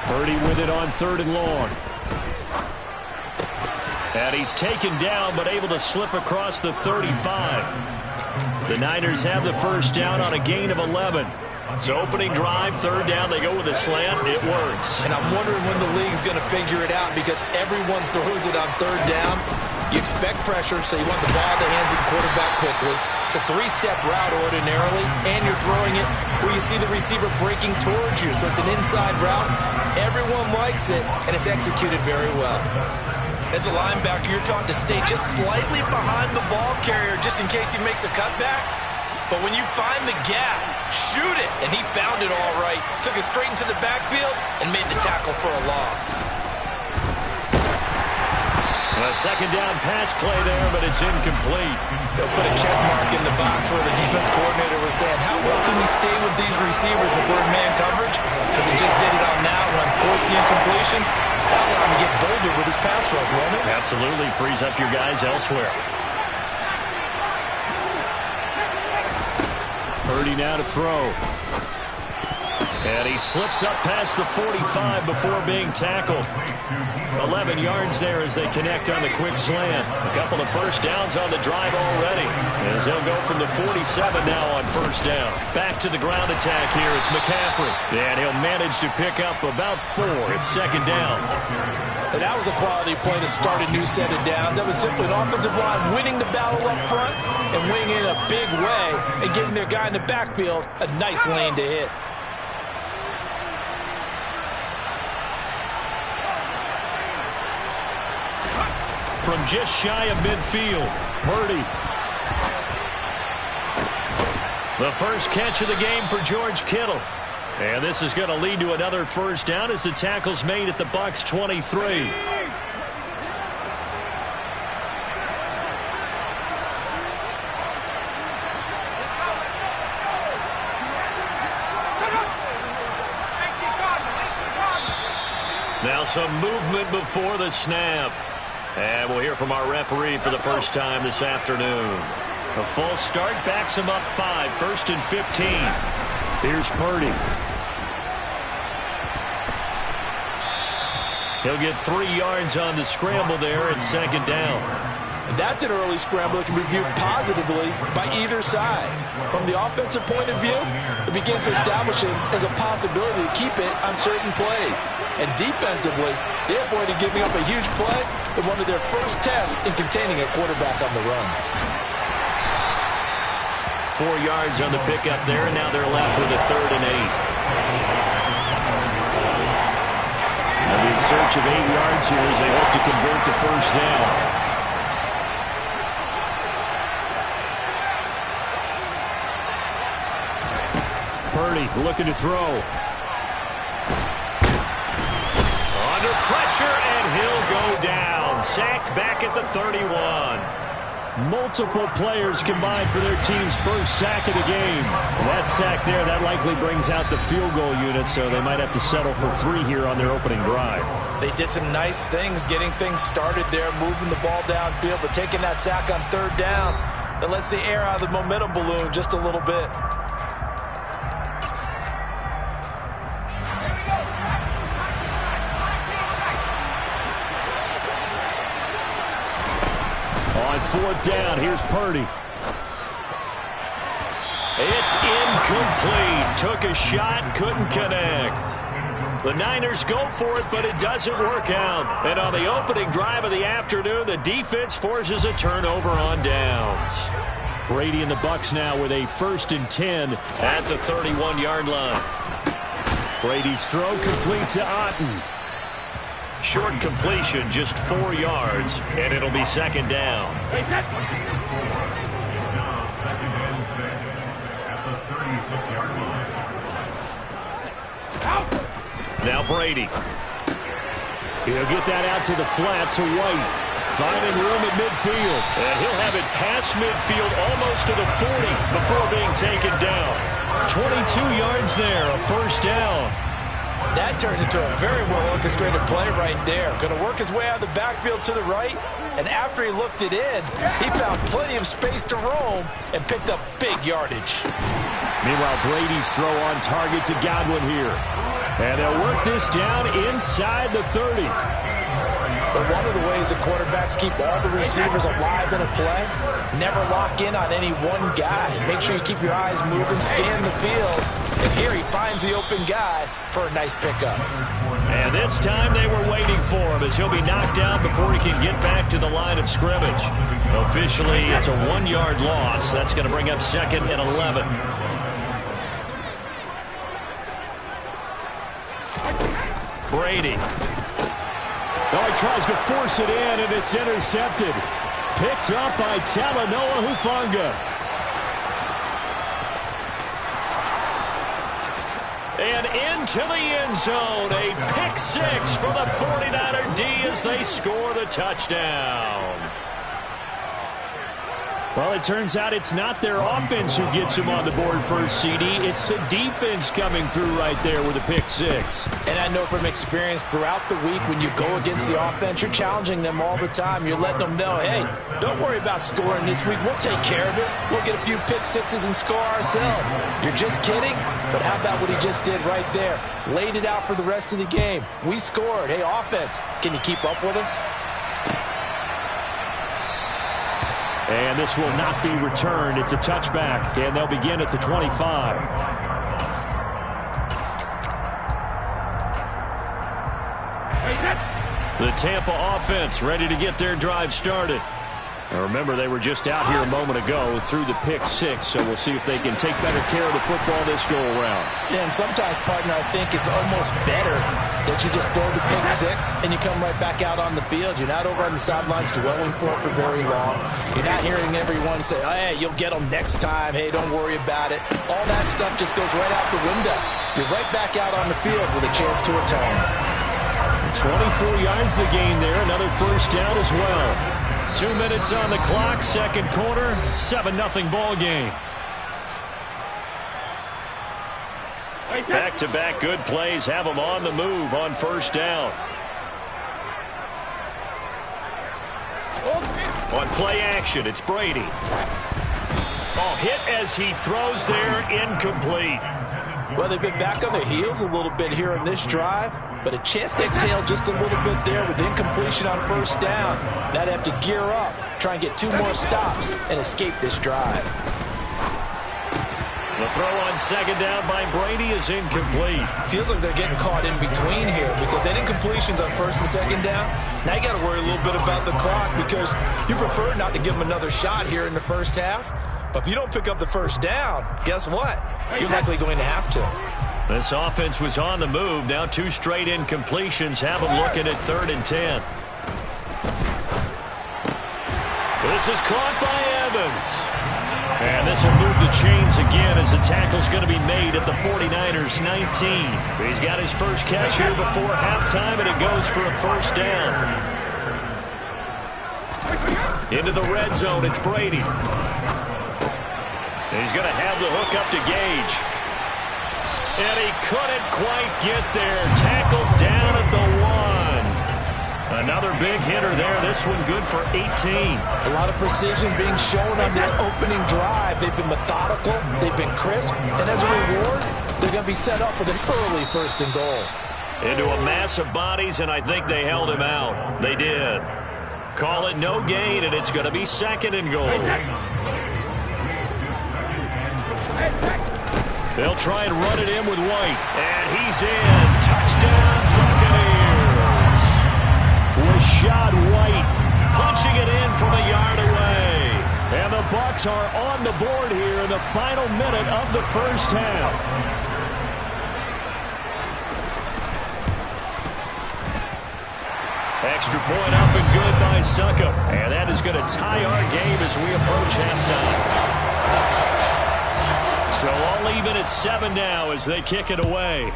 Purdy with it on 3rd and long. And he's taken down, but able to slip across the 35. The Niners have the first down on a gain of 11. So opening drive, 3rd down, they go with a slant. It works. And I'm wondering when the league's going to figure it out because everyone throws it on 3rd down. You expect pressure, so you want the ball in the hands of the quarterback quickly. It's a 3-step route ordinarily, and you're throwing it where you see the receiver breaking towards you. So it's an inside route. Everyone likes it, and it's executed very well. As a linebacker, you're taught to stay just slightly behind the ball carrier just in case he makes a cutback. But when you find the gap, shoot it. And he found it all right. Took it straight into the backfield and made the tackle for a loss. A 2nd down pass play there, but it's incomplete. They'll put a check mark in the box where the defense coordinator was saying, how well can we stay with these receivers if we're in man coverage? Because he just did it on that one, force the incompletion. That'll allow him to get bolder with his pass rush, won't it? Absolutely. Frees up your guys elsewhere. Purdy now to throw. And he slips up past the 45 before being tackled. 11 yards there as they connect on the quick slant. A couple of first downs on the drive already, as they'll go from the 47 now on 1st down. Back to the ground attack here. It's McCaffrey. And he'll manage to pick up about 4. It's 2nd down. And that was a quality play to start a new set of downs. That was simply an offensive line winning the battle up front and winning in a big way and giving their guy in the backfield a nice lane to hit. From just shy of midfield, Purdy. The first catch of the game for George Kittle. And this is going to lead to another first down as the tackle's made at the Bucs 23. Now some movement before the snap. And we'll hear from our referee for the first time this afternoon. A false start backs him up 5, 1st and 15. Here's Purdy. He'll get 3 yards on the scramble there at second down. And that's an early scramble that can be viewed positively by either side. From the offensive point of view, it begins to establish it as a possibility to keep it on certain plays. And defensively, they avoided giving up a huge play in one of their first tests in containing a quarterback on the run. 4 yards on the pickup there, and now they're left with a 3rd and 8. They'll be in search of 8 yards here as they hope to convert the first down. Purdy looking to throw. Under pressure, and he'll go down. Sacked back at the 31. Multiple players combined for their team's first sack of the game. And that sack there, that likely brings out the field goal unit, so they might have to settle for 3 here on their opening drive. They did some nice things, getting things started there, moving the ball downfield, but taking that sack on 3rd down, that lets the air out of the momentum balloon just a little bit. On 4th down, here's Purdy. It's incomplete. Took a shot, couldn't connect. The Niners go for it, but it doesn't work out. And on the opening drive of the afternoon, the defense forces a turnover on downs. Brady and the Bucs now with a 1st and 10 at the 31-yard line. Brady's throw complete to Otten. Short completion, just 4 yards, and it'll be 2nd down. Now Brady. He'll get that out to the flat to White. Finding room at midfield. And he'll have it past midfield almost to the 40 before being taken down. 22 yards there, a 1st down. That turns into a very well-orchestrated play right there. Going to work his way out of the backfield to the right, and after he looked it in, he found plenty of space to roam and picked up big yardage. Meanwhile, Brady's throw on target to Godwin here. And they'll work this down inside the 30. But one of the ways the quarterbacks keep all the receivers alive in a play, never lock in on any one guy. Make sure you keep your eyes moving, scan the field. And here he finds the open guy for a nice pickup. And this time they were waiting for him as he'll be knocked down before he can get back to the line of scrimmage. Officially, it's a 1-yard loss. That's going to bring up 2nd and 11. Brady. Oh, he tries to force it in, and it's intercepted. Picked up by Talanoa Hufanga. And into the end zone, a pick 6 for the 49er D as they score the touchdown. Well, it turns out it's not their offense who gets them on the board first, CD. It's the defense coming through right there with a pick 6. And I know from experience throughout the week when you go against the offense, you're challenging them all the time. You're letting them know, hey, don't worry about scoring this week. We'll take care of it. We'll get a few pick 6s and score ourselves. You're just kidding? But how about what he just did right there? Laid it out for the rest of the game. We scored. Hey, offense, can you keep up with us? And this will not be returned. It's a touchback, and they'll begin at the 25. The Tampa offense ready to get their drive started. Now remember, they were just out here a moment ago through the pick 6, so we'll see if they can take better care of the football this go-around. Yeah, and sometimes, partner, I think it's almost better that you just throw the pick 6 and you come right back out on the field. You're not over on the sidelines dwelling for it for very long. You're not hearing everyone say, hey, you'll get them next time. Hey, don't worry about it. All that stuff just goes right out the window. You're right back out on the field with a chance to atone. 24 yards the gain there. Another 1st down as well. 2 minutes on the clock, 2nd quarter, 7-0 ball game. Back-to-back good plays have them on the move on 1st down. On play action, it's Brady. Oh, hit as he throws there, incomplete. Well, they've been back on their heels a little bit here in this drive, but a chance to exhale just a little bit there with incompletion on first down. Now they have to gear up, try and get 2 more stops, and escape this drive. The throw on second down by Brady is incomplete. Feels like they're getting caught in between here because that incompletion's on first and second down. Now you got to worry a little bit about the clock because you prefer not to give them another shot here in the first half. But if you don't pick up the first down, guess what? You're likely going to have to. This offense was on the move. Now 2 straight incompletions have them looking at 3rd and 10. This is caught by Evans. And this will move the chains again as the tackle's going to be made at the 49ers 19. He's got his first catch here before halftime, and it goes for a first down. Into the red zone, it's Brady. He's going to have the hook up to Gage. And he couldn't quite get there. Tackled down at the 1. Another big hitter there. This one good for 18. A lot of precision being shown on this opening drive. They've been methodical. They've been crisp. And as a reward, they're going to be set up with an early 1st and goal. Into a mass of bodies, and I think they held him out. They did. Call it no gain, and it's going to be 2nd and goal. They'll try and run it in with White. And he's in. Touchdown, Buccaneers. Rashad White punching it in from a yard away. And the Bucs are on the board here in the final minute of the first half. Extra point up and good by Succop. And that is going to tie our game as we approach halftime. So all even at 7 now as they kick it away.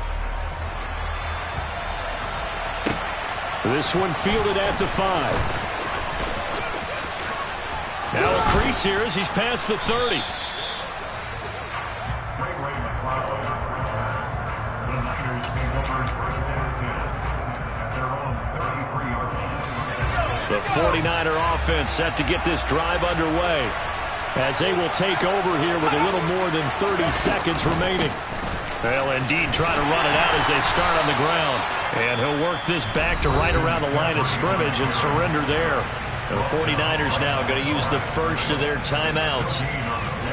This one fielded at the 5. Now a crease here as he's past the 30. The 49er offense set to get this drive underway as they will take over here with a little more than 30 seconds remaining. They'll indeed try to run it out as they start on the ground. And he'll work this back to right around the line of scrimmage and surrender there. The 49ers now going to use the first of their timeouts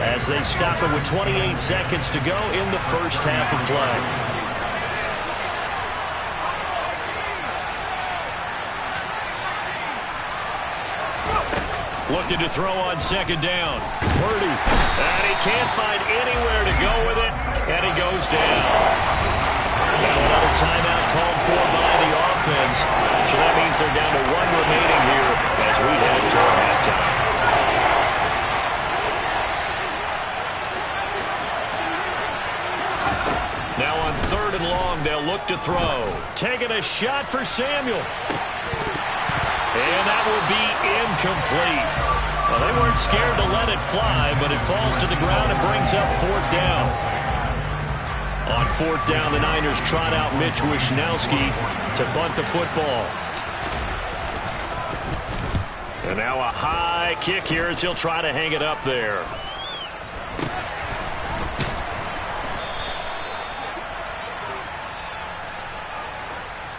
as they stop it with 28 seconds to go in the first half of play. Looking to throw on second down. Purdy. And he can't find anywhere to go with it. And he goes down. Now another timeout called for by the offense. So that means they're down to 1 remaining here as we head toward halftime. Now on 3rd and long, they'll look to throw. Taking a shot for Samuel. And that will be incomplete. Well, they weren't scared to let it fly, but it falls to the ground and brings up 4th down. On 4th down, the Niners trot out Mitch Wishnowski to bunt the football. And now a high kick here as he'll try to hang it up there.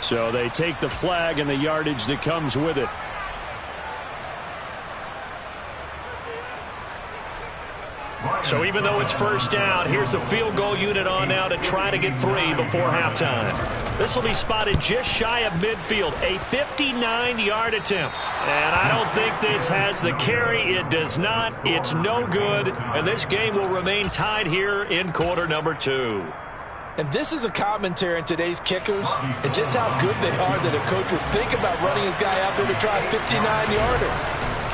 So they take the flag and the yardage that comes with it. So even though it's first down, here's the field goal unit on now to try to get 3 before halftime. This will be spotted just shy of midfield, a 59-yard attempt. And I don't think this has the carry. It does not. It's no good. And this game will remain tied here in quarter number 2. And this is a commentary on today's kickers and just how good they are that a coach would think about running his guy out there to try a 59-yarder.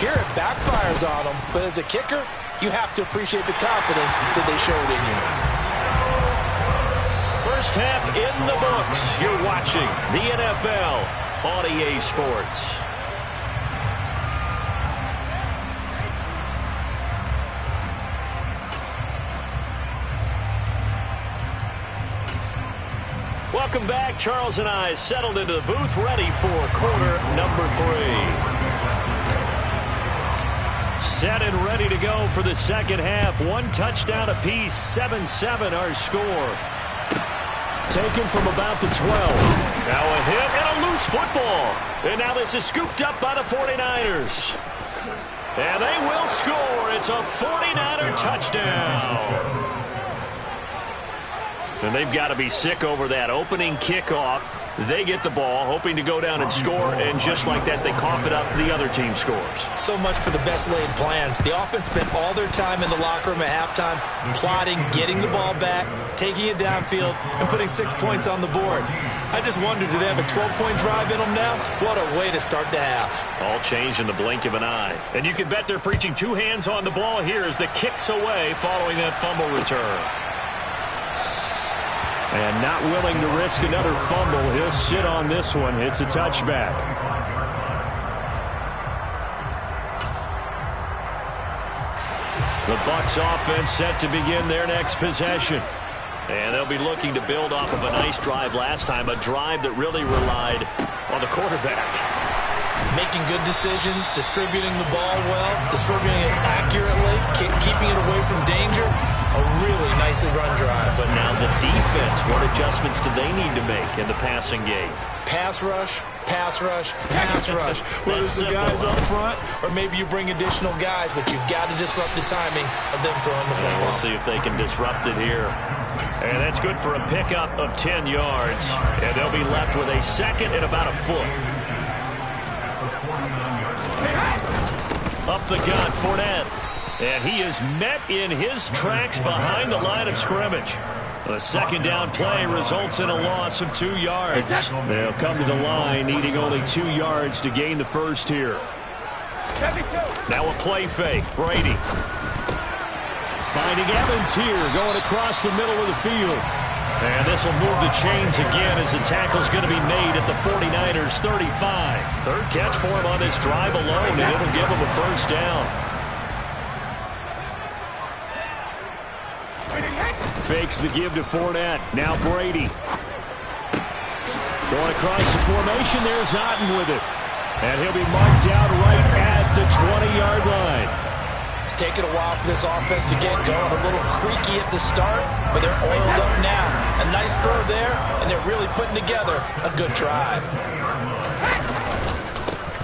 Here it backfires on him, but as a kicker, you have to appreciate the confidence that they showed in you. First half in the books. You're watching the NFL on EA Sports. Welcome back. Charles and I settled into the booth, ready for quarter number 3. Set and ready to go for the second half. 1 touchdown apiece, 7-7 our score. Taken from about the 12. Now a hit and a loose football. And now this is scooped up by the 49ers. And they will score. It's a 49er touchdown. And they've got to be sick over that opening kickoff. They get the ball, hoping to go down and score, and just like that, they cough it up. The other team scores. So much for the best laid plans. The offense spent all their time in the locker room at halftime plotting, getting the ball back, taking it downfield, and putting 6 points on the board. I just wonder, do they have a 12-point drive in them now? What a way to start the half. All changed in the blink of an eye. And you can bet they're preaching 2 hands on the ball here as the kick's away following that fumble return. And not willing to risk another fumble. He'll sit on this one. It's a touchback. The Bucs offense set to begin their next possession. And they'll be looking to build off of a nice drive last time, a drive that really relied on the quarterback. Making good decisions, distributing the ball well, distributing it accurately, keeping it away from danger. A really nicely run drive. But now the defense, what adjustments do they need to make in the passing game? Pass rush, pass rush, pass rush. Whether it's the guys up front or maybe you bring additional guys, but you've got to disrupt the timing of them throwing the football. We'll see if they can disrupt it here. And that's good for a pickup of 10 yards. And they'll be left with a second and about a foot. Up the gun, Fournette. And he is met in his tracks behind the line of scrimmage. A second down play results in a loss of 2 yards. They'll come to the line needing only 2 yards to gain the first here. Now a play fake. Brady. Finding Evans here, going across the middle of the field. And this will move the chains again as the tackle's going to be made at the 49ers 35. Third catch for him on this drive alone, and it'll give him a first down. Fakes the give to Fournette. Now Brady. Going across the formation. There's Otten with it. And he'll be marked down right at the 20-yard line. It's taken a while for this offense to get going. A little creaky at the start, but they're oiled up now. A nice throw there, and they're really putting together a good drive.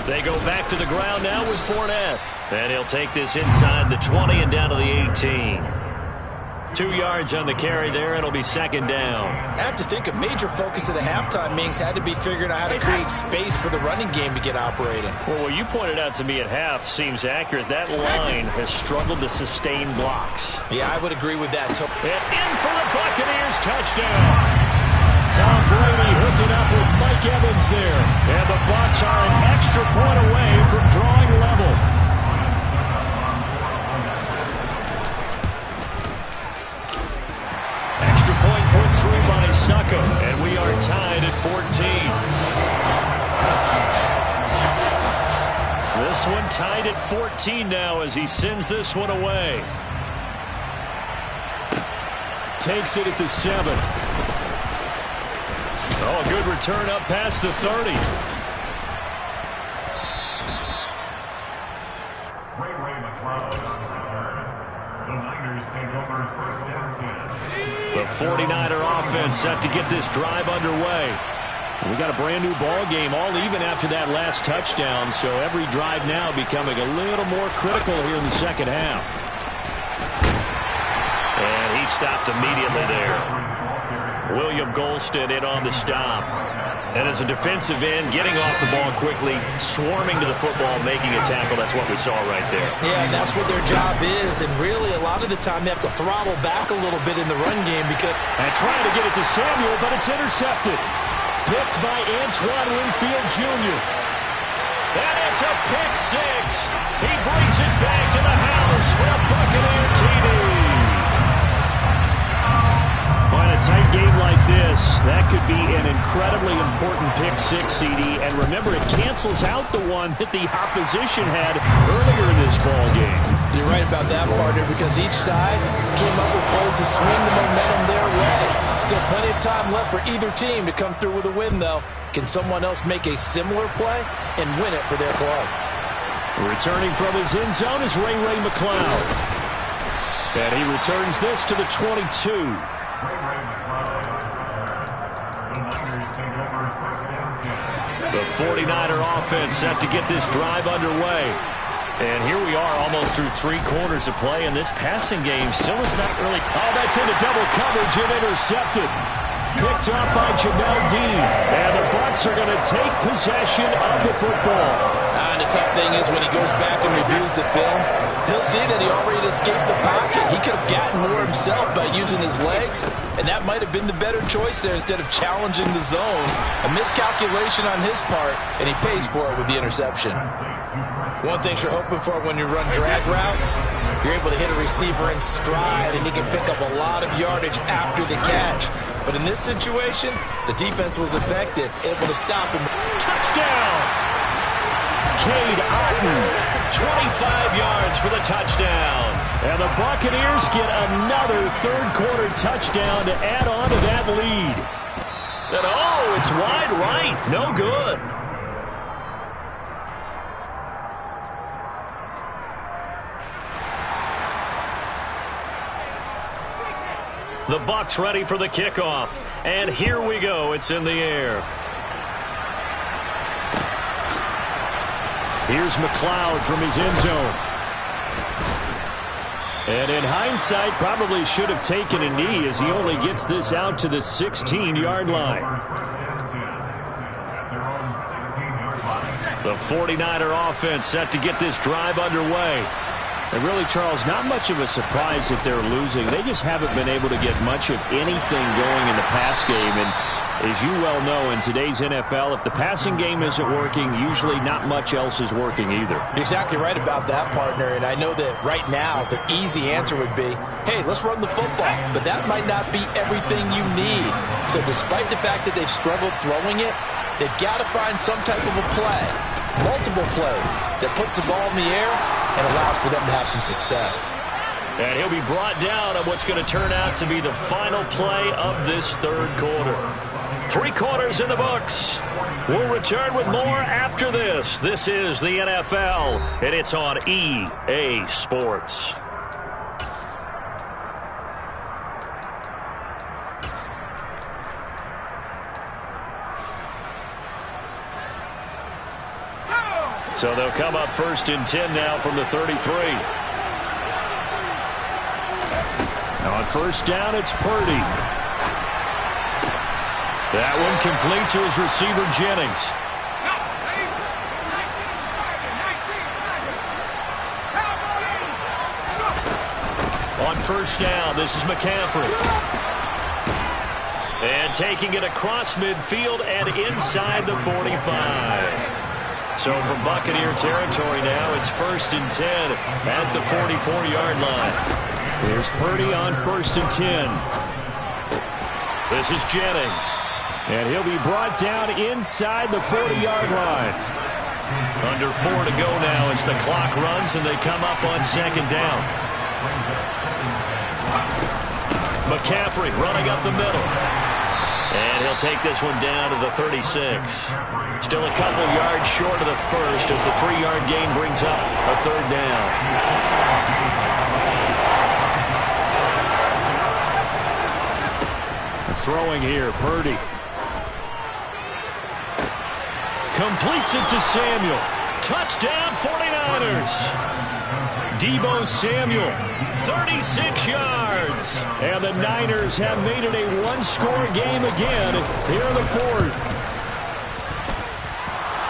They go back to the ground now with Fournette. And he'll take this inside the 20 and down to the 18. 2 yards on the carry there. It'll be second down. I have to think a major focus of the halftime meetings had to be figuring out how to create space for the running game to get operating. Well, what you pointed out to me at half seems accurate. That line has struggled to sustain blocks. Yeah, I would agree with that. And in for the Buccaneers touchdown. Tom Brady hooking up with Mike Evans there. And the Bucs are an extra point away from drawing level. Succo, and we are tied at 14. This one tied at 14 now as he sends this one away. Takes it at the 7. Oh, a good return up past the 30. The 49er offense set to get this drive underway. We got a brand new ball game, all even after that last touchdown, so every drive now becoming a little more critical here in the second half. And he stopped immediately there. William Golston in on the stop. And as a defensive end, getting off the ball quickly, swarming to the football, making a tackle. That's what we saw right there. Yeah, and that's what their job is. And really, a lot of the time, they have to throttle back a little bit in the run game because... And trying to get it to Samuel, but it's intercepted. Picked by Antoine Winfield Jr. And it's a pick six. He brings it back to the house for a Buccaneer TD. In a tight game like this, that could be an incredibly important pick six, CD. And remember, it cancels out the one that the opposition had earlier in this ball game. You're right about that, partner, because each side came up with plays to swing the momentum their way. Still plenty of time left for either team to come through with a win, though. Can someone else make a similar play and win it for their club? Returning from his end zone is Ray McLeod. And he returns this to the 22. 49er offense set to get this drive underway. And here we are almost through 3 quarters of play, and this passing game still is not really... Oh, that's into double coverage and intercepted. Picked up by Jamel Dean. And the Bucs are going to take possession of the football. And the tough thing is when he goes back and reviews the film, he'll see that he already escaped the pocket. He could have gotten more himself by using his legs, and that might have been the better choice there instead of challenging the zone. A miscalculation on his part, and he pays for it with the interception. One thing you're hoping for when you run drag routes, you're able to hit a receiver in stride, and he can pick up a lot of yardage after the catch. But in this situation, the defense was effective, able to stop him. Touchdown! Cade Otton, 25 yards for the touchdown. And the Buccaneers get another third-quarter touchdown to add on to that lead. And oh, it's wide right. No good. The Bucs ready for the kickoff. And here we go. It's in the air. Here's McLeod from his end zone. And in hindsight, probably should have taken a knee as he only gets this out to the 16-yard line. The 49er offense set to get this drive underway. And really, Charles, not much of a surprise that they're losing. They just haven't been able to get much of anything going in the pass game. And as you well know, in today's NFL, if the passing game isn't working, usually not much else is working either. You're exactly right about that, partner. And I know that right now, the easy answer would be, hey, let's run the football. But that might not be everything you need. So despite the fact that they've struggled throwing it, they've got to find some type of a play, multiple plays, that puts the ball in the air and allows for them to have some success. And he'll be brought down on what's going to turn out to be the final play of this third quarter. 3 quarters in the books. We'll return with more after this. This is the NFL, and it's on EA Sports. So they'll come up 1st and 10 now from the 33. On 1st down, it's Purdy. That one complete to his receiver, Jennings. On 1st down, this is McCaffrey. And taking it across midfield and inside the 45. So from Buccaneer territory now, it's 1st and 10 at the 44-yard line. Here's Purdy on 1st and 10. This is Jennings. And he'll be brought down inside the 40-yard line. Under 4 to go now as the clock runs and they come up on 2nd down. McCaffrey running up the middle. And he'll take this one down to the 36. Still a couple yards short of the first as the 3-yard gain brings up a 3rd down. Throwing here, Purdy. Completes it to Samuel. Touchdown, 49ers. Deebo Samuel, 36 yards. And the Niners have made it a 1-score game again here in the 4th.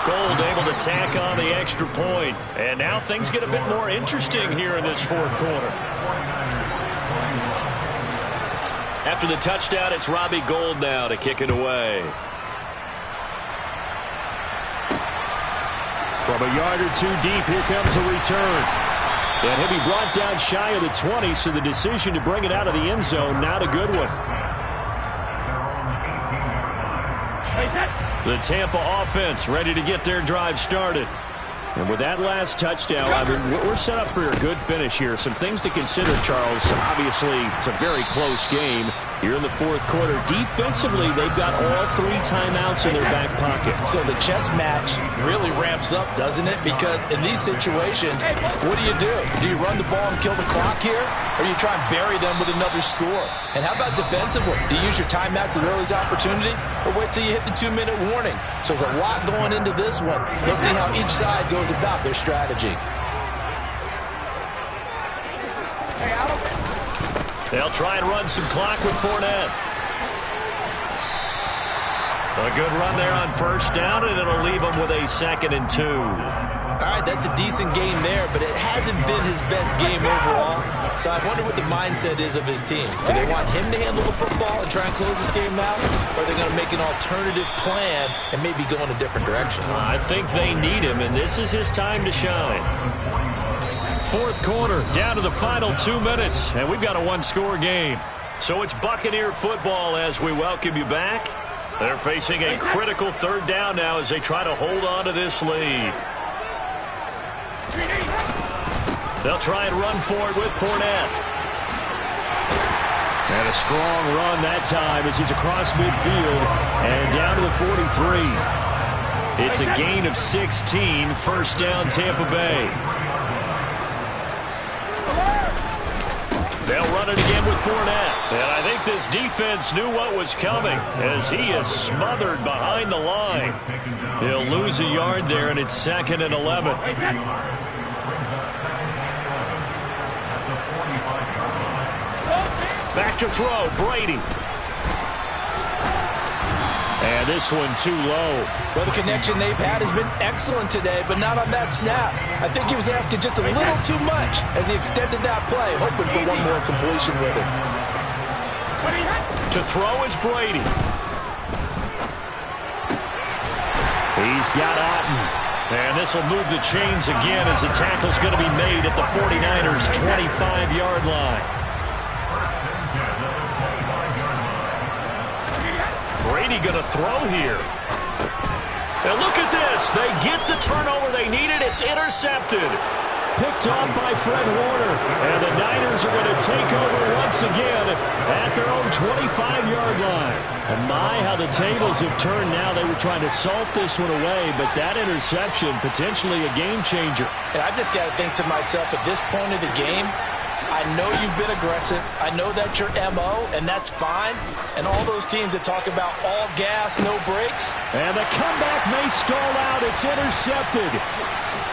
Gold able to tack on the extra point. And now things get a bit more interesting here in this 4th quarter. After the touchdown, it's Robbie Gould now to kick it away. From a yard or 2 deep, here comes a return. And he'll be brought down shy of the 20, so the decision to bring it out of the end zone, not a good one. The Tampa offense ready to get their drive started. And with that last touchdown, I mean, we're set up for a good finish here. Some things to consider, Charles. Obviously, it's a very close game. Here in the fourth quarter, defensively, they've got all 3 timeouts in their back pocket. So the chess match really ramps up, doesn't it? Because in these situations, what do? Do you run the ball and kill the clock here? Or do you try and bury them with another score? And how about defensively? Do you use your timeouts as an early opportunity? Or wait till you hit the 2-minute warning? So there's a lot going into this one. Let's see how each side goes about their strategy. They'll try and run some clock with Fournette. A good run there on first down, and it'll leave them with a 2nd and 2. All right, that's a decent game there, but it hasn't been his best game overall. So I wonder what the mindset is of his team. Do they want him to handle the football and try and close this game out? Or are they going to make an alternative plan and maybe go in a different direction? I think they need him, and this is his time to shine. Fourth quarter, down to the final 2 minutes, and we've got a 1-score game. So it's Buccaneer football as we welcome you back. They're facing a critical 3rd down now as they try to hold on to this lead. They'll try and run for it with Fournette. And a strong run that time as he's across midfield and down to the 43. It's a gain of 16, first down Tampa Bay. They'll run it again with Fournette. And I think this defense knew what was coming as he is smothered behind the line. He'll lose a yard there, and it's 2nd and 11. Back to throw, Brady. And this one too low. Well, the connection they've had has been excellent today, but not on that snap. I think he was asking just a little too much as he extended that play, hoping for one more completion with it. To throw is Brady. He's got Otten. And this will move the chains again as the tackle's going to be made at the 49ers' 25-yard line. Brady going to throw here. And look at this. They get the turnover they needed. It's intercepted. Picked off by Fred Warner. And the Niners are going to take over once again at their own 25-yard line. And my, how the tables have turned now. They were trying to salt this one away, but that interception, potentially a game changer. And I just got to think to myself, at this point of the game, I know you've been aggressive. I know that's your MO, and that's fine. And all those teams that talk about all gas, no brakes. And the comeback may stall out. It's intercepted.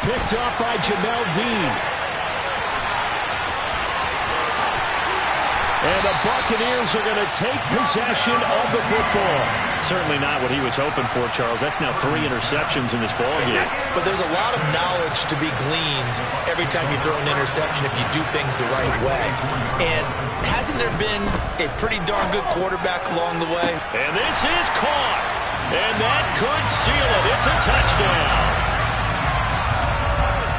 Picked up by Jamel Dean. And the Buccaneers are going to take possession of the football. Certainly not what he was hoping for, Charles. That's now 3 interceptions in this ballgame. But there's a lot of knowledge to be gleaned every time you throw an interception if you do things the right way. And hasn't there been a pretty darn good quarterback along the way? And this is caught. And that could seal it. It's a touchdown.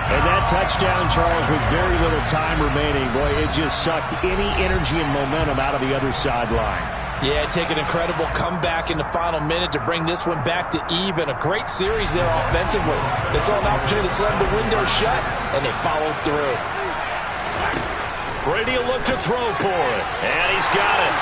And that touchdown, Charles, with very little time remaining, boy, it just sucked any energy and momentum out of the other sideline. Yeah, take an incredible comeback in the final minute to bring this one back to even. A great series there offensively. They saw an opportunity to slam the window shut, and they followed through. Brady will look to throw for it, and he's got it.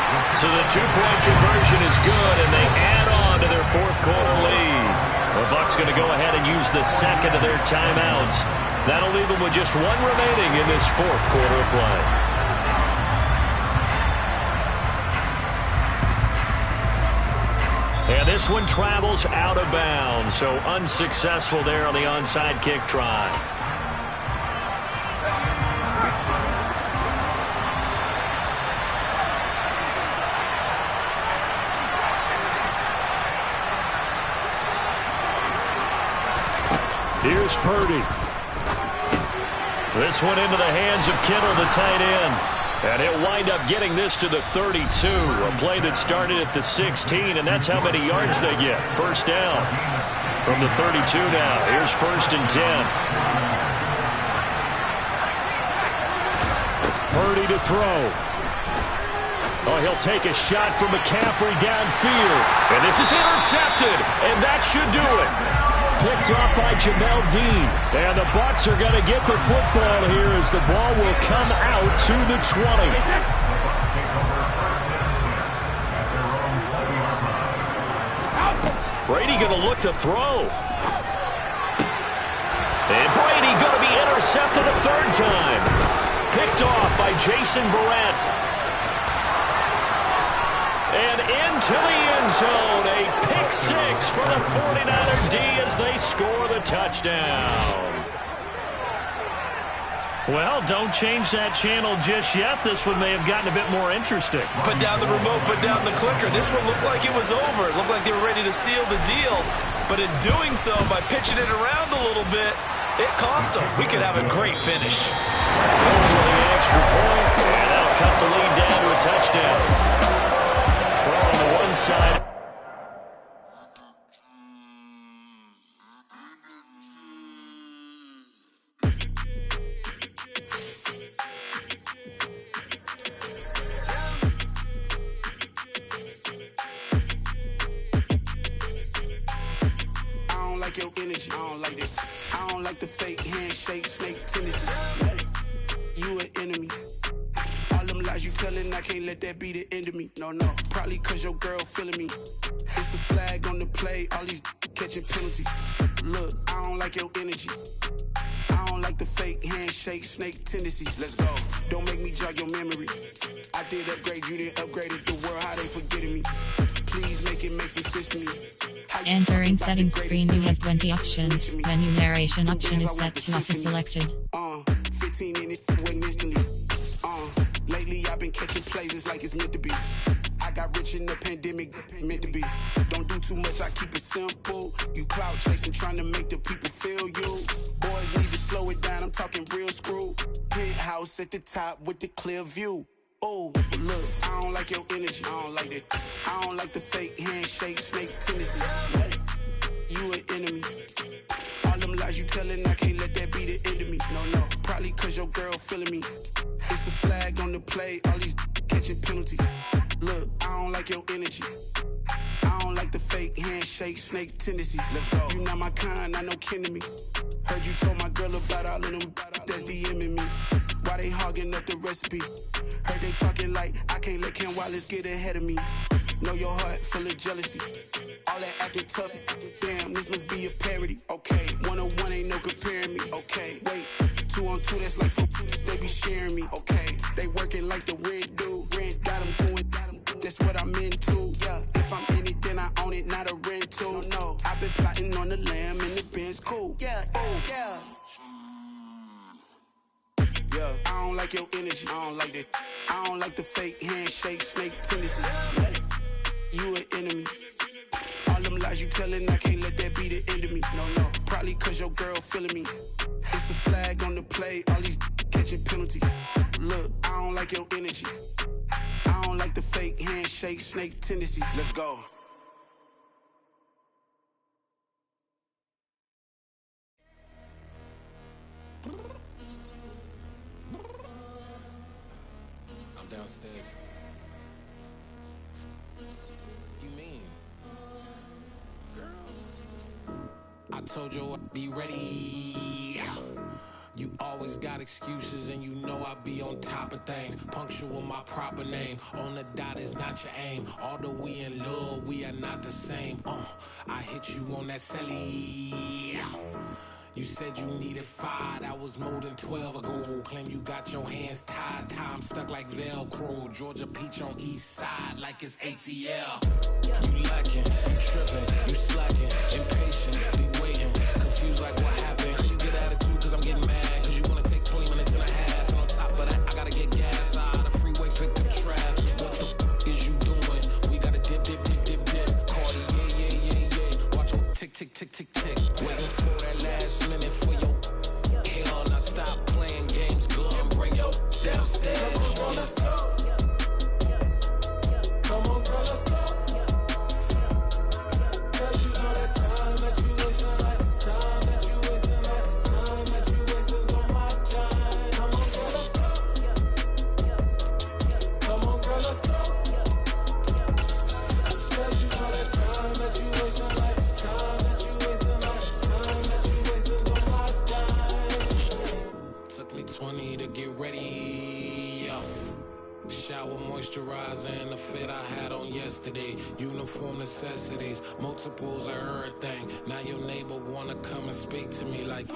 So the 2-point conversion is good, and they add on to their fourth quarter lead. The Bucs going to go ahead and use the second of their timeouts. That'll leave them with just 1 remaining in this fourth quarter of play. And this one travels out of bounds, so unsuccessful there on the onside kick try. Here's Purdy. This one into the hands of Kittle, the tight end. And he'll wind up getting this to the 32. A play that started at the 16, and that's how many yards they get. First down from the 32 now. Here's 1st and 10. Purdy to throw. Oh, he'll take a shot from McCaffrey downfield. And this is intercepted, and that should do it. Picked off by Jamel Dean. And the Bucs are going to get the football here as the ball will come out to the 20. Brady going to look to throw. And Brady going to be intercepted a third time. Picked off by Jason Verrett. And into the end zone, a pick six for the 49er D as they score the touchdown. Well, don't change that channel just yet. This one may have gotten a bit more interesting. Put down the remote, put down the clicker. This one looked like it was over. It looked like they were ready to seal the deal. But in doing so, by pitching it around a little bit, it cost them. We could have a great finish. Goes for the extra point, and that'll cut the lead down to a touchdown. Throw on the one side. Your energy, I don't like this. I don't like the fake handshake, snake tendency. You an enemy. All them lies you telling, I can't let that be the end of me. No, probably cause your girl feeling me. It's a flag on the play, all these catching penalties. Look, I don't like your energy. I don't like the fake handshake, snake tendency. Let's go. Don't make me jog your memory. I did upgrade, you didn't upgrade it. The world, how they forgetting me. Please make it make some sense to me. Entering settings screen, you have 20 options. Menu narration option is set to offer selected. 15 in it went instantly. Lately I've been catching plays, it's like it's meant to be. I got rich in the pandemic, meant to be. Don't do too much, I keep it simple. You cloud chasing, trying to make the people feel you. Boys need to slow it down, I'm talking real screw. Penthouse at the top with the clear view. Oh, look, I don't like your energy. I don't like that. I don't like the fake handshake, snake tendency. You an enemy. All them lies you telling, I can't let that be the end of me. No, probably cause your girl feeling me. It's a flag on the play, all these catching penalties. Look, I don't like your energy. I don't like the fake handshake, snake tendency. Let's go. You not my kind, I know kin to me. Heard you told my girl about all of them that's DMing me. Why they hogging up the recipe? Heard they talking like I can't let Ken Wallace get ahead of me. Know your heart full of jealousy. All that acting tough. Damn, this must be a parody. Okay, 1-on-1 ain't no comparing me. Okay, wait, 2-on-2 that's like 4-2. They be sharing me. Okay, they working like the rent do. Rent got them going. That's what I'm into. Yeah, if I'm in it, then I own it, not a rental. No, I've been plotting on the lamb and the Benz cool. Yeah, oh yeah. Yeah, I don't like your energy. I don't like that. I don't like the fake handshake, snake tendency. You an enemy. All them lies you telling, I can't let that be the end of me. No, probably cause your girl feeling me. It's a flag on the play, all these catching penalties. Look, I don't like your energy. I don't like the fake handshake, snake tendency. Let's go. Downstairs. You mean? Girl, I told you I'd be ready. You always got excuses and you know I be on top of things. Punctual my proper name. On the dot is not your aim. Although we in love, we are not the same. I hit you on that celly. You said you needed 5, that was more than 12 ago. Claim you got your hands tied, time stuck like Velcro. Georgia peach on east side like it's ATL. You lacking, you tripping, you slacking, impatient, be waiting, confused like what happened. How you get attitude cause I'm getting mad, cause you wanna take 20 minutes and a half. And on top of that, I gotta get gas out of the freeway, pick up traffic. What the is you doing? We gotta dip. Cardi, yeah. Watch your tick. Waiting for that last minute for your hell. Now stop playing games, go and bring your downstairs. Come on, girl, let's go. Come on, girl, let's go. Cause you know that time that you waste, Shower moisturizer and the fit I had on yesterday. Uniform necessities, multiples of everything. Now your neighbor wanna come and speak to me like